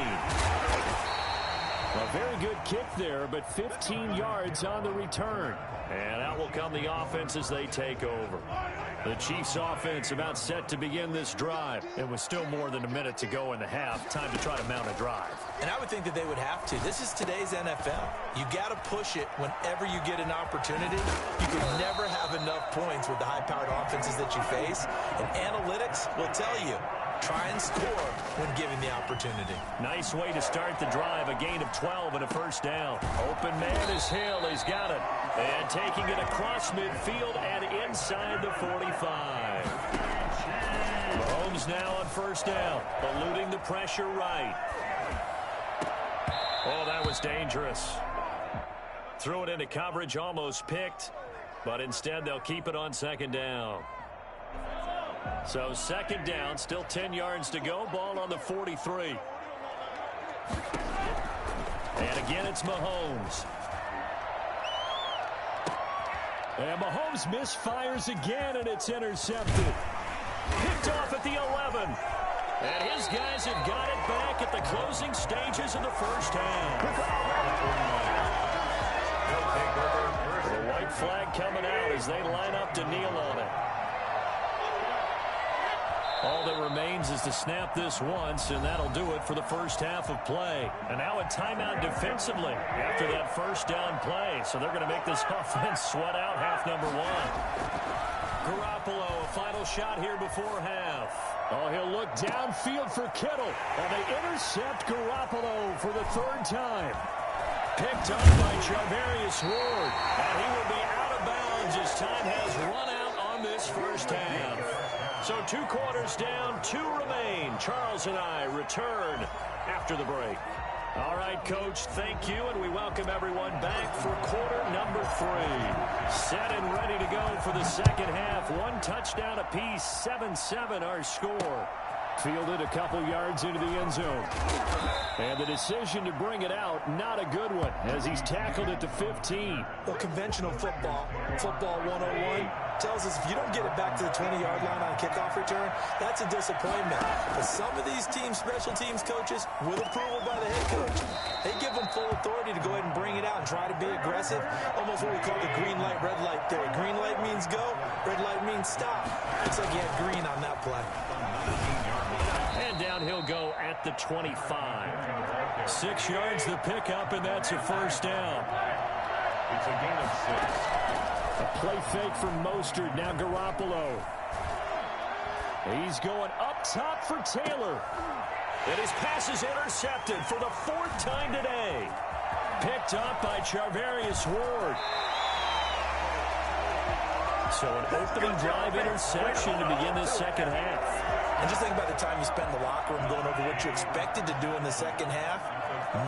A very good kick there, but 15 yards on the return. And out will come the offense as they take over. The Chiefs offense about set to begin this drive. It was still more than a minute to go in the half. Time to try to mount a drive. And I would think that they would have to. This is today's NFL. You got to push it whenever you get an opportunity. You can never have enough points with the high-powered offenses that you face. And analytics will tell you Try and score when given the opportunity. Nice way to start the drive. A gain of 12 and a first down. Open man is Hill. He's got it. And taking it across midfield and inside the 45. Mahomes now on first down. Eluding the pressure right. Oh, that was dangerous. Threw it into coverage, almost picked. But instead, they'll keep it on second down. So second down, still 10 yards to go. Ball on the 43. And again, it's Mahomes. And Mahomes misfires again, and it's intercepted. Picked off at the 11. And his guys have got it back at the closing stages of the first half. The white flag coming out as they line up to kneel on it. All that remains is to snap this once, and that'll do it for the first half of play. And now a timeout defensively after that first down play. So they're going to make this offense sweat out half number one. Garoppolo, a final shot here before half. Oh, he'll look downfield for Kittle, and they intercept Garoppolo for the third time. Picked up by Charvarius Ward, and he will be out of bounds as time has run out on this first half. So 2 quarters down, 2 remain. Charles and I return after the break. All right, Coach, thank you, and we welcome everyone back for quarter number 3. Set and ready to go for the second half. 1 touchdown apiece, 7-7 our score. Fielded a couple yards into the end zone. And the decision to bring it out, not a good one, as he's tackled at the 15. Well, conventional football 101, tells us if you don't get it back to the 20-yard line on a kickoff return, that's a disappointment. But some of these teams, special teams coaches, with approval by the head coach, they give them full authority to go ahead and bring it out and try to be aggressive. Almost what we call the green light, red light theory. Green light means go, red light means stop. Looks like he had green on that play. And down he'll go at the 25. 6 yards the pickup, and that's a first down. It's a gain of 6. A play fake from Mostert, now Garoppolo. He's going up top for Taylor. And his pass is intercepted for the 4th time today. Picked up by Charvarius Ward. So an opening drive interception to begin this second half. And just think about the time you spend in the locker room going over what you expected to do in the second half.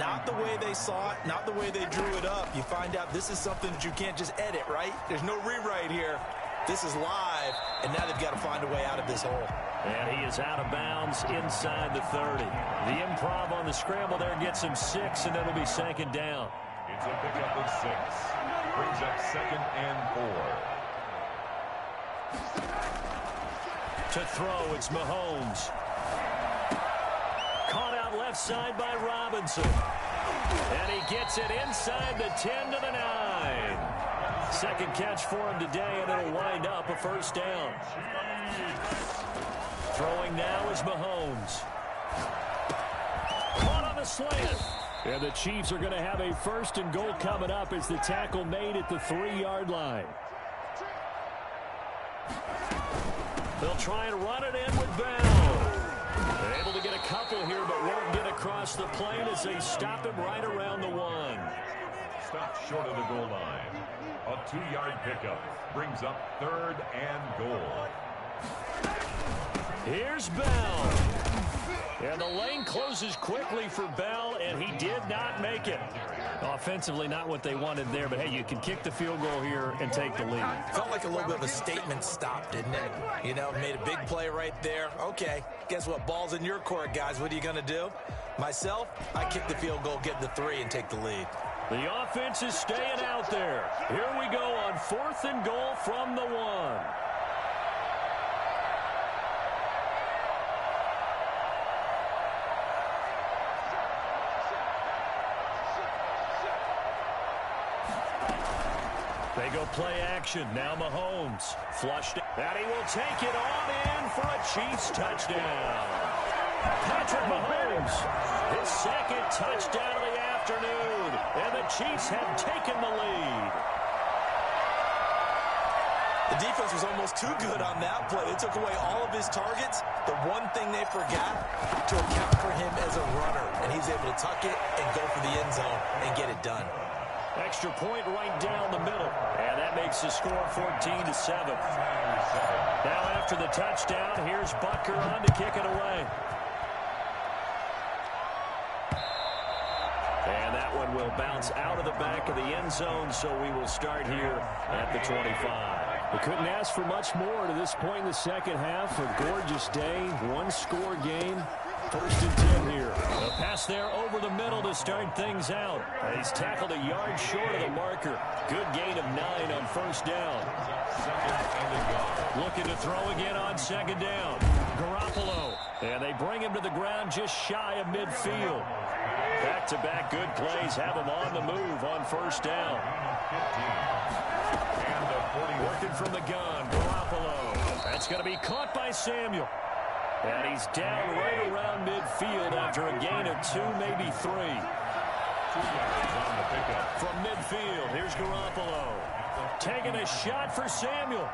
Not the way they saw it, not the way they drew it up. You find out this is something that you can't just edit, right? There's no rewrite here. This is live, and now they've got to find a way out of this hole. And he is out of bounds inside the 30. The improv on the scramble there gets him 6, and it'll be second down. It's a pickup of 6. Brings up 2nd and 4. To throw, it's Mahomes. Caught out left side by Robinson. And he gets it inside the 10 to the 9. Second catch for him today, and it'll wind up a first down. Throwing now is Mahomes. Caught on the slant. And the Chiefs are going to have a 1st and goal coming up as the tackle made at the 3-yard line. They'll try and run it in with Bell. They're able to get a couple here, but won't get across the plane as they stop him right around the 1. Stopped short of the goal line. A 2-yard pickup brings up 3rd and goal. Here's Bell. And the lane closes quickly for Bell, and he did not make it. Offensively, not what they wanted there, but hey, you can kick the field goal here and take the lead. Felt like a little bit of a statement stop, didn't it? You know, made a big play right there. Okay, guess what? Ball's in your court, guys. What are you going to do? Myself, I kick the field goal, get the 3, and take the lead. The offense is staying out there. Here we go on 4th and goal from the 1. They go play action. Now Mahomes. Flushed it. And he will take it on in for a Chiefs touchdown. Patrick Mahomes. His 2nd touchdown of the afternoon. And the Chiefs have taken the lead. The defense was almost too good on that play. They took away all of his targets. The one thing they forgot, to account for him as a runner. And he's able to tuck it and go for the end zone and get it done. Extra point right down the middle. And that makes the score 14-7. Now after the touchdown, here's Butker on to kick it away. And that one will bounce out of the back of the end zone, so we will start here at the 25. We couldn't ask for much more to this point in the second half. A gorgeous day, one-score game. 1st and 10 here. A pass there over the middle to start things out. He's tackled a yard short of the marker. Good gain of 9 on 1st down. Looking to throw again on 2nd down. Garoppolo. And they bring him to the ground just shy of midfield. Back-to-back good plays have him on the move on 1st down. Working from the gun, Garoppolo. That's going to be caught by Samuel. And he's down right around midfield after a gain of 2, maybe 3. From midfield, here's Garoppolo. Taking a shot for Samuel.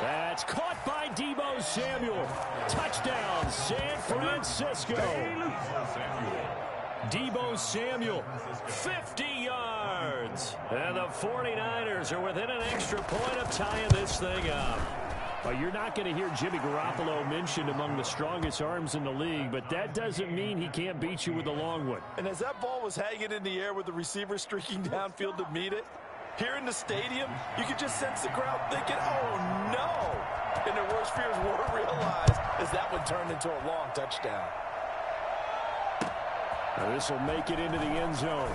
That's caught by Deebo Samuel. Touchdown, San Francisco. Deebo Samuel, 50 yards. And the 49ers are within an extra point of tying this thing up. Well, you're not going to hear Jimmy Garoppolo mentioned among the strongest arms in the league, but that doesn't mean he can't beat you with a long one. And as that ball was hanging in the air with the receiver streaking downfield to meet it, here in the stadium, you could just sense the crowd thinking, oh, no. And their worst fears were realized as that one turned into a long touchdown. Now this will make it into the end zone.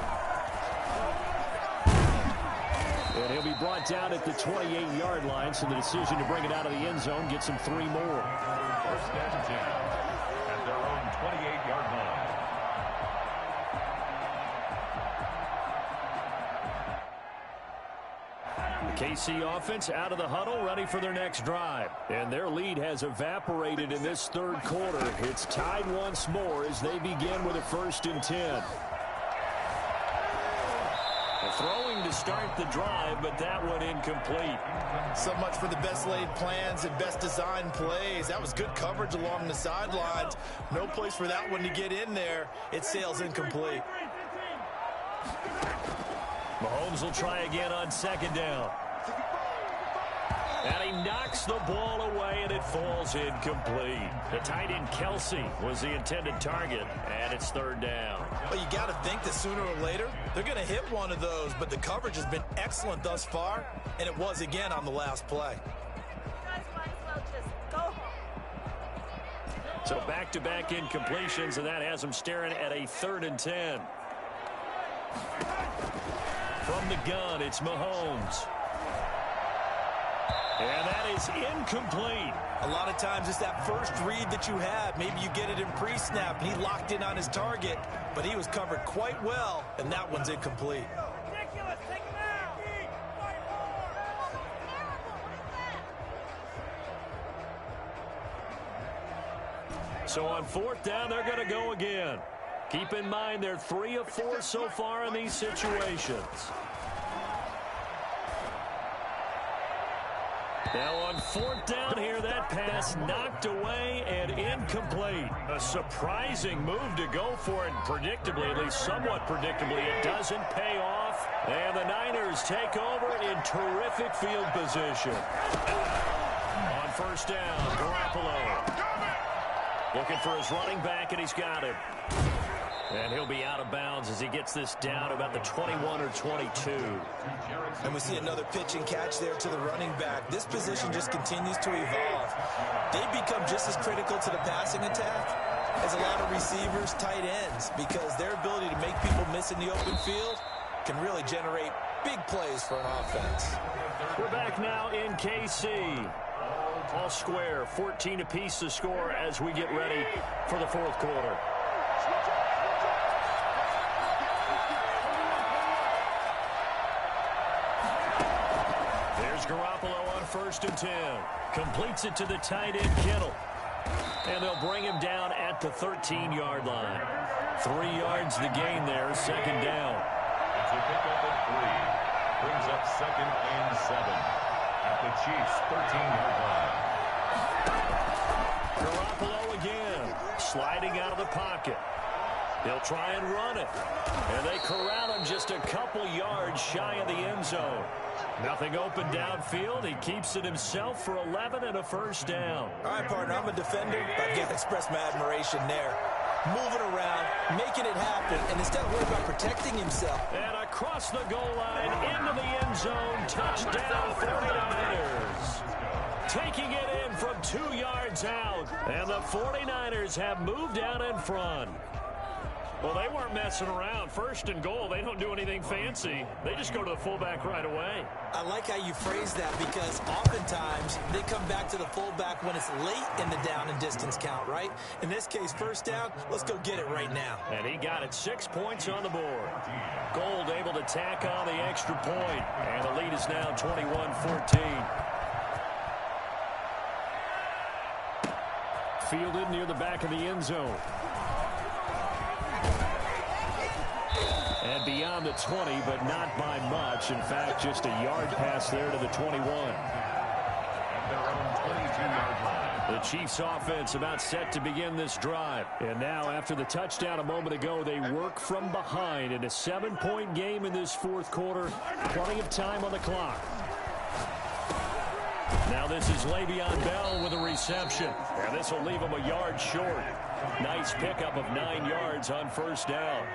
And he'll be brought down at the 28-yard line, so the decision to bring it out of the end zone gets him 3 more. 1st and 10 at their own 28-yard line. The KC offense out of the huddle, ready for their next drive. And their lead has evaporated in this 3rd quarter. It's tied once more as they begin with a 1st and 10. Throwing to start the drive, but that one incomplete. So much for the best laid plans and best designed plays. That was good coverage along the sidelines. No place for that one to get in there. It sails incomplete. Mahomes will try again on 2nd down. And he knocks the ball away, and it falls incomplete. The tight end, Kelsey, was the intended target, and it's 3rd down. Well, you got to think that sooner or later, they're going to hit one of those, but the coverage has been excellent thus far, and it was again on the last play. So back-to-back incompletions, and that has them staring at a 3rd and 10. From the gun, it's Mahomes. And that is incomplete. A lot of times it's that first read that you have. Maybe you get it in pre-snap, and he locked in on his target, but he was covered quite well, and that one's incomplete. So on 4th down, they're going to go again. Keep in mind they're 3 of 4 so far in these situations. Now on 4th down here, that pass knocked away and incomplete. A surprising move to go for it, predictably, at least somewhat predictably. It doesn't pay off, and the Niners take over in terrific field position. On 1st down, Garoppolo looking for his running back, and he's got him. And he'll be out of bounds as he gets this down about the 21 or 22. And we see another pitch and catch there to the running back. This position just continues to evolve. They become just as critical to the passing attack as a lot of receivers, tight ends, because their ability to make people miss in the open field can really generate big plays for an offense. We're back now in KC. All square, 14 apiece to score as we get ready for the 4th quarter. Garoppolo on 1st and 10. Completes it to the tight end, Kittle. And they'll bring him down at the 13-yard line. 3 yards the gain there, 2nd down. It's a pickup of 3. Brings up 2nd and 7. At the Chiefs' 13-yard line. Garoppolo again, sliding out of the pocket. He'll try and run it. And they corral him just a couple yards shy of the end zone. Nothing open downfield. He keeps it himself for 11 and a first down. All right, partner, I'm a defender. I've got to express my admiration there. Moving around, making it happen, and instead of worrying about protecting himself. And across the goal line, into the end zone, touchdown 49ers. Taking it in from 2 yards out, and the 49ers have moved out in front. Well, they weren't messing around. First and goal, they don't do anything fancy. They just go to the fullback right away. I like how you phrase that because oftentimes they come back to the fullback when it's late in the down and distance count, right? In this case, first down, let's go get it right now. And he got it 6 points on the board. Gold able to tack on the extra point, and the lead is now 21-14. Fielded near the back of the end zone. And beyond the 20, but not by much. In fact, just a yard pass there to the 21. At their own 22-yard line. The Chiefs offense about set to begin this drive. And now, after the touchdown a moment ago, they work from behind in a 7-point game in this fourth quarter. Plenty of time on the clock. Now this is Le'Veon Bell with a reception. And this will leave him a yard short. Nice pickup of 9 yards on first down.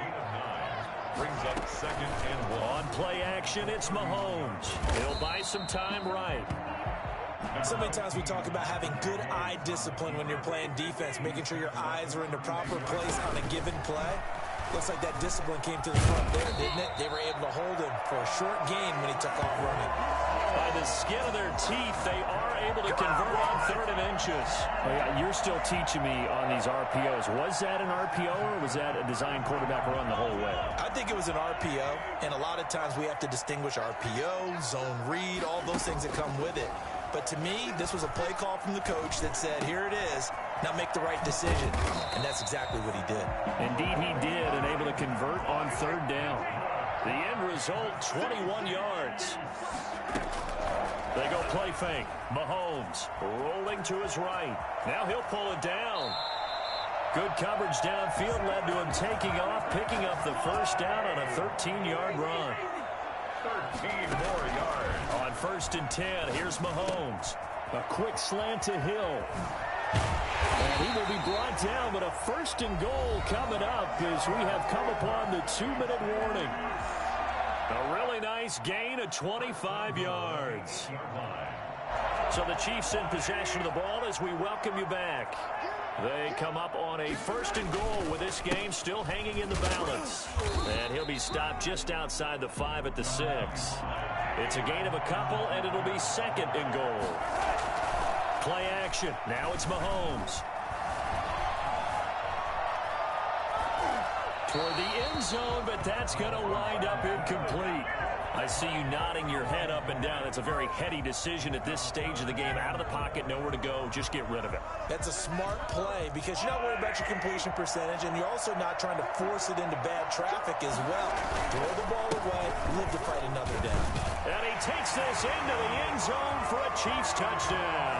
Brings up 2nd and 1. On play action, it's Mahomes. He'll buy some time right. So many times we talk about having good eye discipline when you're playing defense, making sure your eyes are in the proper place on a given play. Looks like that discipline came to the front there, didn't it? They were able to hold him for a short gain when he took off running. By the skin of their teeth, they are able to convert on 3rd and inches. Oh, yeah, you're still teaching me on these RPOs. Was that an RPO or was that a design quarterback run the whole way? I think it was an RPO, and a lot of times we have to distinguish RPO, zone read, all those things that come with it. But to me, this was a play call from the coach that said, here it is, now make the right decision. And that's exactly what he did. Indeed he did, and able to convert on 3rd down. The end result, 21 yards. They go play fake. Mahomes rolling to his right. Now he'll pull it down. Good coverage downfield led to him taking off, picking up the first down on a 13-yard run. 13 more yards. On 1st and 10, here's Mahomes. A quick slant to Hill. And he will be brought down, but a 1st and goal coming up as we have come upon the 2-minute warning. A really nice gain of 25 yards. So the Chiefs in possession of the ball as we welcome you back. They come up on a 1st and goal with this game still hanging in the balance. And he'll be stopped just outside the 5 at the 6. It's a gain of a couple, and it'll be 2nd and goal. Play action. Now it's Mahomes. Toward the end zone, but that's going to wind up incomplete. I see you nodding your head up and down. It's a very heady decision at this stage of the game. Out of the pocket, nowhere to go. Just get rid of it. That's a smart play because you're not worried about your completion percentage, and you're also not trying to force it into bad traffic as well. Throw the ball away, live to fight another down. And he takes this into the end zone for a Chiefs touchdown.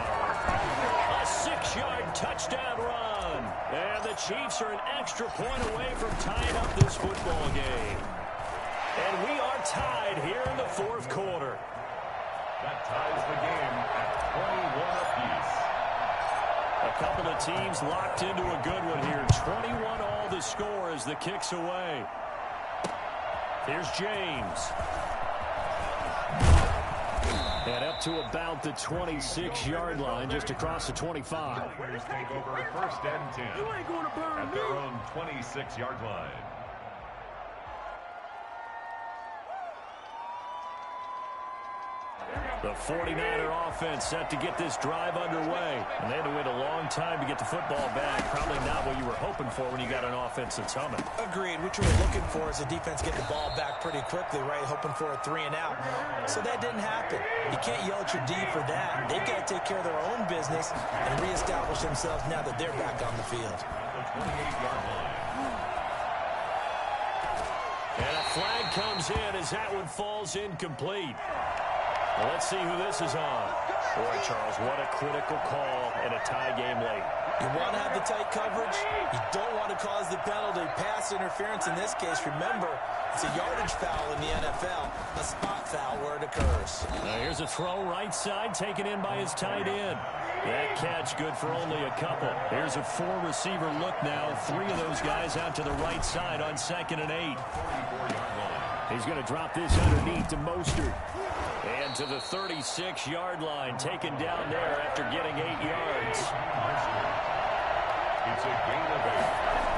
A 6-yard touchdown run. And the Chiefs are an extra point away from tying up this football game. And we are tied here in the fourth quarter. That ties the game at 21 apiece. A couple of teams locked into a good one here. 21 all the score as the kick's away. Here's James. And up to about the 26-yard line, just across the 25. Warriors take over 1st and 10 at their own 26-yard line. The 49er offense set to get this drive underway. And they had to wait a long time to get the football back. Probably not what you were hoping for when you got an offense that's humming. Agreed. What you were looking for is the defense getting the ball back pretty quickly, right? Hoping for a 3 and out. So that didn't happen. You can't yell at your D for that. They've got to take care of their own business and reestablish themselves now that they're back on the field. The 28-yard line. And a flag comes in as that one falls incomplete. Well, let's see who this is on. Boy, Charles, what a critical call in a tie game late. You want to have the tight coverage. You don't want to cause the penalty. Pass interference in this case, remember, it's a yardage foul in the NFL, a spot foul where it occurs. Now here's a throw right side, taken in by his tight end. That catch good for only a couple. Here's a four-receiver look now. Three of those guys out to the right side on 2nd and 8. He's going to drop this underneath to Mostert. And to the 36-yard line, taken down there after getting 8 yards. It's a gain of 8.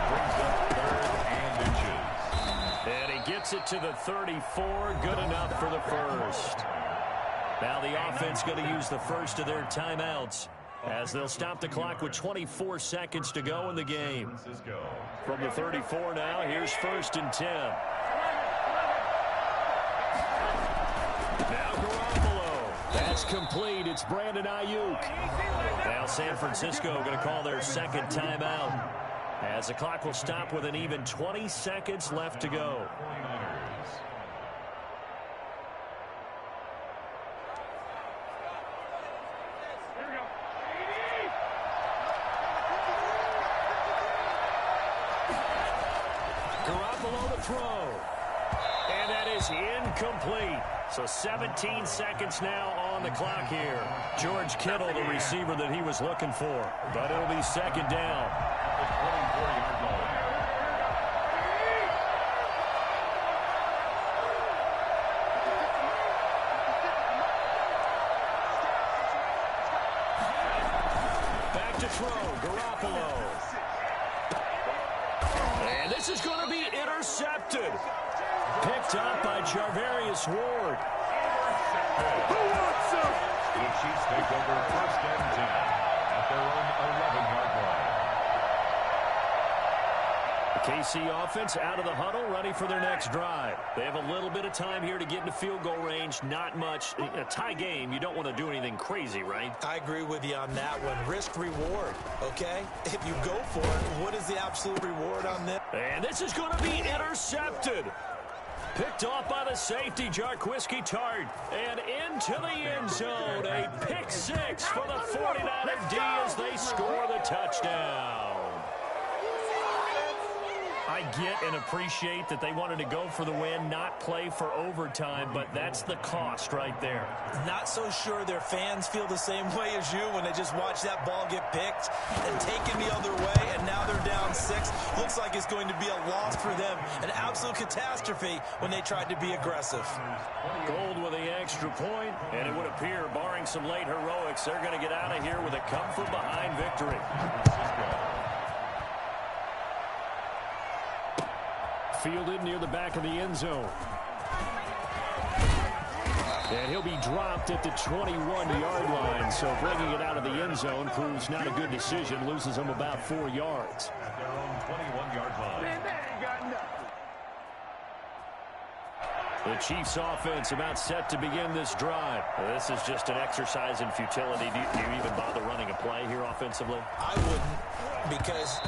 Brings up 3rd and inches. And he gets it to the 34. Good enough for the first. Now the offense going to use the first of their timeouts as they'll stop the clock with 24 seconds to go in the game. From the 34 now, here's 1st and 10. Now Garoppolo. That's complete. It's Brandon Ayuk. Now San Francisco going to call their second timeout as the clock will stop with an even 20 seconds left to go. Garoppolo to throw. And that is incomplete. So 17 seconds now on the clock here. George Kittle, the receiver that he was looking for. But it'll be 2nd down. The 24-yard line. Back to throw. Garoppolo. And this is going to be intercepted. Picked up by Charvarius Ward. Who wants some? The Chiefs take over 1st and 10 at their own 11-yard line. The KC offense out of the huddle, ready for their next drive. They have a little bit of time here to get into field goal range. Not much. In a tie game, you don't want to do anything crazy, right? I agree with you on that one. Risk reward, okay? If you go for it, what is the absolute reward on this? And this is going to be intercepted. Picked off by the safety, Jarquiski Tart. And into the end zone. A pick 6 for the 49er D as they score the touchdown. I get and appreciate that they wanted to go for the win, not play for overtime, but that's the cost right there. Not so sure their fans feel the same way as you when they just watch that ball get picked and taken the other way, and now they're down 6. Looks like it's going to be a loss for them. An absolute catastrophe when they tried to be aggressive. Gold with the extra point, and it would appear, barring some late heroics, they're going to get out of here with a come-from-behind victory. Fielded near the back of the end zone. And he'll be dropped at the 21-yard line, so bringing it out of the end zone proves not a good decision, loses them about 4 yards. At their own 21-yard line. Man, that ain't got nothing. The Chiefs offense about set to begin this drive. This is just an exercise in futility. Do you even bother running a play here offensively? I wouldn't, because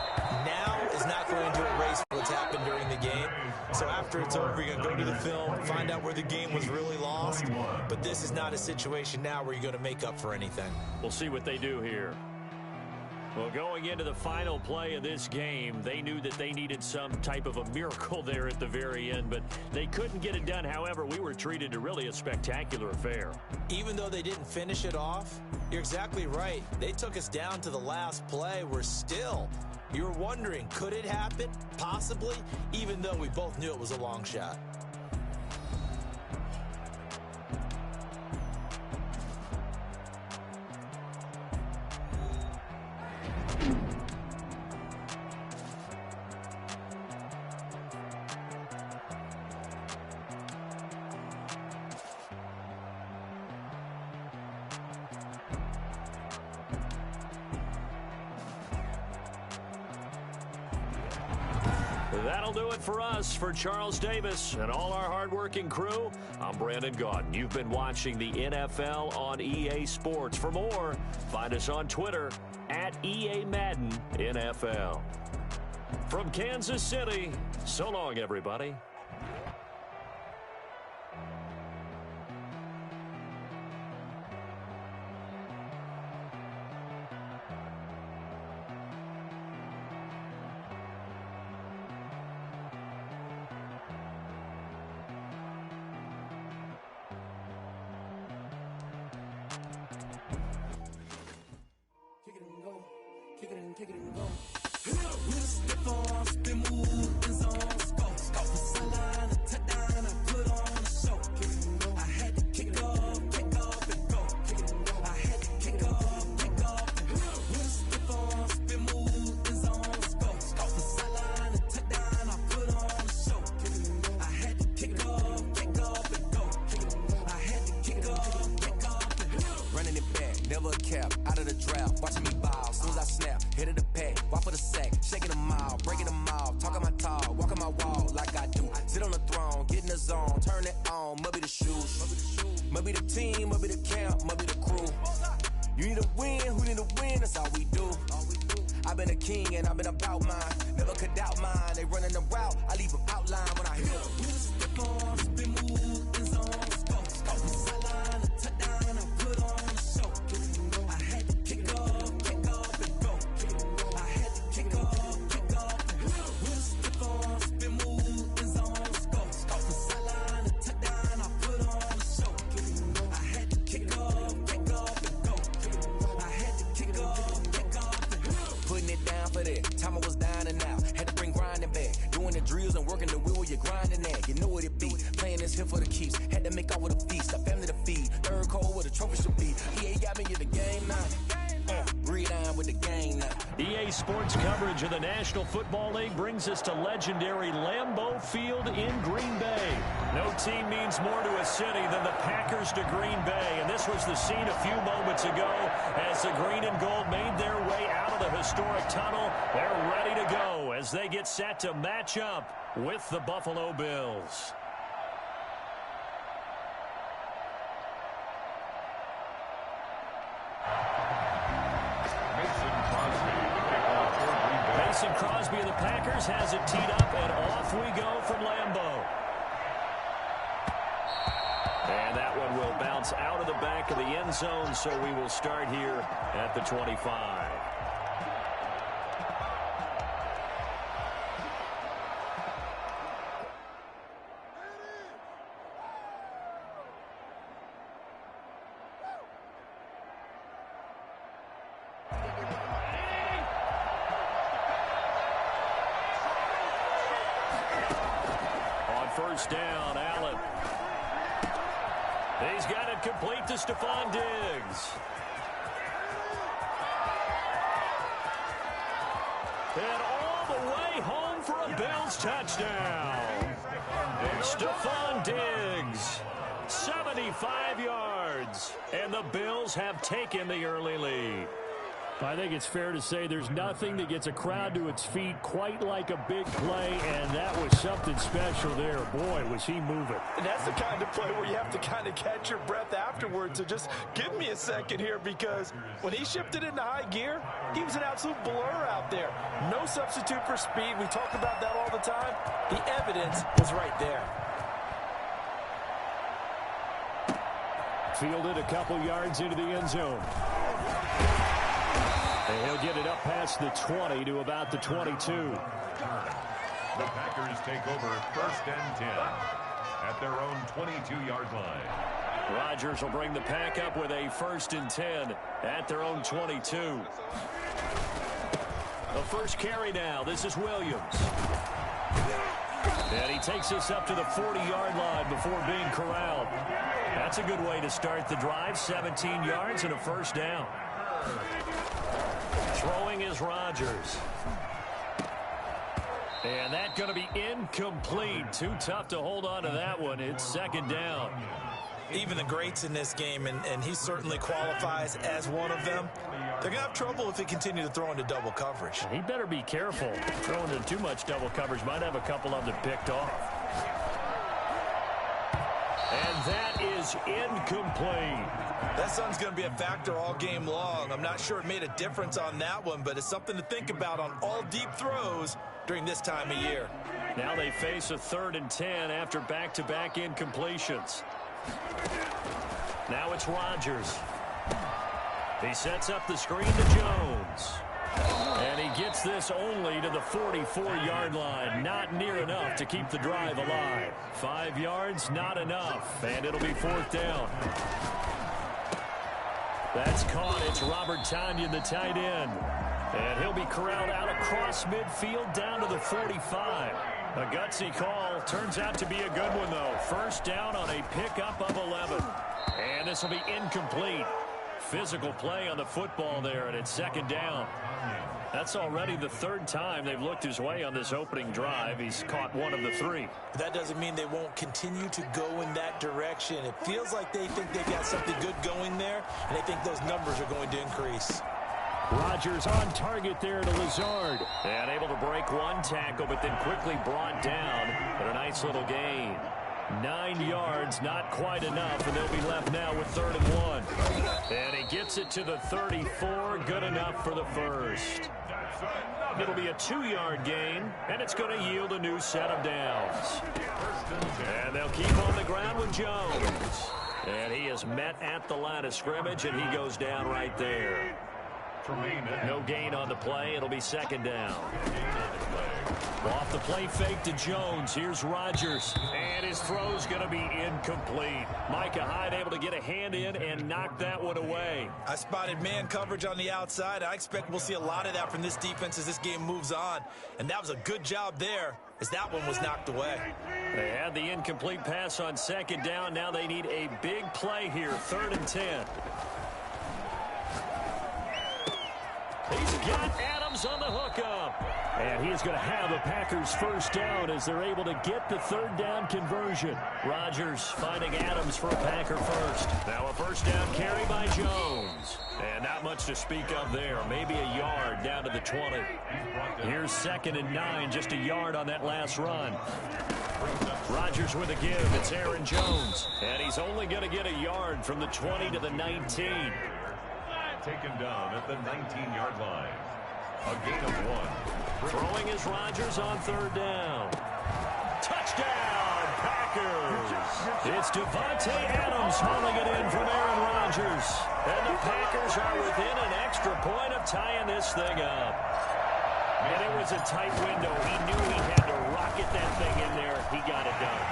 now is not going to erase what's happened during the game. So after it's over, you're going to go to the film, find out where the game was really lost. But this is not a situation now where you're going to make up for anything. We'll see what they do here. Well, going into the final play of this game, they knew that they needed some type of a miracle there at the very end, but they couldn't get it done. However, we were treated to really a spectacular affair. Even though they didn't finish it off, you're exactly right. They took us down to the last play. You were wondering, could it happen? Possibly, even though we both knew it was a long shot. That'll do it for us. For Charles Davis and all our hardworking crew, I'm Brandon Gaudin. You've been watching the NFL on EA Sports. For more, find us on Twitter at EA Madden NFL. From Kansas City, so long, everybody. kick it and go. With a stiff arm, spin move, end zone, scope. Scope the sideline, a touchdown, I put on a show. I had to kick off and go. I had to kick off and go. With a stiff arm, spin move, end zone, scope. Scope the sideline, a touchdown, I put on a show. I had to kick off and go. I had to kick off and go. Running it back, never a cap, out of the draft, watching me ball, soon as I snap, hit of the pack, walk for the sack, shaking them all, breaking them off, talking my tall, walking my wall like I do, sit on the throne, get in the zone, turn it on, must be the shoes, must be the team, must be the camp, must be the crew, you need a win, who need a win, that's all we do, I've been a king and I've been about mine, never could doubt mine, they running the route, I leave them outline when I hit them. Step on, spin move, end zone, scope, scope the sideline, a touchdown, I put on a show. I had to kick off and go. I had to kick off and go. With a step on, spin move, end zone, scope, scope the sideline, a touchdown, I put on a show. I had to kick off and go. I had to kick off and go. Putting it down for that, time I was down and out, had to bring grinding back, doing the drills and working the wheel where you're grinding at, you know what it be, playing this here for the keeps, had to make out with a feast, a family to feed, third cold where the trophy should be, EA got me in the game now, read on with the game now. EA Sports coverage of the National Football League brings us to legendary Lambeau Field in Green Bay. No team means more to a city than the Packers to Green Bay, and this was the scene a few moments ago as the green and gold made their way out of the historic tunnel. They're ready to go as they get set to match up with the Buffalo Bills. Mason Crosby of the Packers has it teed up, and off we go from Lambeau. And that one will bounce out of the back of the end zone, so we will start here at the 25. First down, Allen. He's got it complete to Stephon Diggs. And all the way home for a Bills touchdown. Stephon Diggs, 75 yards. And the Bills have taken the early lead. I think it's fair to say there's nothing that gets a crowd to its feet quite like a big play, and that was something special there. Boy, was he moving. And that's the kind of play where you have to kind of catch your breath afterwards. So just give me a second here, because when he shifted into high gear, he was an absolute blur out there. No substitute for speed. We talk about that all the time. The evidence was right there. Fielded a couple yards into the end zone. And he'll get it up past the 20 to about the 22. The Packers take over 1st and 10 at their own 22-yard line. Rodgers will bring the pack up with a 1st and 10 at their own 22. The first carry now. This is Williams. And he takes us up to the 40-yard line before being corralled. That's a good way to start the drive. 17 yards and a first down. Throwing is Rodgers. And that's going to be incomplete. Too tough to hold on to that one. It's 2nd down. Even the greats in this game, and he certainly qualifies as one of them, they're going to have trouble if they continue to throw into double coverage. He better be careful. Throwing into too much double coverage might have a couple of them picked off. And that is incomplete. That sun's going to be a factor all game long. I'm not sure it made a difference on that one, but it's something to think about on all deep throws during this time of year. Now they face a 3rd and 10 after back-to-back incompletions. Now it's Rodgers. He sets up the screen to Jones. And he gets this only to the 44-yard line. Not near enough to keep the drive alive. 5 yards, not enough. And it'll be 4th down. That's caught. It's Robert Tonyan, the tight end. And he'll be corralled out across midfield down to the 45. A gutsy call. Turns out to be a good one, though. First down on a pickup of 11. And this will be incomplete. Physical play on the football there, and it's second down. That's already the third time they've looked his way on this opening drive. He's caught one of the three. That doesn't mean they won't continue to go in that direction. It feels like they think they've got something good going there, and they think those numbers are going to increase. Rodgers on target there to Lazard. And able to break one tackle, but then quickly brought down. But a nice little gain. 9 yards, not quite enough, and they'll be left now with 3rd and 1. And he gets it to the 34, good enough for the first. It'll be a 2-yard gain, and it's going to yield a new set of downs. And they'll keep on the ground with Jones. And he is met at the line of scrimmage, and he goes down right there. No gain on the play. It'll be second down. Off the play fake to Jones. Here's Rodgers. And his throw's going to be incomplete. Micah Hyde able to get a hand in and knock that one away. I spotted man coverage on the outside. I expect we'll see a lot of that from this defense as this game moves on. And that was a good job there as that one was knocked away. They had the incomplete pass on second down. Now they need a big play here. 3rd and 10. He's got Adams on the hookup. And he's going to have the Packers first down as they're able to get the 3rd down conversion. Rodgers finding Adams for a Packer first. Now a first down carry by Jones. And not much to speak of there. Maybe a yard down to the 20. Here's 2nd and 9, just a yard on that last run. Rodgers with a give. It's Aaron Jones. And he's only going to get a yard from the 20 to the 19. Taken down at the 19-yard line. A gain of 1. Throwing is Rodgers on 3rd down. Touchdown, Packers. It's Devontae Adams hauling it in from Aaron Rodgers. And the Packers are within an extra point of tying this thing up. And it was a tight window. He knew he had to rocket that thing in there. He got it done.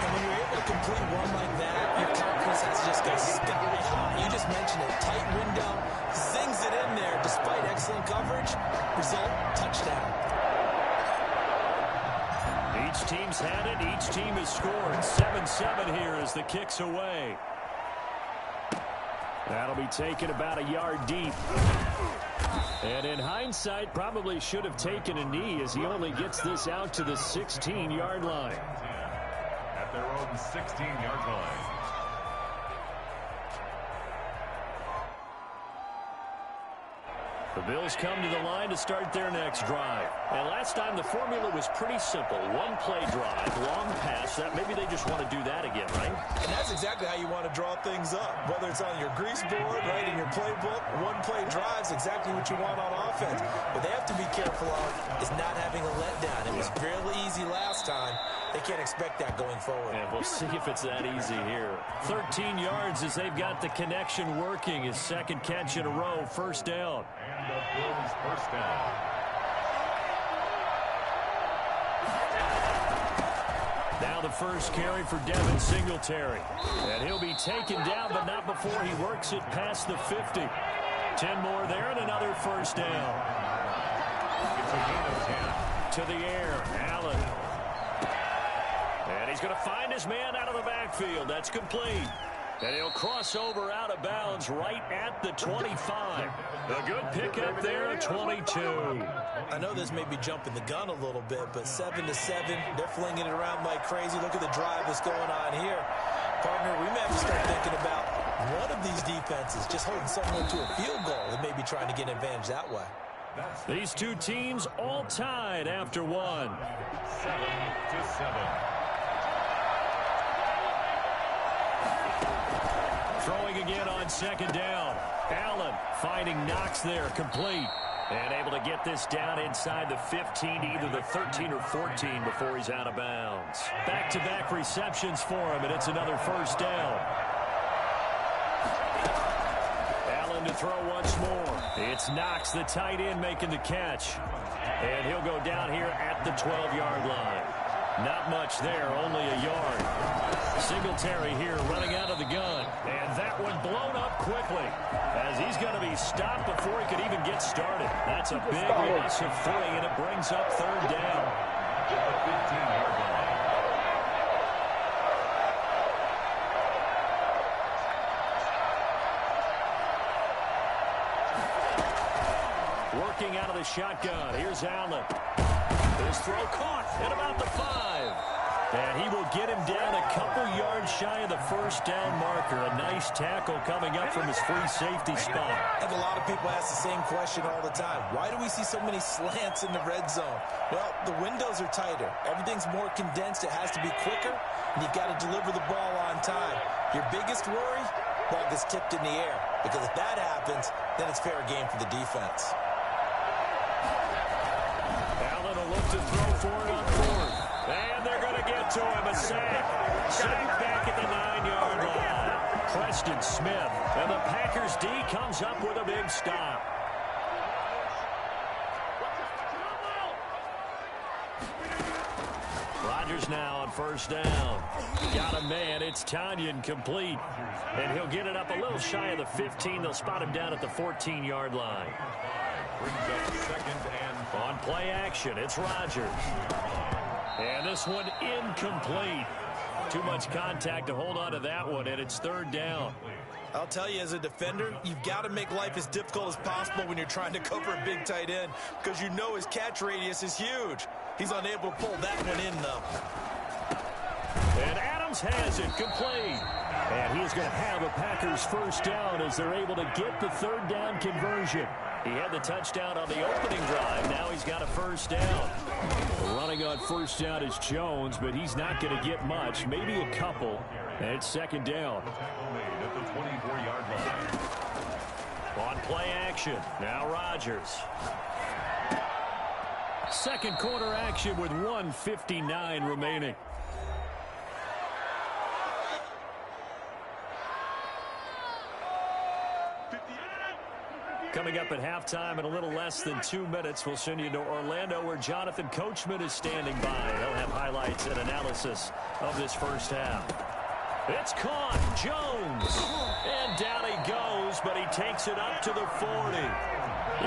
And when you're able to complete one like that, your confidence has to just go sky high. You just mentioned it. Tight window, zings it in there despite excellent coverage. Result, touchdown. Each team's had it. Each team has scored. 7-7 here as the kick's away. That'll be taken about a yard deep. And in hindsight, probably should have taken a knee as he only gets this out to the 16-yard line. At their own 16-yard line. The Bills come to the line to start their next drive. And last time the formula was pretty simple. One play drive, long pass. That maybe they just want to do that again, right? And that's exactly how you want to draw things up. Whether it's on your grease board, right, in your playbook, one play drive's exactly what you want on offense. What they have to be careful of is not having a letdown. It was fairly easy last time. They can't expect that going forward. And we'll see if it's that easy here. 13 yards as they've got the connection working. His 2nd catch in a row, first down. And the Bills first down. Now the first carry for Devin Singletary. And he'll be taken down, but not before he works it past the 50. 10 more there and another first down. It's a gain of 10. To the air, Allen. And he's going to find his man out of the backfield. That's complete. And he'll cross over out of bounds right at the 25. A good pickup there, 22. I know this may be jumping the gun a little bit, but 7-7, they're flinging it around like crazy. Look at the drive that's going on here. Partner, we may have to start thinking about one of these defenses just holding someone to a field goal and maybe trying to get an advantage that way. These two teams all tied after one. 7-7. Throwing again on second down. Allen finding Knox there, complete. And able to get this down inside the 15 to either the 13 or 14 before he's out of bounds. Back-to-back receptions for him, and it's another first down. Allen to throw once more. It's Knox, the tight end, making the catch. And he'll go down here at the 12-yard line. Not much there, only a yard. Singletary here running out of the gun. And that one blown up quickly as he's going to be stopped before he could even get started. That's a big loss of 3, and it brings up third down. The 15-yard line. Working out of the shotgun. Here's Allen. His throw caught at about the 5. And he will get him down a couple yards shy of the first down marker. A nice tackle coming up from his free safety spot. And a lot of people ask the same question all the time. Why do we see so many slants in the red zone? Well, the windows are tighter. Everything's more condensed. It has to be quicker, and you've got to deliver the ball on time. Your biggest worry? Ball gets tipped in the air. Because if that happens, then it's fair game for the defense. Allen will look to throw for it on 4th. And they're going to get to him. A sack. Sack back at the 9-yard line. Preston Smith. And the Packers D comes up with a big stop. Rodgers now on first down. Got a man. It's Tanyan complete. And he'll get it up a little shy of the 15. They'll spot him down at the 14-yard line. Brings up second and on play action. It's Rodgers. And this one incomplete. Too much contact to hold on to that one, and it's third down. I'll tell you, as a defender, you've got to make life as difficult as possible when you're trying to cover a big tight end, because you know his catch radius is huge. He's unable to pull that one in, though. And Adams has it complete. And he's going to have a Packers first down as they're able to get the third down conversion. He had the touchdown on the opening drive. Now he's got a first down. Running on first down is Jones, but he's not going to get much, maybe a couple. And it's second down. at the 24-yard line. On play action, now Rodgers. Second quarter action with 1:59 remaining. Coming up at halftime in a little less than 2 minutes, we'll send you to Orlando where Jonathan Coachman is standing by. He'll have highlights and analysis of this first half. It's caught. Jones. And down he goes, but he takes it up to the 40.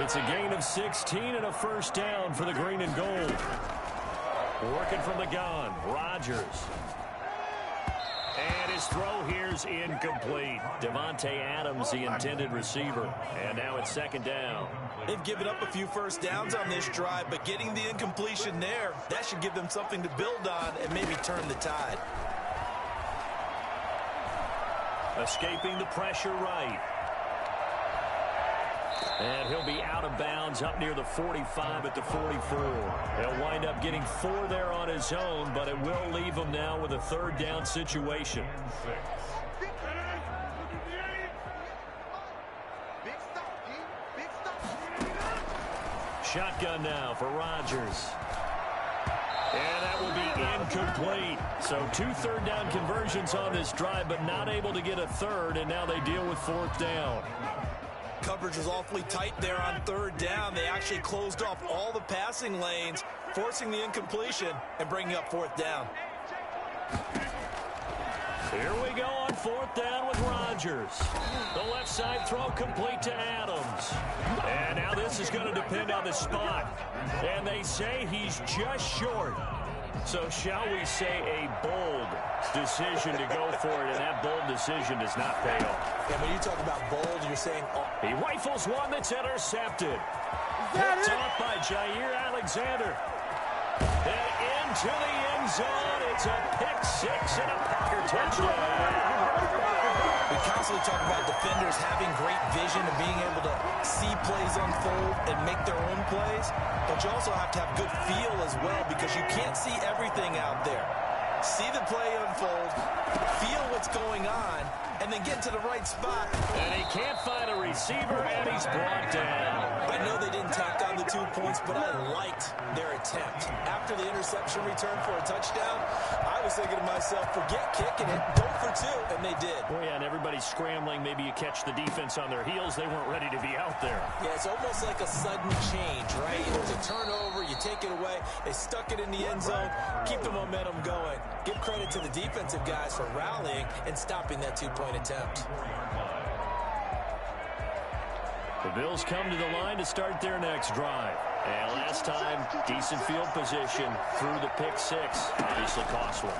It's a gain of 16 and a first down for the green and gold. Working from the gun, Rodgers. And his throw here's incomplete. Devontae Adams, the intended receiver. And now it's second down. They've given up a few first downs on this drive, but getting the incompletion there, that should give them something to build on and maybe turn the tide. Escaping the pressure right. And he'll be out of bounds up near the 45 at the 44. He'll wind up getting 4 there on his own, but it will leave him now with a third down situation. Shotgun now for Rodgers. And that will be incomplete. So 2 third down conversions on this drive, but not able to get a third, and now they deal with fourth down. Coverage was awfully tight there on third down. They actually closed off all the passing lanes, forcing the incompletion and bringing up fourth down. Here we go on fourth down with Rodgers. The left side throw complete to Adams. And now this is going to depend on the spot. And they say he's just short. So shall we say a bold decision to go for it, and that bold decision does not pay off. And when you talk about bold, you're saying... Oh. He rifles one that's intercepted. Picked off by Jair Alexander. And into the end zone. It's a pick six and a Packer touchdown. We constantly talk about defenders having great vision and being able to see plays unfold and make their own plays. But you also have to have good feel as well, because you can't see everything out there. See the play unfold, feel what's going on, and then get to the right spot. And he can't find a receiver, and he's brought down. I know they didn't tack on the 2 points, but I liked their attempt. After the interception return for a touchdown, I was thinking to myself, forget kicking it, go for 2, and they did. Oh, yeah, and everybody's scrambling. Maybe you catch the defense on their heels. They weren't ready to be out there. Yeah, it's almost like a sudden change, right? It was a turnover, you take it away, they stuck it in the end zone, keep the momentum going. Give credit to the defensive guys for rallying and stopping that 2-point attempt. The Bills come to the line to start their next drive. And last time, decent field position through the pick 6. Obviously costly.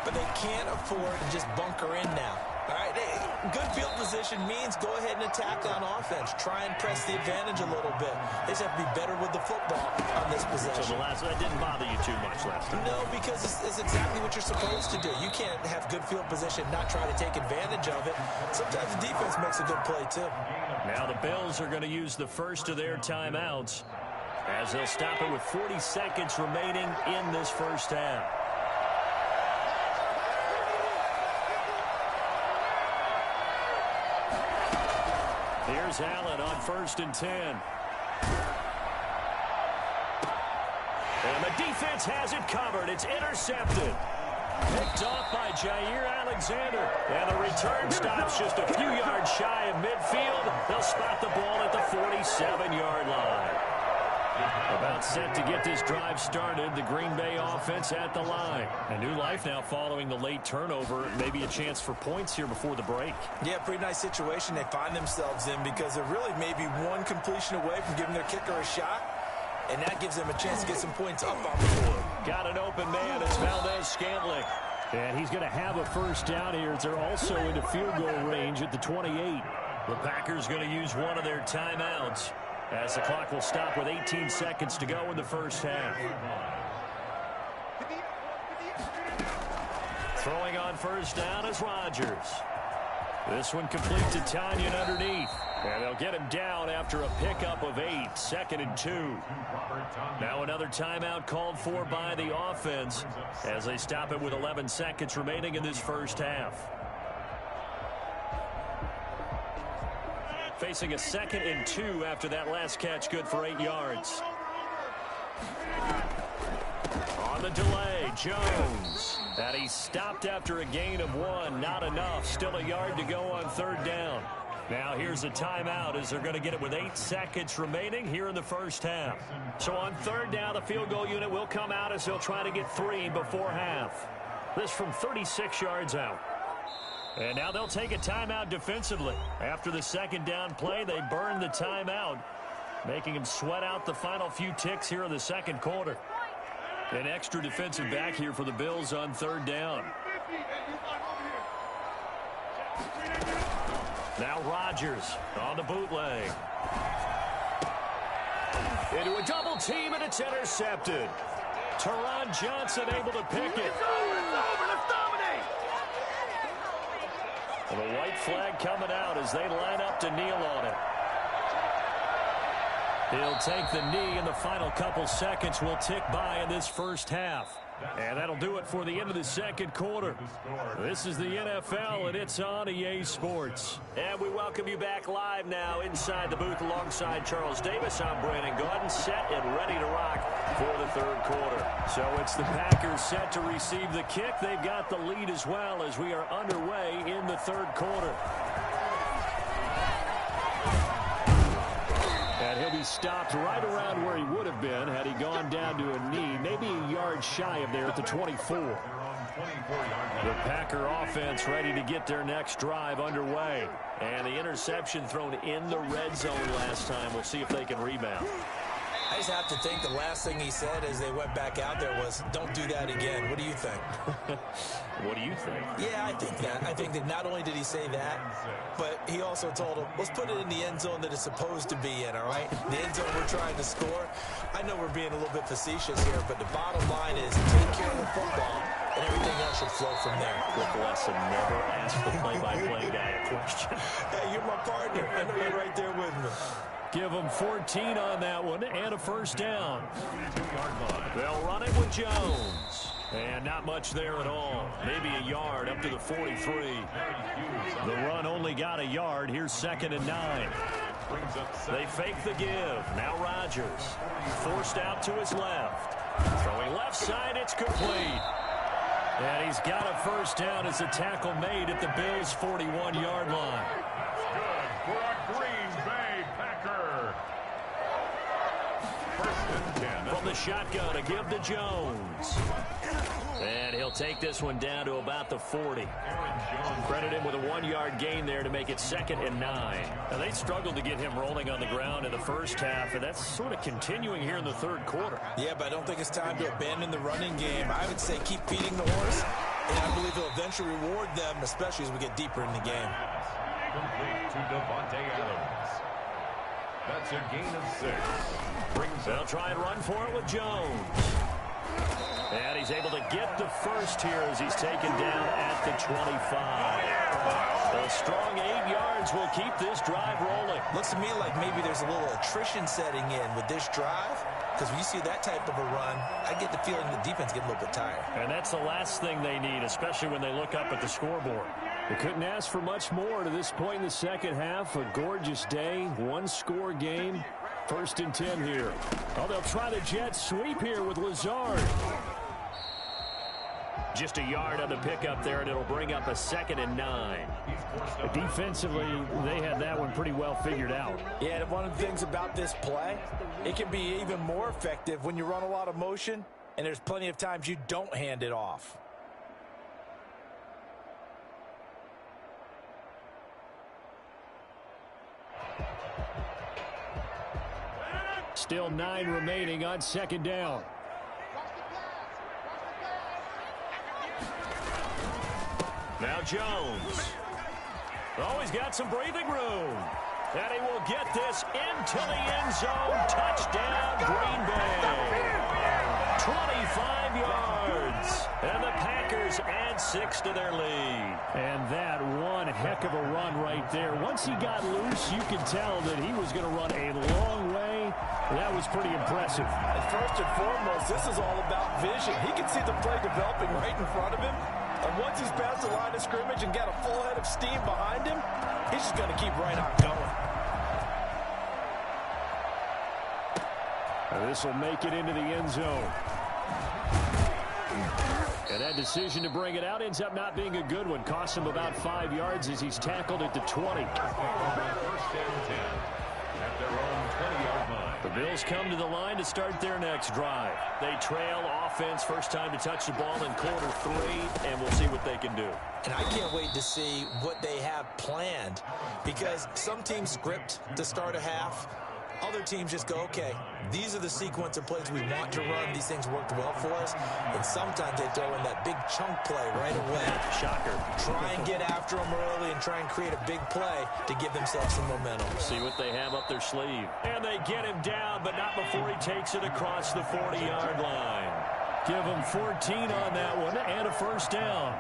But they can't afford to just bunker in now. All right, good field position means go ahead and attack on offense. Try and press the advantage a little bit. They just have to be better with the football on this possession. So that didn't bother you too much last time? No, because it's exactly what you're supposed to do. You can't have good field position, not try to take advantage of it. Sometimes the defense makes a good play, too. Now the Bills are going to use the first of their timeouts as they'll stop it with 40 seconds remaining in this first half. Here's Allen on 1st and 10. And the defense has it covered. It's intercepted. Picked off by Jair Alexander. And the return stops just a few yards shy of midfield. They'll spot the ball at the 47-yard line. About set to get this drive started. The Green Bay offense at the line. A new life now following the late turnover. Maybe a chance for points here before the break. Yeah, pretty nice situation they find themselves in because they're really maybe one completion away from giving their kicker a shot. And that gives them a chance to get some points up on the board. Got an open man. It's Valdez-Scantling. And he's going to have a first down here as they're also into field goal range at the 28. The Packers going to use one of their timeouts as the clock will stop with 18 seconds to go in the first half. Throwing on first down is Rodgers. This one complete to Tanyan underneath. And they'll get him down after a pickup of 8, 2nd and 2. Now another timeout called for by the offense as they stop it with 11 seconds remaining in this first half. Facing a 2nd and 2 after that last catch, good for 8 yards. On the delay, Jones. And he stopped after a gain of 1. Not enough. Still a yard to go on 3rd down. Now here's a timeout as they're going to get it with 8 seconds remaining here in the first half. So on 3rd down, the field goal unit will come out as they'll try to get 3 before half. This from 36 yards out. And now they'll take a timeout defensively. After the 2nd down play, they burn the timeout, making them sweat out the final few ticks here in the 2nd quarter. An extra defensive back here for the Bills on 3rd down. Now Rodgers on the bootleg. Into a double team, and it's intercepted. Teron Johnson able to pick it. And the white flag coming out as they line up to kneel on it. He'll take the knee, and the final couple seconds will tick by in this first half. And that'll do it for the end of the 2nd quarter. This is the NFL, and it's on EA Sports. And we welcome you back live now inside the booth alongside Charles Davis. I'm Brandon Gaudin, set and ready to rock for the 3rd quarter. So it's the Packers set to receive the kick. They've got the lead as well as we are underway in the 3rd quarter. And he'll be stopped right around where he would have been had he gone down to a knee, maybe a yard shy of there at the 24. The Packer offense ready to get their next drive underway. And the interception thrown in the red zone last time. We'll see if they can rebound. I just have to think the last thing he said as they went back out there was, don't do that again. What do you think? What do you think? Yeah, I think that. I think that not only did he say that, but he also told him, let's put it in the end zone that it's supposed to be in, all right? The end zone we're trying to score. I know we're being a little bit facetious here, but the bottom line is take care of the football, and everything else should flow from there. Quick lesson, never ask the play-by-play guy a question. Hey, you're my partner. I know you're right there with me. Give them 14 on that one and a first down. They'll run it with Jones. And not much there at all. Maybe a yard up to the 43. The run only got a yard. Here's 2nd and 9. They fake the give. Now Rodgers. Forced out to his left. Throwing left side, it's complete. And he's got a first down as a tackle made at the Bills' 41-yard line. Good for a Green Bay Packer. 1st and 10. From the shotgun, a give to Jones. And he'll take this one down to about the 40. Credit him with a 1-yard gain there to make it 2nd and 9. Now, they struggled to get him rolling on the ground in the first half, and that's sort of continuing here in the 3rd quarter. Yeah, but I don't think it's time to abandon the running game. I would say keep feeding the horse, and I believe he'll eventually reward them, especially as we get deeper in the game. Complete to Devontae Adams. That's a gain of 6. They'll try and run for it with Jones. And he's able to get the first here as he's taken down at the 25. A strong 8 yards will keep this drive rolling. Looks to me like maybe there's a little attrition setting in with this drive, because when you see that type of a run, I get the feeling the defense get a little bit tired. And that's the last thing they need, especially when they look up at the scoreboard. They couldn't ask for much more to this point in the second half. A gorgeous day, 1-score game. 1st and 10 here. Oh, they'll try the jet sweep here with Lazard. Just a yard on the pickup there, and it'll bring up a 2nd and 9. Defensively, they had that one pretty well figured out. Yeah, and one of the things about this play, it can be even more effective when you run a lot of motion, and there's plenty of times you don't hand it off. Still 9 remaining on 2nd down. Now Jones. Oh, he's got some breathing room. And he will get this into the end zone. Touchdown, Green Bay. 25 yards. And the Packers add 6 to their lead. And that one heck of a run right there. Once he got loose, you could tell that he was going to run a long way. That was pretty impressive. And first and foremost, this is all about vision. He can see the play developing right in front of him. And once he's past the line of scrimmage and got a full head of steam behind him, he's just going to keep right on going. And this will make it into the end zone. And that decision to bring it out ends up not being a good one. Costs him about 5 yards as he's tackled at the 20. 1st and 10 at their own 20-yard line. The Bills come to the line to start their next drive. They trail offense, first time to touch the ball in quarter 3, and we'll see what they can do. And I can't wait to see what they have planned, because some teams script to start a half. Other teams just go, okay, these are the sequence of plays we want to run. These things worked well for us. And sometimes they throw in that big chunk play right away. Shocker. Try and get after them early and try and create a big play to give themselves some momentum. See what they have up their sleeve. And they get him down, but not before he takes it across the 40-yard line. Give him 14 on that one and a first down.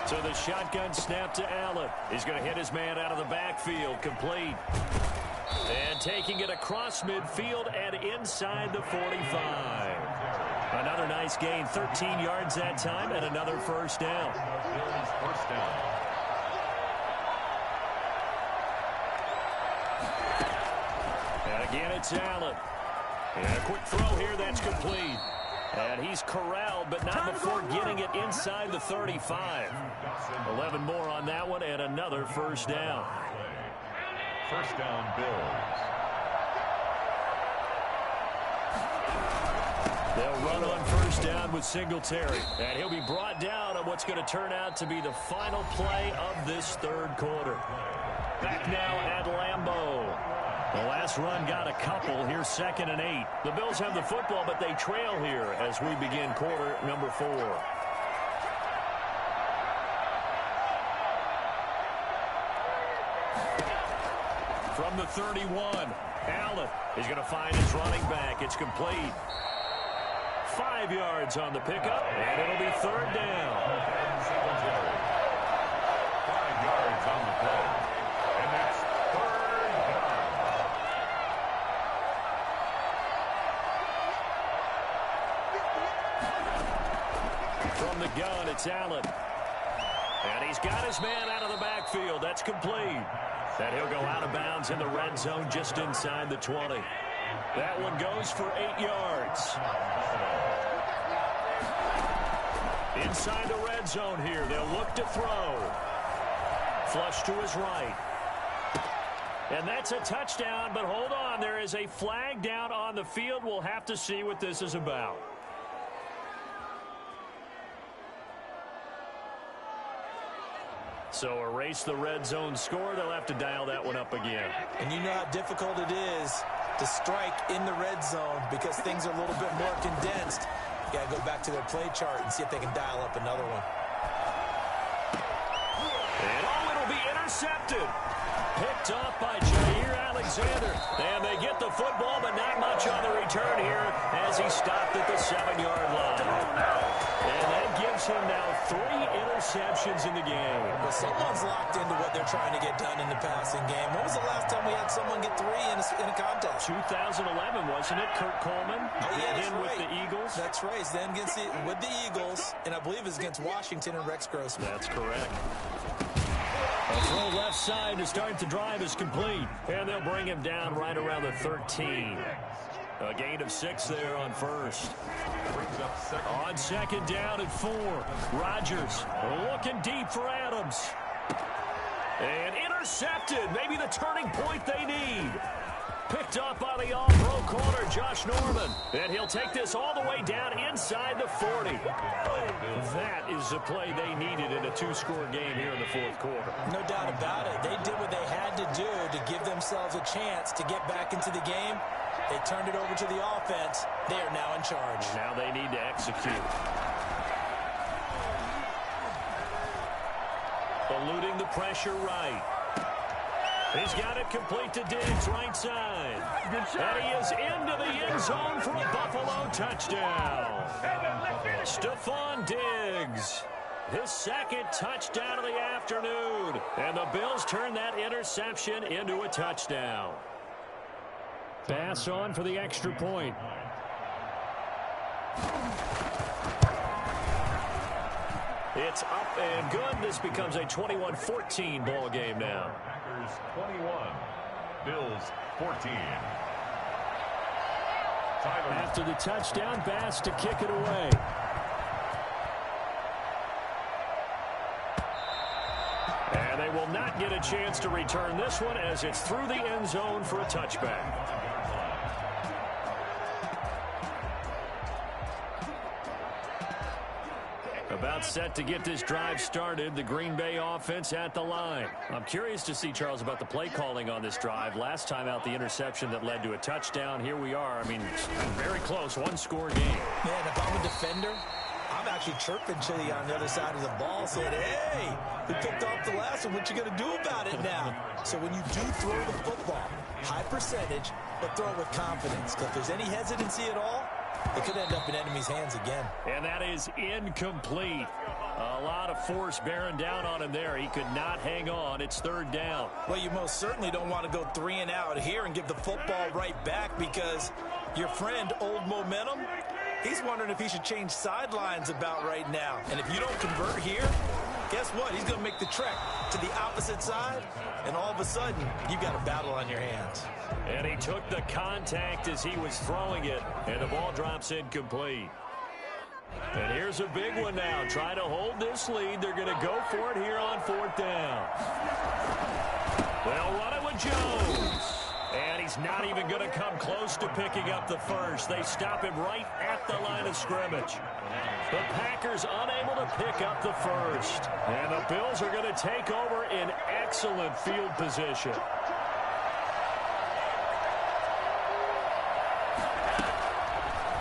So the shotgun snap to Allen. He's going to hit his man out of the backfield. Complete. And taking it across midfield and inside the 45. Another nice gain. 13 yards that time and another first down. First down. And again, it's Allen. And a quick throw here. That's complete. And he's corralled, but not before getting it inside the 35. 11 more on that one, and another first down. First down, Bills. They'll run on first down with Singletary. And he'll be brought down on what's going to turn out to be the final play of this 3rd quarter. Back now at Lambeau. The last run got a couple. Here's 2nd and 8. The Bills have the football, but they trail here as we begin quarter number 4. From the 31, Allen is going to find his running back. It's complete. 5 yards on the pickup, and it'll be 3rd down. 5 yards on the play. And that's 3rd down. the gun, it's Allen. And he's got his man out of the backfield. That's complete. And he'll go out of bounds in the red zone just inside the 20. That one goes for 8 yards. Inside the red zone here, they'll look to throw. Flush to his right. And that's a touchdown, but hold on. There is a flag down on the field. We'll have to see what this is about. So erase the red zone score. They'll have to dial that one up again. And you know how difficult it is to strike in the red zone because things are a little bit more condensed. You got to go back to their play chart and see if they can dial up another one. And it'll be intercepted. Picked off by Jair Alexander. And they get the football, but not much on the return here as he stopped at the 7-yard line. And that gives him now 3 interceptions in the game. Well, someone's locked into what they're trying to get done in the passing game. When was the last time we had someone get 3 in a contest? 2011, wasn't it? Kurt Coleman. Oh, yeah, that's right. With the Eagles. That's right. Then with the Eagles, and I believe it's against Washington and Rex Grossman. That's correct. A throw left side to start the drive is complete. And they'll bring him down right around the 13. A gain of 6 there on first. On second down at 4. Rodgers looking deep for Adams. And intercepted. Maybe the turning point they need. Picked up by the all-pro corner, Josh Norman. And he'll take this all the way down inside the 40. That is the play they needed in a 2-score game here in the fourth quarter. No doubt about it. They did what they had to do to give themselves a chance to get back into the game. They turned it over to the offense. They are now in charge. Now they need to execute. Eluding the pressure right. He's got it complete to Diggs, right side. And he is into the end zone for a Buffalo touchdown. Stephon Diggs, his second touchdown of the afternoon. And the Bills turn that interception into a touchdown. Pass on for the extra point. It's up and good. This becomes a 21-14 ball game now. Packers 21, Bills 14. After the touchdown, Bass to kick it away. And they will not get a chance to return this one as it's through the end zone for a touchback. About set to get this drive started. The Green Bay offense at the line. I'm curious to see, Charles, about the play calling on this drive. Last time out, the interception that led to a touchdown. Here we are. I mean, very close. 1-score game. Man, if I'm a defender, I'm actually chirping to you on the other side of the ball, saying, hey, we picked off the last one. What you going to do about it now? So when you do throw the football, high percentage, but throw it with confidence. Because if there's any hesitancy at all, it could end up in enemy's hands again. And that is incomplete. A lot of force bearing down on him there. He could not hang on. It's third down. Well, you most certainly don't want to go 3 and out here and give the football right back because your friend, Old Momentum, he's wondering if he should change sidelines about right now. And if you don't convert here, guess what? He's going to make the trek to the opposite side, and all of a sudden, you've got a battle on your hands. And he took the contact as he was throwing it, and the ball drops incomplete. And here's a big one now. Trying to hold this lead. They're going to go for it here on 4th down. They'll run it with Jones. And he's not even going to come close to picking up the first. They stop him right at the line of scrimmage. The Packers unable to pick up the first. And the Bills are going to take over in excellent field position.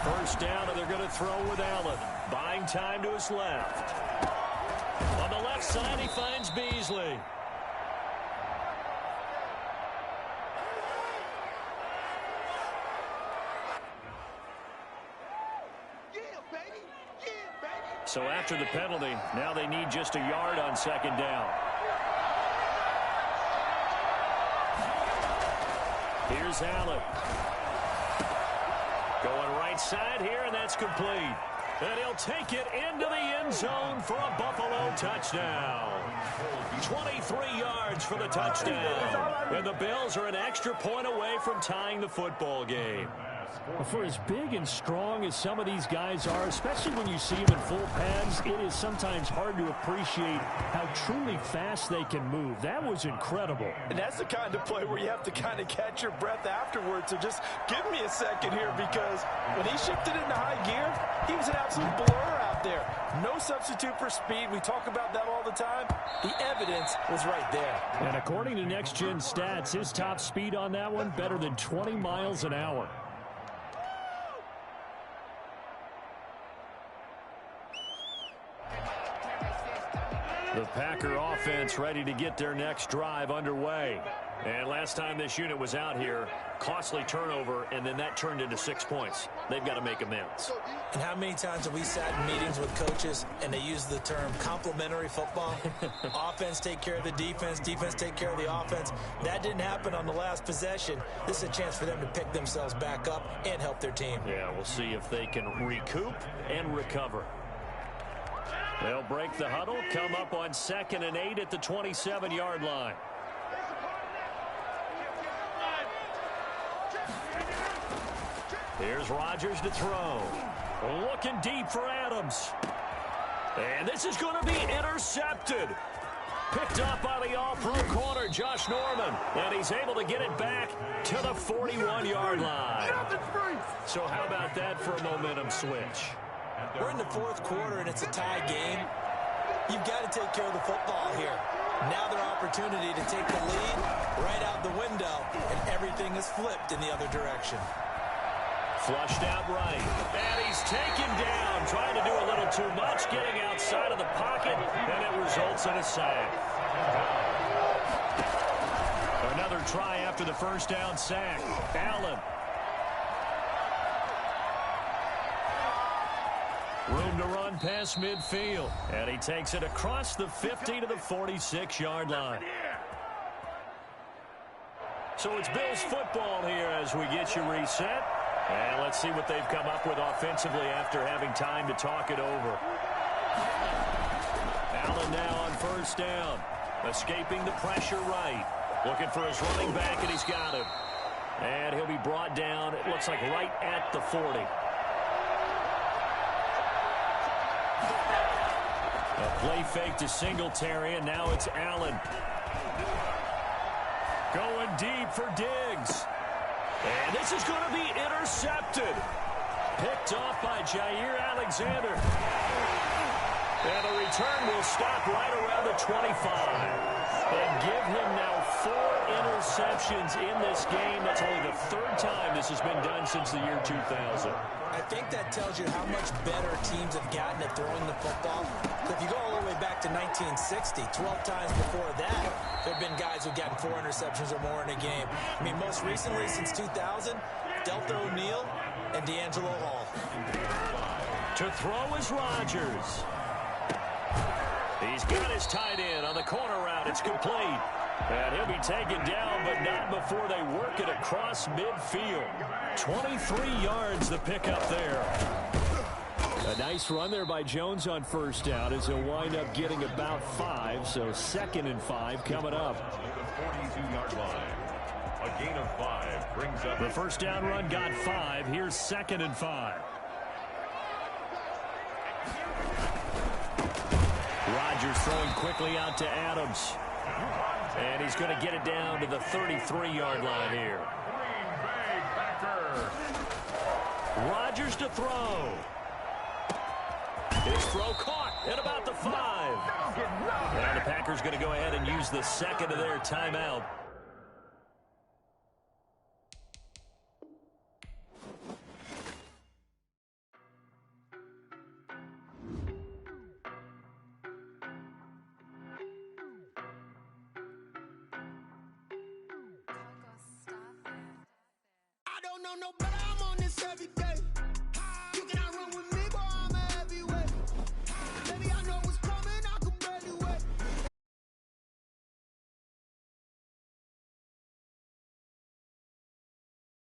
First down, and they're going to throw with Allen. Buying time to his left. On the left side, he finds Beasley. So after the penalty, now they need just a yard on second down. Here's Allen. Going right side here, and that's complete. And he'll take it into the end zone for a Buffalo touchdown. 23 yards for the touchdown. And the Bills are an extra point away from tying the football game. Well, for as big and strong as some of these guys are, especially when you see them in full pads, it is sometimes hard to appreciate how truly fast they can move. That was incredible. And that's the kind of play where you have to kind of catch your breath afterwards. So just give me a second here, because when he shifted into high gear, he was an absolute blur out there. No substitute for speed. We talk about that all the time. The evidence was right there. And according to Next Gen Stats, his top speed on that one, better than 20 miles an hour. The Packer offense ready to get their next drive underway. And last time this unit was out here, costly turnover, and then that turned into 6 points. They've got to make amends. And how many times have we sat in meetings with coaches and they use the term complementary football? Offense take care of the defense, defense take care of the offense. That didn't happen on the last possession. This is a chance for them to pick themselves back up and help their team. Yeah, we'll see if they can recoup and recover. They'll break the huddle, come up on 2nd and 8 at the 27-yard line. Here's Rodgers to throw. Looking deep for Adams. And this is going to be intercepted. Picked up by the all-pro corner, Josh Norman. And he's able to get it back to the 41-yard line. So how about that for a momentum switch? We're in the 4th quarter, and it's a tie game. You've got to take care of the football here. Now their opportunity to take the lead right out the window, and everything is flipped in the other direction. Flushed out right. And he's taken down, trying to do a little too much, getting outside of the pocket, and it results in a sack. Another try after the first down sack. Allen. Room to run past midfield. And he takes it across the 50 to the 46-yard line. So it's Bills football here as we get you reset. And let's see what they've come up with offensively after having time to talk it over. Allen now on first down. Escaping the pressure right. Looking for his running back, and he's got him. And he'll be brought down, it looks like right at the 40. A play fake to Singletary, and now it's Allen. Going deep for Diggs. And this is going to be intercepted. Picked off by Jair Alexander. And the return will stop right around the 25. And give him now 4 interceptions in this game. That's only the 3rd time this has been done since the year 2000. I think that tells you how much better teams have gotten at throwing the football. If you go all the way back to 1960, 12 times before that, there have been guys who've gotten 4 interceptions or more in a game. I mean, most recently, since 2000, Delta O'Neal and D'Angelo Hall. To throw is Rodgers. He's got his tight end on the corner route. It's complete. And he'll be taken down, but not before they work it across midfield. 23 yards the pickup there. A nice run there by Jones on first down as he'll wind up getting about 5. So 2nd and 5 coming up. The 42-yard line. A gain of 5 brings up. The first down run got 5. Here's 2nd and 5. Rodgers throwing quickly out to Adams. And he's going to get it down to the 33-yard line here. Rodgers to throw. His throw caught at about the 5. Now the Packers going to go ahead and use the 2nd of their timeout. I don't know no better, I'm on this every day.